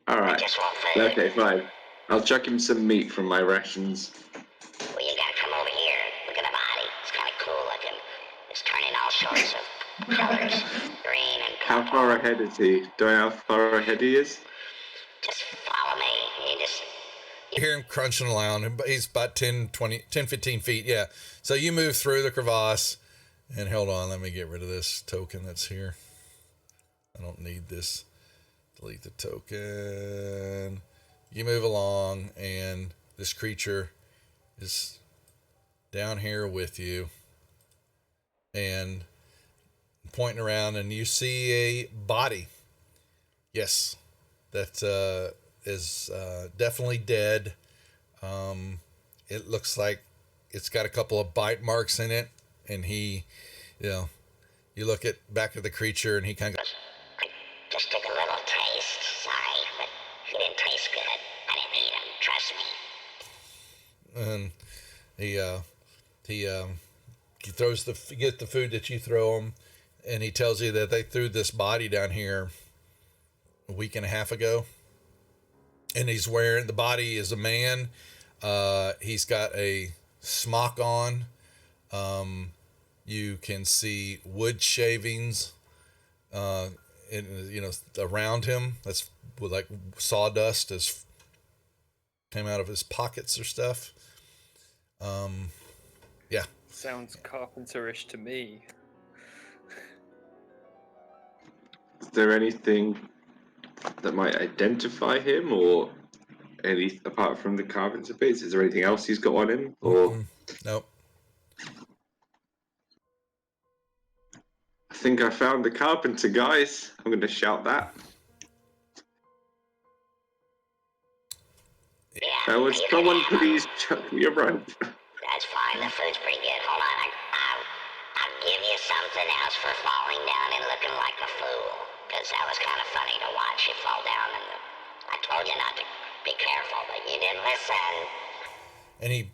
on. Alright. I just want food. Okay, fine. I'll chuck him some meat from my rations. Well, you gotta come over here. Look at the body. It's kind of cool looking. It's turning all sorts of colors. Green and purple. How far ahead is he? Do I know how far ahead he is? Just follow me. You hear him crunching around. He's about 10, 15 feet. Yeah. So you move through the crevasse. And hold on, let me get rid of this token that's here. I don't need this. Delete the token. You move along, and this creature is down here with you. And pointing around, and you see a body. Yes. That is definitely dead. It looks like it's got a couple of bite marks in it, and he, you look back at the creature, and he kind of goes, I just took a little taste. Sorry, but he didn't taste good. I didn't eat him. Trust me. and he throws get the food that you throw him, and he tells you that they threw this body down here a week and a half ago. And the body is a man. He's got a smock on. You can see wood shavings around him. That's like sawdust as came out of his pockets or stuff. Yeah. Sounds carpenterish to me. Is there anything that might identify him, or any apart from the carpenter bits? Is there anything else he's got on him? Or Nope. I think I found the carpenter, guys. I'm going to shout that. Yeah, Would you can someone have 'em. please chuck me a rope? That's fine. The food's pretty good. Hold on. I'll give you something else for falling down and looking like a fool. Because that was kind of funny to watch you fall down. I told you not to be careful, but you didn't listen. And he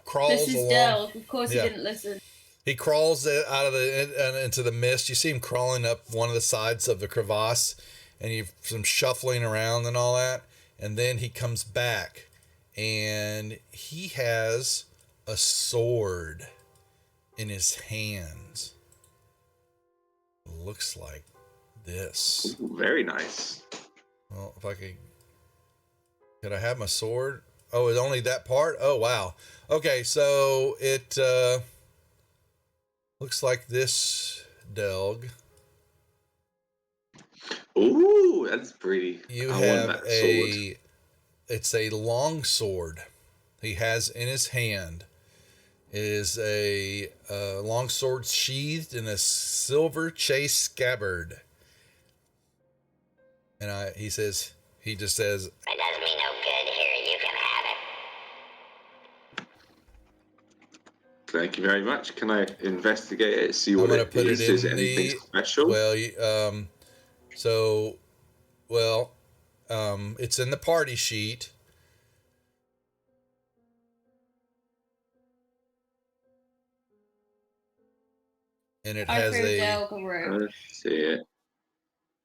crawls This is along. Del. Of course Yeah. he didn't listen. He crawls out of into the mist. You see him crawling up one of the sides of the crevasse, and you've some shuffling around and all that. And then he comes back, and he has a sword in his hands. Looks like this. Ooh, very nice. Well, if I could I have my sword? Oh, it's only that part? Oh, wow. Okay, so it looks like this, Delg. Ooh, that's pretty. You I have want that sword. it's a long sword he has in his hand. It is a long sword sheathed in a silver chase scabbard. And he just says, It does me no good. Here, you can have it. Thank you very much. Can I investigate it? See I'm what going to it put is? it in Is it anything special? Well, it's in the party sheet. And it has threw Del a rope. Let's see it.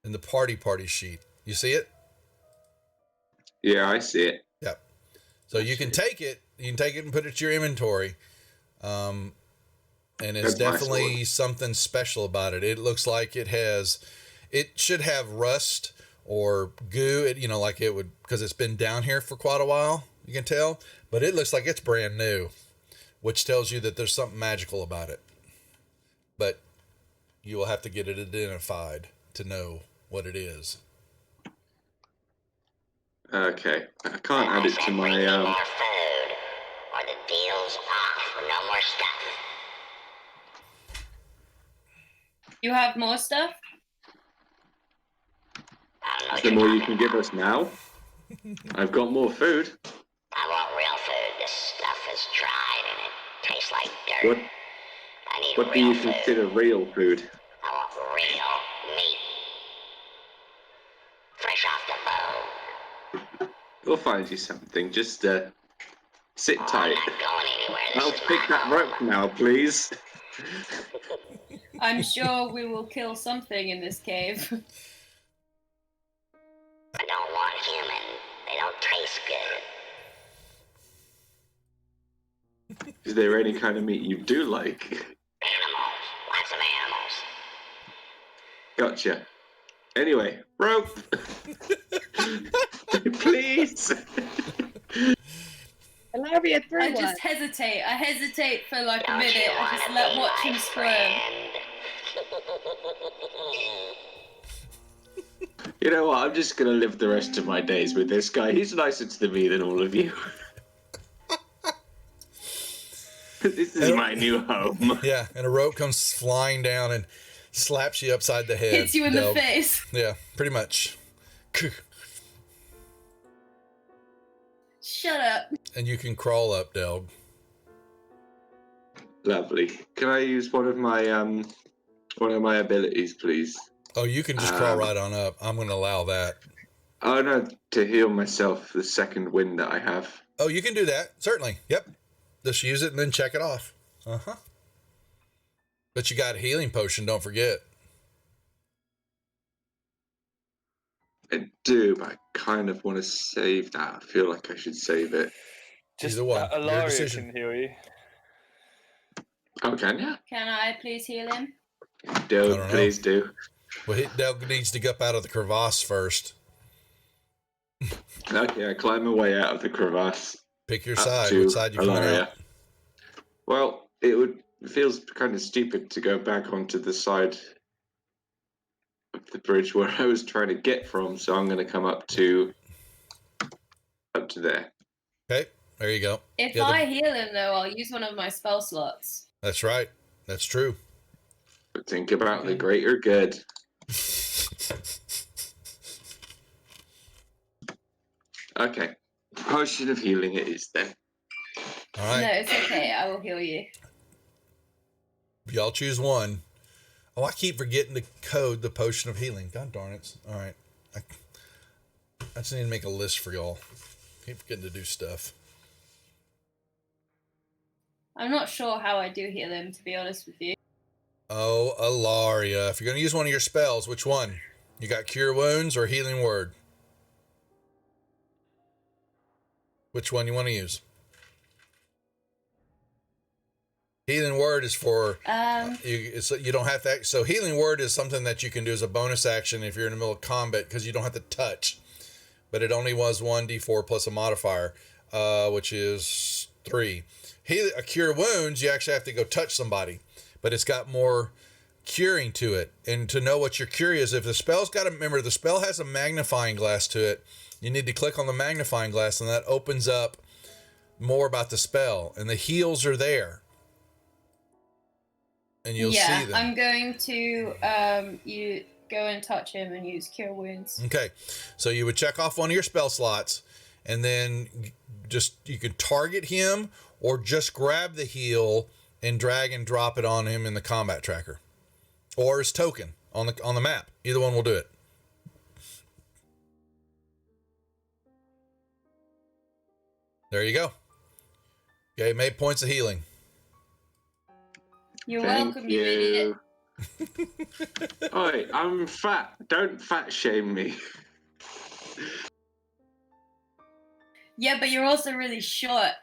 in the party sheet. You see it? Yeah, I see it. Yep. So you can take it. You can take it and put it to your inventory. And it's That's my definitely sword. something special about it. It looks like it should have rust or goo. Like it would, because it's been down here for quite a while. You can tell, but it looks like it's brand new, which tells you that there's something magical about it. But you will have to get it identified to know what it is. Okay, I can't add it to Bring me my. more food, or the deal's off. No more stuff. You have more stuff? I don't know what The you're more you talking can give about. us now. I've got more food. I want real food. This stuff is dried and it tastes like dirt. What? I need What do real you food. consider real food? I want real meat. Fresh off the bone. We'll find you something. Just sit I'm tight. not going anywhere. This I'll is pick my that home. rope now, please. I'm sure we will kill something in this cave. I don't want human. They don't taste good. Is there any kind of meat you do like? Animals. Lots of animals. Gotcha. Anyway, rope. Please. Hilaria threw I one. just hesitate. I hesitate for like a Don't minute. you I want just to let be watch my him squirm. friend? You know what? I'm just gonna live the rest of my days with this guy. He's nicer to me than all of you. This is my new home. Yeah, and a rope comes flying down and slaps you upside the head. Hits you in the Delg. face. Yeah, pretty much. Shut up. And you can crawl up, Delg. Lovely. Can I use one of my abilities, please? Oh, you can just crawl right on up. I'm going to allow that. Oh no, to heal myself the second wind that I have. Oh, you can do that. Certainly. Yep. Just use it and then check it off. Uh-huh. But you got a healing potion, don't forget. I do, but I kind of want to save that. I feel like I should save it. Either one. Your Ilaria decision. can heal you. Oh, can you? Can I please heal him? I Do, don't know. please do. Well, Delg needs to get up out of the crevasse first. Okay, I climb my way out of the crevasse. Pick your Up side. to What side you coming Alaria. out? Well, it feels kind of stupid to go back onto the side of the bridge where I was trying to get from, so I'm going to come up to there. Okay, there you go. If I heal him, though, I'll use one of my spell slots. That's right. That's true. But think about the greater good. Okay. Potion of healing it is then. All right. No, it's okay. I will heal you. Y'all choose one. Oh, I keep forgetting to code the potion of healing. God darn it. All right. I just need to make a list for y'all. Keep forgetting to do stuff. I'm not sure how I do heal him, to be honest with you. Oh, Alaria. If you're going to use one of your spells, which one? You got Cure Wounds or Healing Word? Which one you want to use? Healing Word is for you don't have to. So Healing Word is something that you can do as a bonus action if you're in the middle of combat because you don't have to touch. But it only was 1d4 plus a modifier, which is 3. Cure Wounds, you actually have to go touch somebody, but it's got more curing to it. And to know what your cure is, if the spell's got remember the spell has a magnifying glass to it, you need to click on the magnifying glass, and that opens up more about the spell. And the heals are there. And you'll see them. I'm going to you go and touch him and use Cure Wounds. Okay, so you would check off one of your spell slots, and then you can target him or just grab the heal and drag and drop it on him in the combat tracker, or his token on the map. Either one will do it. There you go. Okay, made points of healing. You're welcome, you idiot. Oi, I'm fat. Don't fat shame me. Yeah, but you're also really short.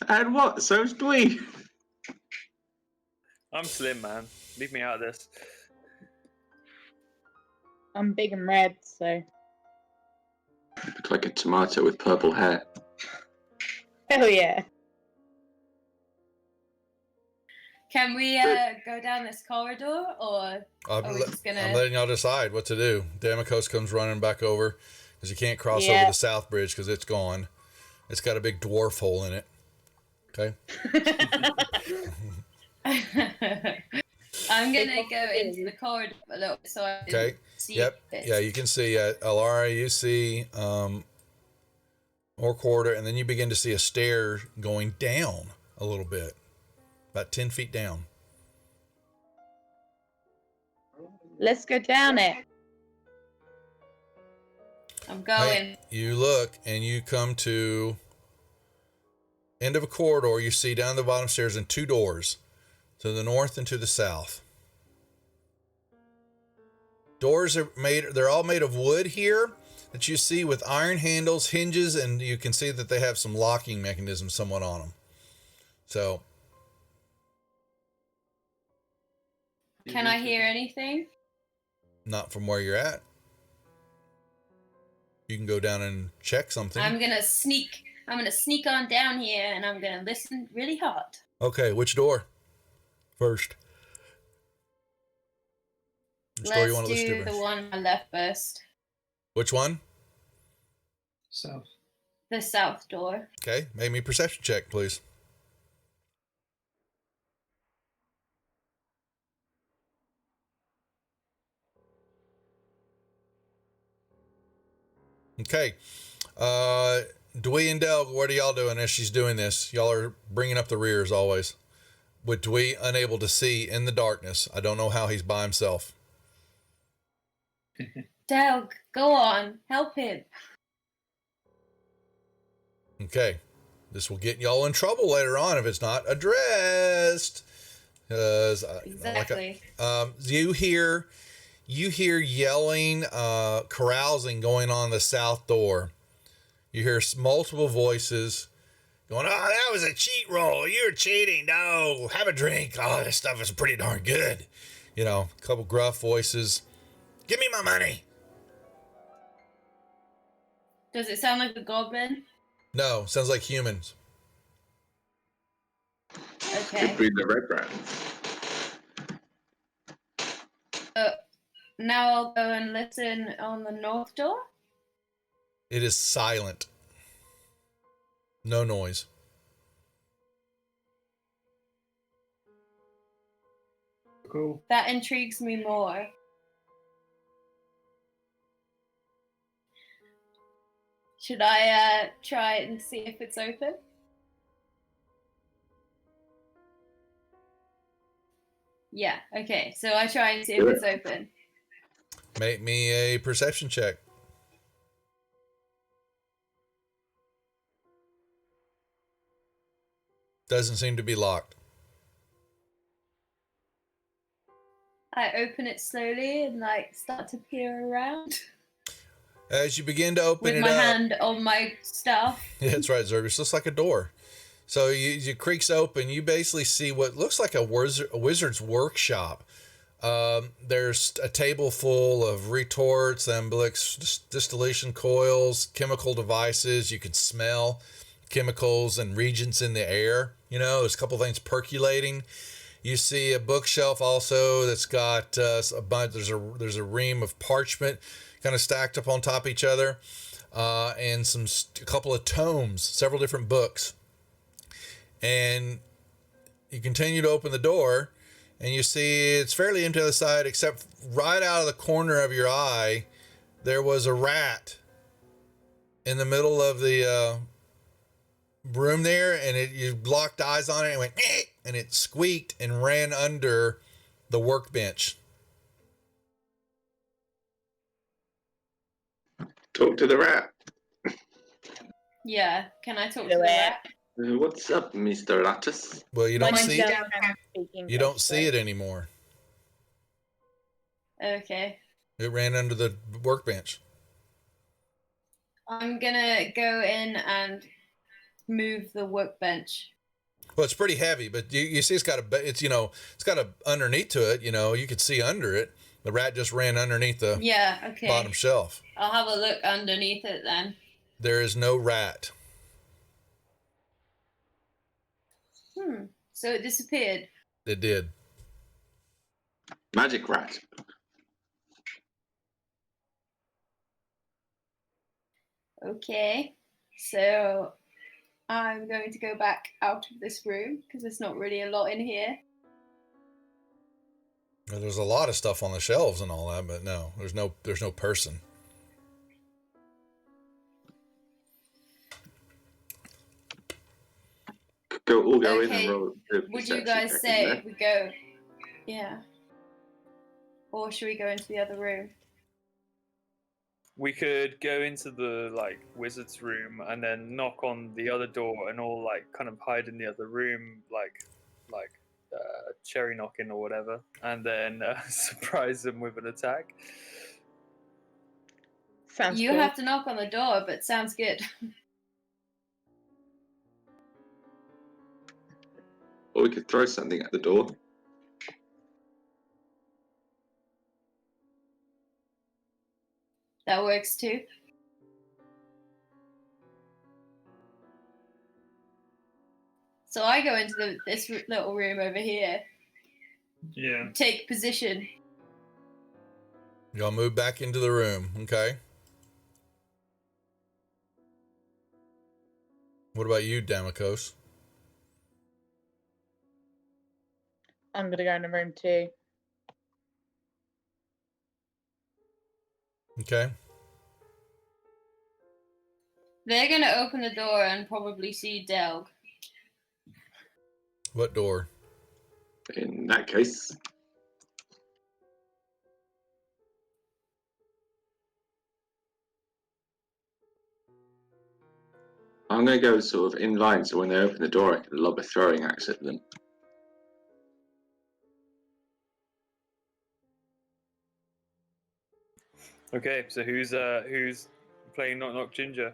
And what? So's Dwee. I'm slim, man. Leave me out of this. I'm big and red, so. Look like a tomato with purple hair. Hell yeah. Can we go down this corridor, or are we just gonna... I'm letting y'all decide what to do. Damikos comes running back over because you can't cross over the south bridge because it's gone. It's got a big dwarf hole in it. Okay. I'm gonna go into the corridor a little bit so I can see. Yep. This. Yeah, you can see Alara. You see more corridor, and then you begin to see a stair going down a little bit, about 10 feet down. Let's go down it. I'm going. Hey, you look, and you come to end of a corridor. You see down the bottom stairs and 2 doors, to the north and to the south. Doors are they're all made of wood here that you see with iron handles, hinges, and you can see that they have some locking mechanisms somewhat on them. So. Can I hear anything? Not from where you're at. You can go down and check something. I'm gonna sneak on down here and I'm gonna listen really hard. Okay, which door first? Let's do the one I left first. Which one? South. The south door. Okay, make me a perception check, please. Okay. Dwee and Del, what are y'all doing as she's doing this? Y'all are bringing up the rear as always. With Dwee unable to see in the darkness. I don't know how he's by himself. Del, go on. Help him. Okay. This will get y'all in trouble later on if it's not addressed. Exactly. You hear yelling, carousing going on the south door. You hear multiple voices going, "Oh, that was a cheat roll. You're cheating. No, have a drink. Oh, this stuff is pretty darn good." You know, a couple gruff voices. "Give me my money." Does it sound like a goblin? No, sounds like humans. Okay. Could be the red rat. Now I'll go and listen on the north door. It is silent. No noise. Cool. That intrigues me more. Should I try and see if it's open? Yeah, okay. So I try and see if it's open. Make me a perception check. Doesn't seem to be locked. I open it slowly and like start to peer around As you begin to open with it my up, hand on my stuff. yeah, that's right, Zerbius. Looks like a door. So you creaks open. You basically see what looks like a wizard's workshop. There's a table full of retorts, alembics, distillation coils, chemical devices. You can smell chemicals and reagents in the air. You know, there's a couple things percolating. You see a bookshelf also that's got a bunch. There's a ream of parchment kind of stacked up on top of each other, and a couple of tomes, several different books. And you continue to open the door, and you see it's fairly empty on the side, except right out of the corner of your eye, there was a rat in the middle of the room there, and you locked eyes on it and went, "Eh," and it squeaked and ran under the workbench. Talk to the rat. Yeah, can I talk to Do the it. rat? What's up, Mr. Lattice? Well, you don't Mine see don't have to speak you English, don't see so- it anymore. Okay. It ran under the workbench. I'm gonna go in and move the workbench. Well, it's pretty heavy, but you see it's got a underneath to it. You know, you could see under it. The rat just ran underneath the Yeah, okay. bottom shelf. I'll have a look underneath it then. There is no rat. So it disappeared. It did. Magic rat. Okay. So I'm going to go back out of this room because there's not really a lot in here. Well, there's a lot of stuff on the shelves and all that, but no, there's no person. All go in Okay, and roll. Would you guys say we go? Yeah. Or should we go into the other room? We could go into the wizard's room and then knock on the other door and all kind of hide in the other room, cherry knocking or whatever, and then surprise them with an attack. Sounds You cool. have to knock on the door, but sounds good. Or we could throw something at the door. That works too. So I go into this little room over here. Yeah. Take position. Y'all move back into the room, okay? What about you, Damokos? I'm gonna go in the room too. Okay. They're gonna open the door and probably see Delg. What door? In that case, I'm going to go sort of in line so when they open the door, I can lob a throwing axe at them. Okay, so who's playing Knock Knock Ginger?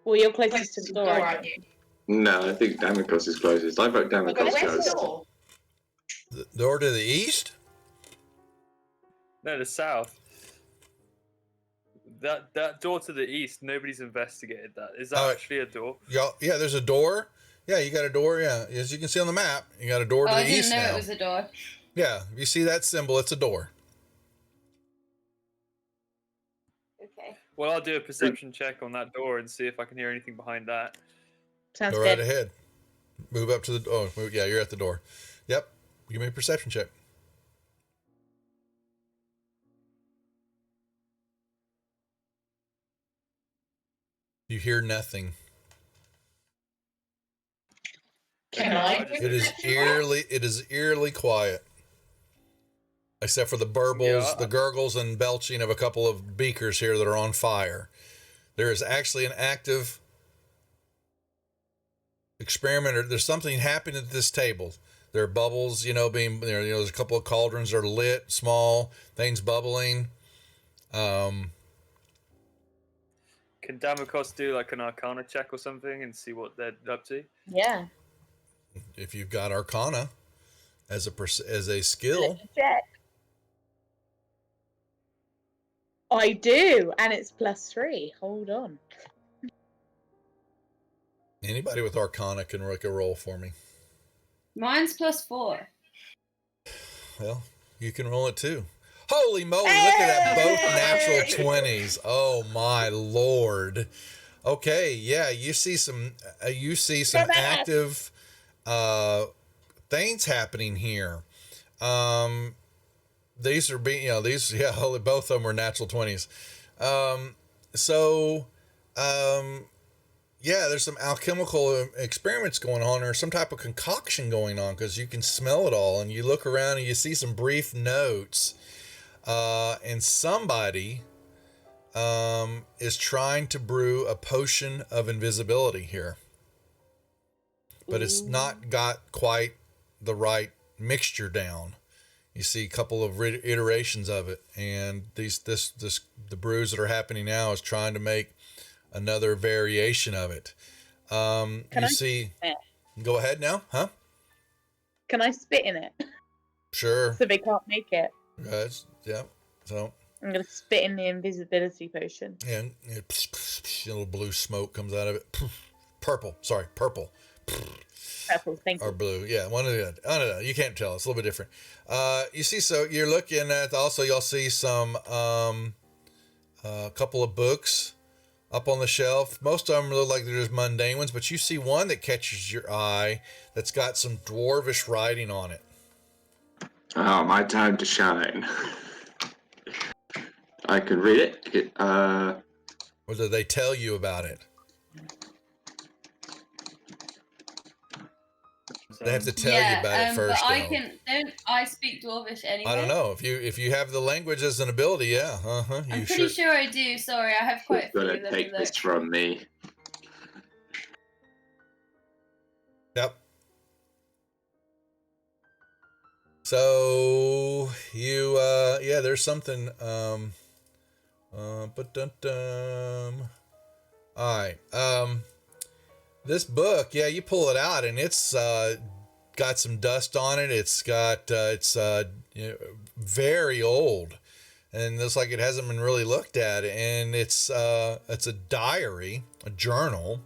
Well, you're closest to the door, aren't you? No, I think Damocles is closest. I vote Damocles goes. The door to the east? No, the south. That door to the east, nobody's investigated that. Is that actually a door? Yeah, there's a door. Yeah, you got a door. Yeah, as you can see on the map, you got a door to the east now. I didn't know it was a door. Yeah, if you see that symbol, it's a door. Okay. Well, I'll do a perception check on that door and see if I can hear anything behind that. Sounds Go good. right ahead. Move up to the. Oh, yeah, you're at the door. Yep. Give me a perception check. You hear nothing. Can I? It is eerily quiet. Except for the burbles, the gurgles, and belching of a couple of beakers here that are on fire. There is actually an active experiment, or there's something happening at this table. There are bubbles, there's a couple of cauldrons that are lit, small, things bubbling. Can Damocos do like an Arcana check or something and see what they're up to? Yeah. If you've got Arcana as a skill. Check. I do, and it's +3. Hold on. Anybody with Arcana can make a roll for me. Mine's +4. Well, you can roll it too. Holy moly, look at that. Both natural 20s. Oh my Lord. Okay, yeah, you see some active things happening here. These are being, both of them were natural 20s. There's some alchemical experiments going on, or some type of concoction going on, because you can smell it all, and you look around and you see some brief notes, and somebody is trying to brew a potion of invisibility here, but it's not got quite the right mixture down. You see a couple of iterations of it, and the brews that are happening now is trying to make another variation of it. Go ahead now, huh? Can I spit in it? Sure. So they can't make it. Yeah. So I'm gonna spit in the invisibility potion. And a little blue smoke comes out of it. Purple. Purple, thank you. Or blue. Yeah, one of the. I don't know. You can't tell. It's a little bit different. You see, so you're looking at also. You'll see some couple of books up on the shelf. Most of them look like they're just mundane ones, but you see one that catches your eye that's got some dwarvish writing on it. Oh, my time to shine. I can read it. Or do they tell you about it? They have to tell you about it first. But don't I speak Dwarvish anyway? I don't know. If you have the language as an ability, yeah. I'm pretty sure I do. Sorry, I have quite a few. You're gonna take this from me. Yep. So you there's something all right. This book, you pull it out and it's got some dust on it. It's very old, and looks like it hasn't been really looked at. And it's a diary, a journal,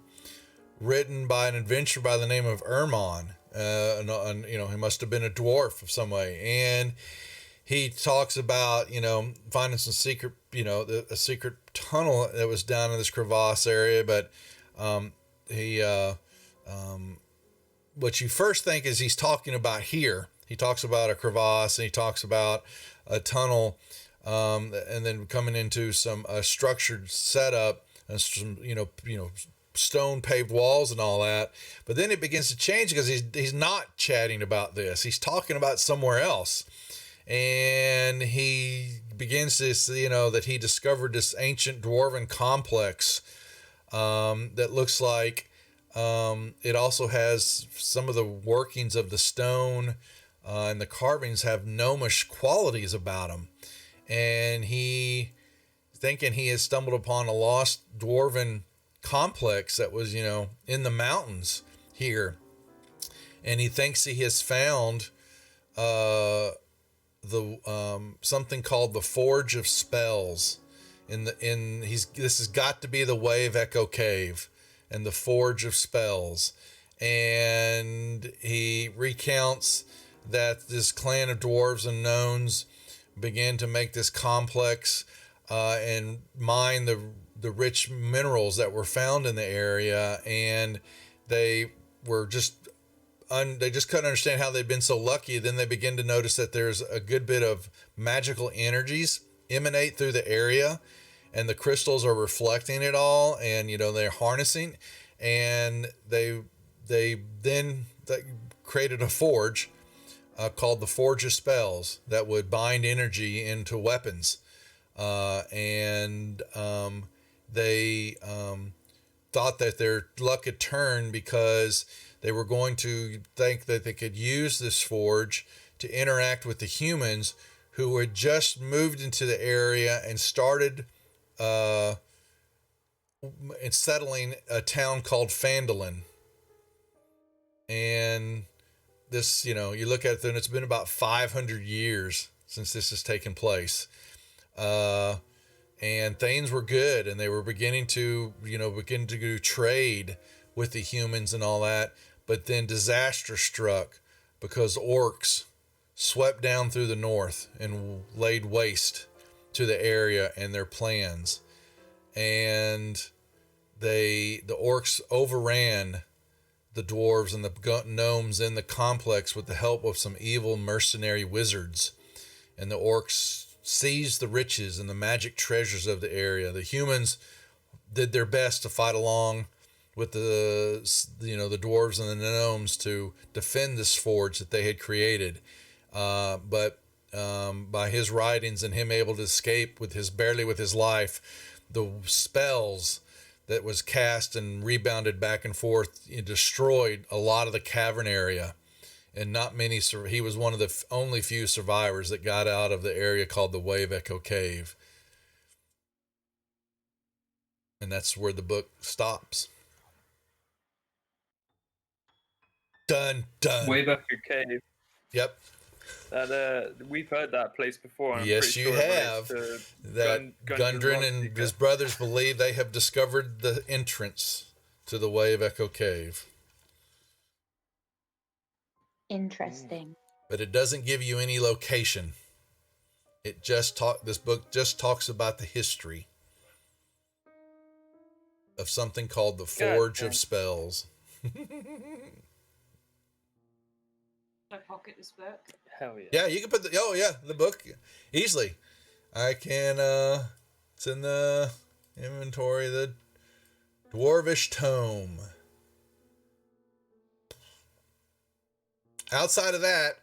written by an adventurer by the name of Ermon. He must have been a dwarf of some way, and he talks about finding some secret, a secret tunnel that was down in this crevasse area, but what you first think is he's talking about here. He talks about a crevasse, and he talks about a tunnel, and then coming into some structured setup and some stone paved walls and all that. But then it begins to change because he's not chatting about this. He's talking about somewhere else, and he begins to that he discovered this ancient dwarven complex that looks like. It also has some of the workings of the stone, and the carvings have gnomish qualities about them. And thinking he has stumbled upon a lost dwarven complex that was, in the mountains here. And he thinks he has found the something called the Forge of Spells. This has got to be the Way of Echo Cave and the Forge of Spells. And he recounts that this clan of dwarves and gnomes began to make this complex and mine the rich minerals that were found in the area, and they were they just couldn't understand how they'd been so lucky. Then they begin to notice that there's a good bit of magical energies emanate through the area, and the crystals are reflecting it all, and they're harnessing, and they then created a forge called the Forge of Spells that would bind energy into weapons, and they thought that their luck had turned because they were going to think that they could use this forge to interact with the humans who had just moved into the area and started settling a town called Phandelver. And this, you look at it, and it's been about 500 years since this has taken place. And things were good, and they were beginning to trade with the humans and all that. But then disaster struck because orcs swept down through the north and laid waste to the area and their plans. And the orcs overran the dwarves and the gnomes in the complex with the help of some evil mercenary wizards. And the orcs seized the riches and the magic treasures of the area. The humans did their best to fight along with the dwarves and the gnomes to defend this forge that they had created. But by his writings and him able to escape barely with his life, the spells that was cast and rebounded back and forth, it destroyed a lot of the cavern area. And not many, he was one of the only few survivors that got out of the area called the Way of Echo Cave. And that's where the book stops. Dun, dun. Way back in Cave. Yep. That we've heard that place before. And yes, I'm you sure have. That Gundren and his brothers believe they have discovered the entrance to the Way of Echo Cave. Interesting. But it doesn't give you any location. This book just talks about the history of something called the Forge of Spells. I pocket this book. Hell yeah. Yeah, you can put the book easily. I can, it's in the inventory, the Dwarvish Tome. Outside of that,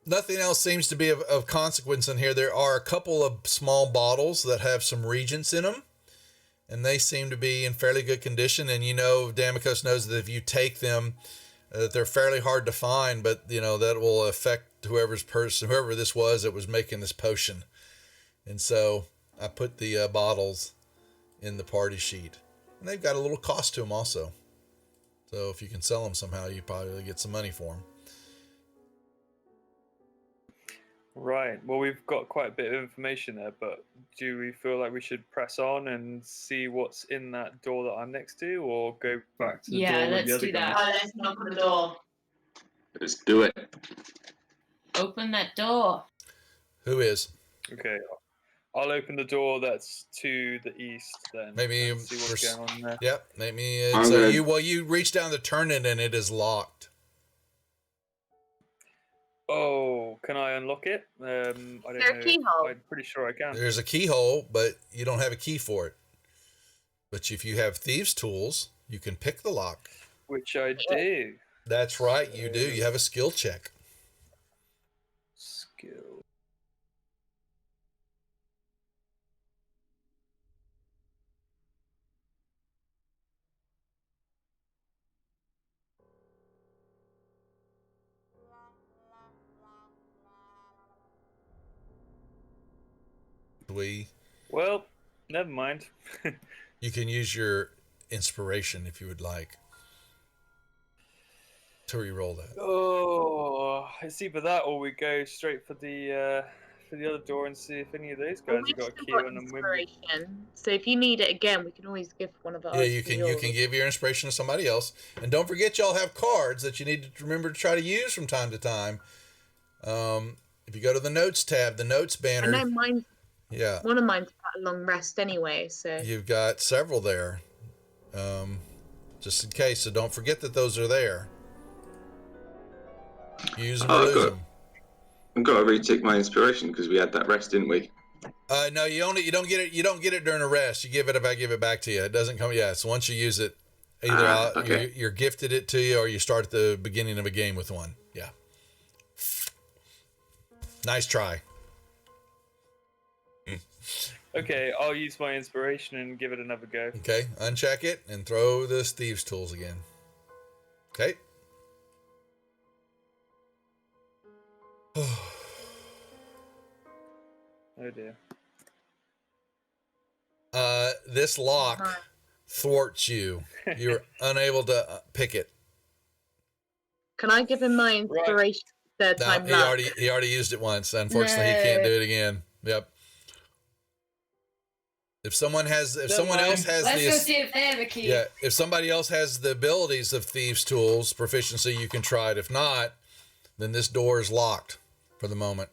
nothing else seems to be of consequence in here. There are a couple of small bottles that have some regents in them, and they seem to be in fairly good condition. And Damikos knows that if you take them, they're fairly hard to find, but that will affect whoever this was that was making this potion. And so I put the bottles in the party sheet, and they've got a little cost to them also. So if you can sell them somehow, you probably get some money for them. Right. Well, we've got quite a bit of information there, but do we feel like we should press on and see what's in that door that I'm next to, or go back to the door with the other guy? Oh, let's knock on the door. Let's do it. Open that door. Who is? Okay. I'll open the door that's to the east then. Maybe and see what's going on there. Yep. Maybe you reach down to turn it and it is locked. Oh, can I unlock it? I don't know. There a keyhole? I'm pretty sure I can. There's a keyhole, but you don't have a key for it. But if you have thieves' tools, you can pick the lock. Which I do. That's right, you do. You have a skill check. Skill. Well, never mind. You can use your inspiration if you would like to re-roll that. Oh, it's either that or we go straight for the other door and see if any of those guys have got a key on them. Inspiration. So if you need it again, we can always give one of ours. Yeah, you can give your inspiration to somebody else, and don't forget y'all have cards that you need to remember to try to use from time to time. If you go to the notes tab, the notes banner. I know mine's. Yeah. One of mine's quite a long rest anyway, so. You've got several there, just in case. So don't forget that those are there. Use them or lose them. I've got to retake my inspiration because we had that rest, didn't we? No, you don't get it. You don't get it during a rest. You give it back to you. It doesn't come. Yeah, so once you use it, either okay. you're gifted it to you, or you start at the beginning of a game with one. Yeah. Nice try. Okay, I'll use my inspiration and give it another go. Okay, uncheck it and throw the thieves' tools again. Okay. Oh dear. This lock thwarts you. You're unable to pick it. Can I give him my inspiration third time? He already used it once. Unfortunately, he can't do it again. Yep. If someone else has Let's go see if they have a key. Yeah, if somebody else has the abilities of thieves' tools proficiency, you can try it. If not, then this door is locked for the moment.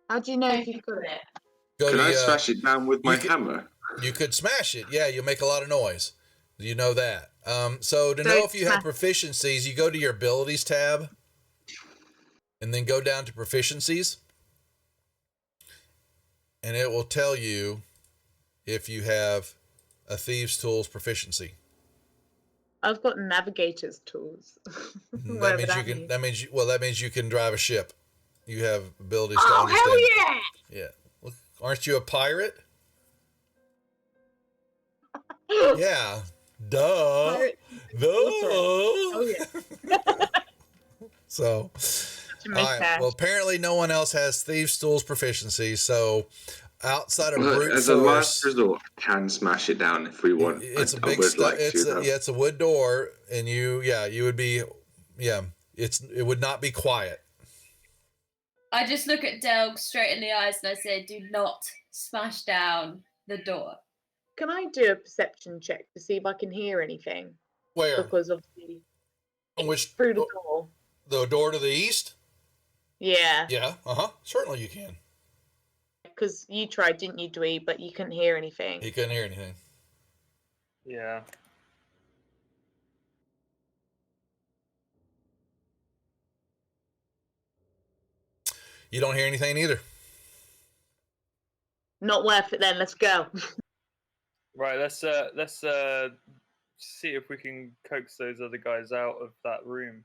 How do you know if you've got it? Can I smash it down with my hammer? You could smash it. Yeah, you'll make a lot of noise. You know that. So to know if you have proficiencies, you go to your abilities tab and then go down to proficiencies. And it will tell you if you have a thieves' tools proficiency. I've got navigator's tools. That means you can drive a ship. You have abilities to understand. Oh, hell yeah! Yeah. Look, aren't you a pirate? Yeah. Duh. Duh. Oh, yeah. So, all right. Well, apparently no one else has thieves' tools proficiency. So, outside of brute force, as a last resort, can smash it down if we want. It's a big it's a wood door, and you would be, it would not be quiet. I just look at Delg straight in the eyes and I say, "Do not smash down the door." Can I do a perception check to see if I can hear anything? Where? Because obviously, through the door. The door to the east? Yeah. Yeah. Certainly you can. Because you tried, didn't you, Dwee? But you couldn't hear anything. He couldn't hear anything. Yeah. You don't hear anything either. Not worth it then. Let's go. Right. Let's see if we can coax those other guys out of that room.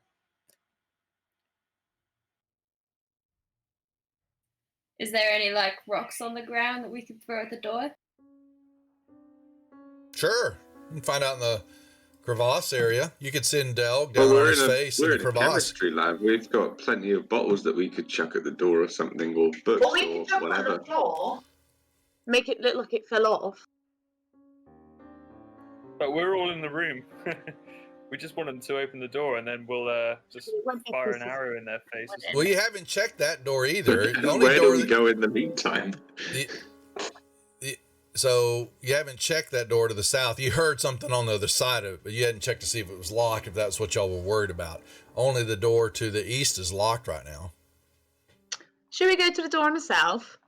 Is there any rocks on the ground that we could throw at the door? Sure. You can find out in the crevasse area. You could send Delg down on his face in the crevasse. We're in a chemistry lab. We've got plenty of bottles that we could chuck at the door or something, or books or whatever. Make it look like it fell off. But we're all in the room. We just want them to open the door, and then we'll just fire an arrow in their faces. Well, you haven't checked that door either. Where do we go in the meantime? So you haven't checked that door to the south. You heard something on the other side of it, but you hadn't checked to see if it was locked, if that's what y'all were worried about. Only the door to the east is locked right now. Should we go to the door on the south?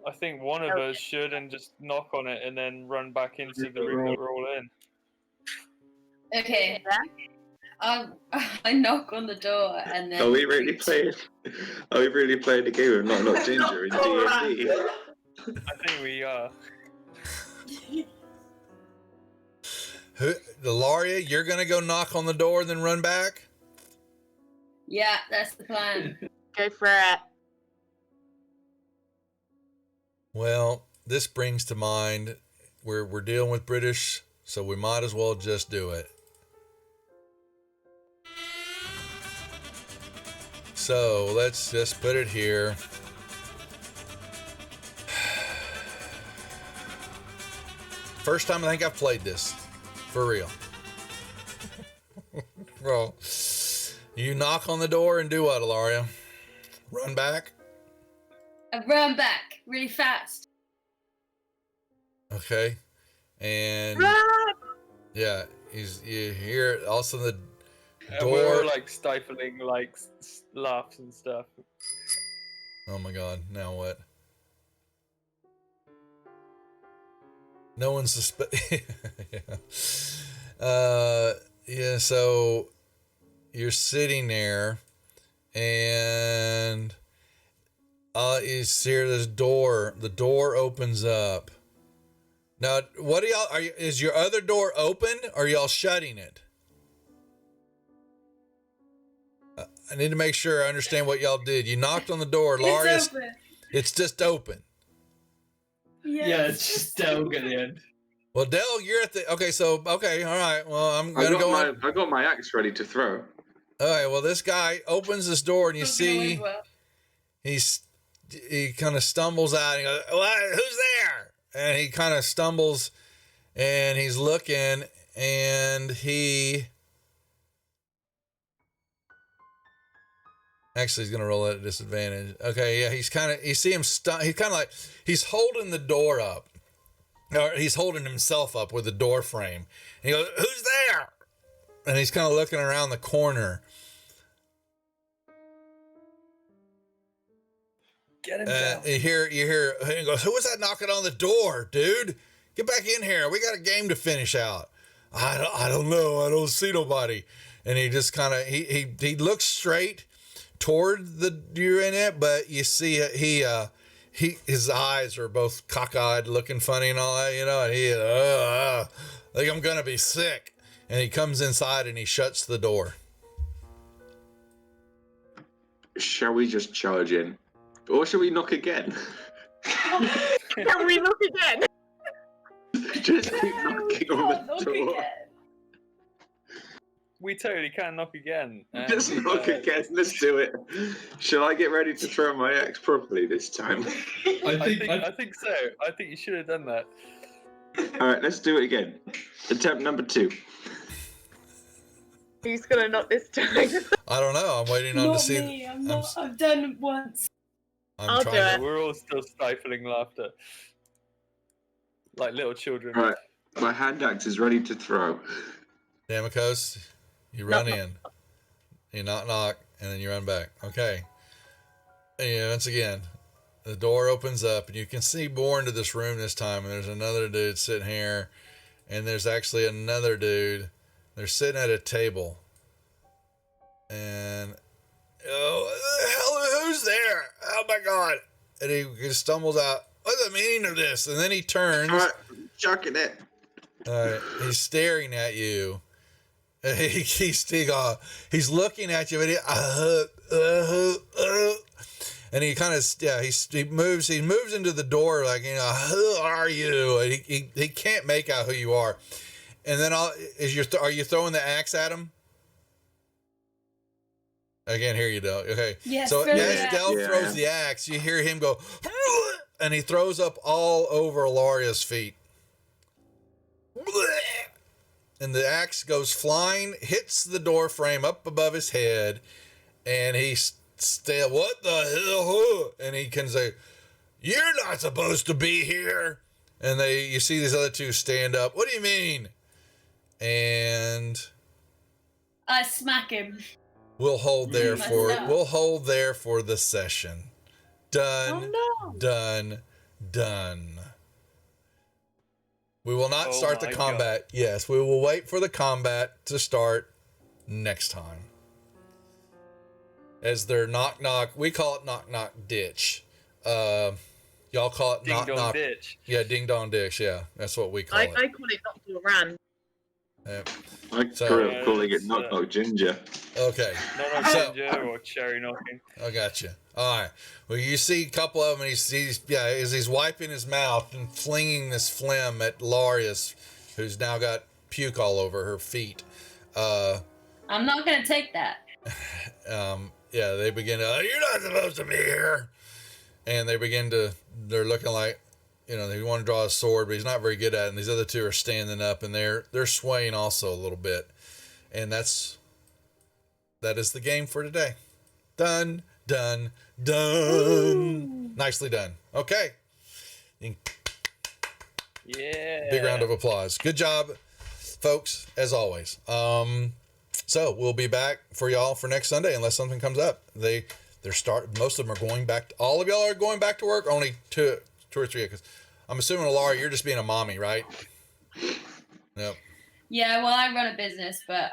I think one of us should and just knock on it and then run back into the room that we're all in. Okay. I knock on the door and then. Are we really playing the game of Not Ginger in D&D? I think we are. Laria, you're gonna go knock on the door and then run back? Yeah, that's the plan. Go for it. Well, this brings to mind we're dealing with British, so we might as well just do it. So let's just put it here. First time I think I've played this. For real. Bro. You knock on the door and do what, Ilaria? Run back? I run back really fast. Okay. And yeah, you hear also the And we're door. all like stifling like laughs and stuff. Oh my god, now what? No one's yeah, so you're sitting there and you see this door. The door opens up. Now, what are y'all? Is your other door open, or are y'all shutting it? I need to make sure I understand what y'all did. You knocked on the door, Laurie. It's open. It's just open. Yeah, it's just Delg at the end. Well, Del, you're at the okay, all right. Well, I'm gonna go on. I got my axe ready to throw. All right. Well, this guy opens this door, and you see he kind of stumbles out. And he goes, "What? Who's there?" And he kind of stumbles, and he's looking, and he actually he's gonna roll at a disadvantage. Okay, yeah, you see him he's kind of like he's holding the door up, or he's holding himself up with the door frame. And he goes, "Who's there?" And he's kind of looking around the corner. Get him down. You hear, and he goes, "Who was that knocking on the door, dude? Get back in here. We got a game to finish out." I don't know. I don't see nobody. And he just kind of, he looks straight toward the you're in it, but you see his eyes are both cockeyed, looking funny and all that, and he, like I'm going to be sick. And he comes inside and he shuts the door. Shall we just charge in? Or shall we knock again? Can we look again? Just keep knocking on the door. We totally can knock again. Just knock again. Let's do it. Shall I get ready to throw my axe properly this time? I think so. I think you should have done that. All right, let's do it again. Attempt number 2. Who's gonna knock this time? I don't know. I'm waiting on to see. Me. I've done it once. I'll do it. We're all still stifling laughter. Like little children. All right, my hand axe is ready to throw. Damikos, you run in. You knock, and then you run back. Okay. And once again, the door opens up, and you can see more into this room this time, and there's another dude sitting here, and there's actually another dude. They're sitting at a table. And, who's there? Oh my God. And he stumbles out, "What's the meaning of this?" And then he turns. All right, chucking it. All right, he's staring at you. He's looking at you, and he kind of he moves into the door like, "Who are you?" And he can't make out who you are. And then are you throwing the axe at him? I can't hear you, Del. Okay. Yes, so as Del Yeah. throws the axe, you hear him go, and he throws up all over Ilaria's feet. And the axe goes flying, hits the door frame up above his head, and he's still, "What the hell?" And he can say, "You're not supposed to be here." And you see these other two stand up. "What do you mean?" And I smack him. we'll hold there Myself. we'll hold there for the session. Done. Oh no. Done. We will not Oh start the my combat. Yes, we will wait for the combat to start next time. As their knock knock, we call it knock knock ditch. Y'all call it Ding knock dong knock. ditch. Yeah, ding dong ditch. Yeah, that's what we call I it. call it knock to a ran. Yeah. I grew up calling it knock knock ginger. Okay. Not So- ginger or cherry knocking. I got you. All right. Well, you see a couple of them, and as he's wiping his mouth and flinging this phlegm at Larius, who's now got puke all over her feet. I'm not gonna take that. They begin to, "You're not supposed to be here," and they're looking like, they want to draw a sword, but he's not very good at it. And these other two are standing up, and they're swaying also a little bit. And that is the game for today. Done. Woo. Nicely done. Okay. Yeah. Big round of applause. Good job, folks, as always. So we'll be back for y'all for next Sunday unless something comes up. Most of them are going back. All of y'all are going back to work. Only two or three. Because I'm assuming, Laura, you're just being a mommy, right? No. Yeah, well, I run a business, but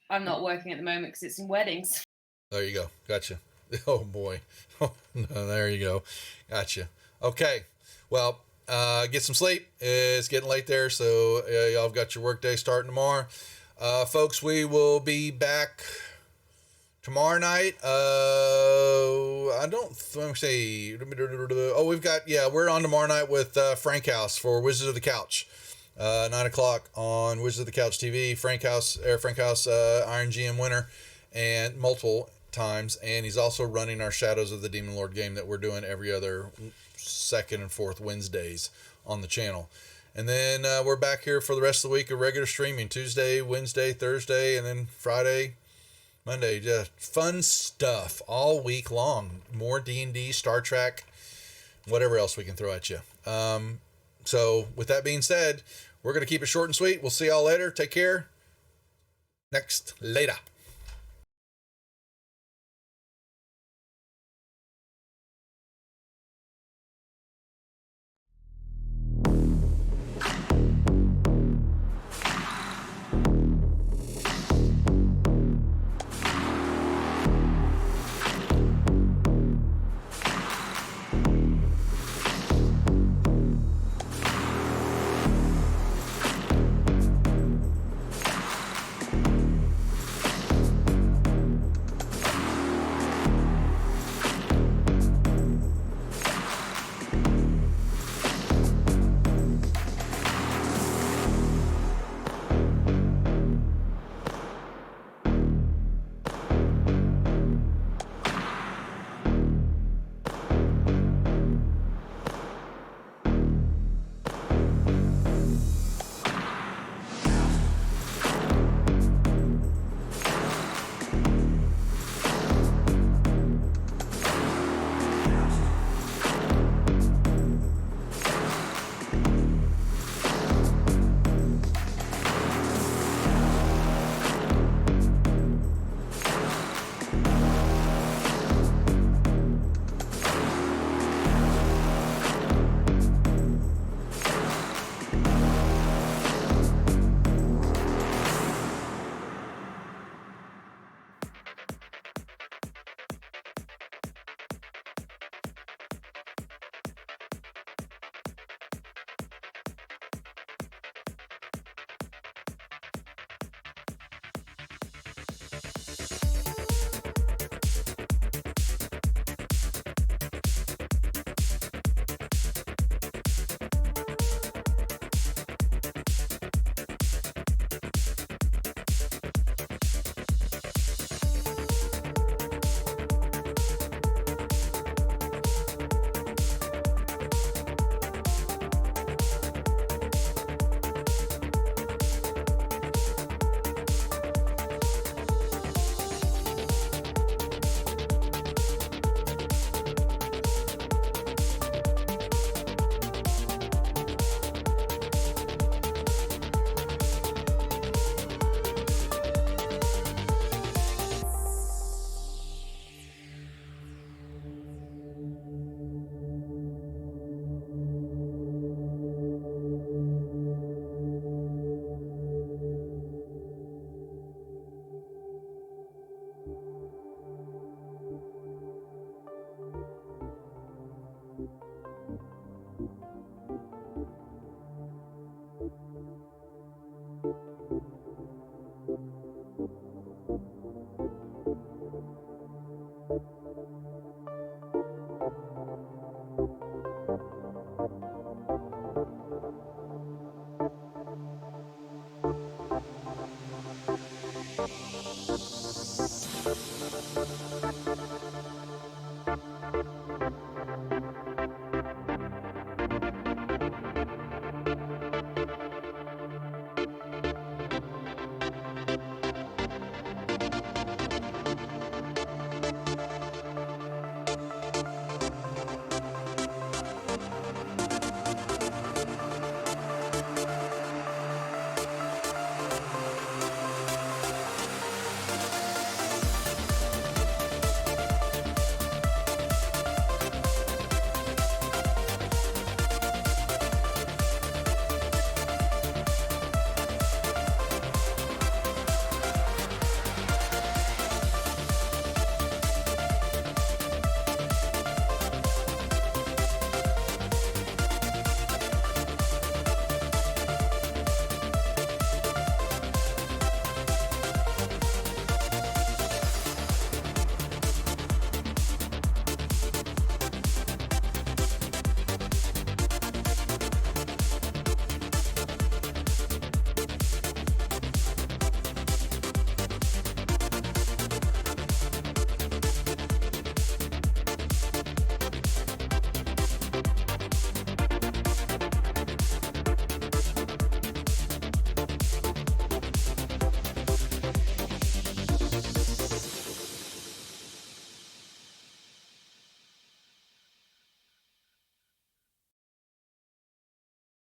I'm not working at the moment because it's in weddings. There you go. Gotcha. Oh boy. Oh, no, there you go. Gotcha. Okay. Well, get some sleep. It's getting late there, so y'all have got your work day starting tomorrow. Folks, we will be back tomorrow night. Let me see. Oh, we're on tomorrow night with Frank House for Wizards of the Couch. 9:00 on Wizards of the Couch TV. Frank House, Iron GM winner, and multiple times. And he's also running our Shadows of the Demon Lord game that we're doing every other second and fourth Wednesdays on the channel. And then we're back here for the rest of the week of regular streaming. Tuesday, Wednesday, Thursday, and then Friday, Monday. Just fun stuff all week long. More D&D, Star Trek, whatever else we can throw at you. So with that being said, we're going to keep it short and sweet. We'll see y'all later. Take care. Later.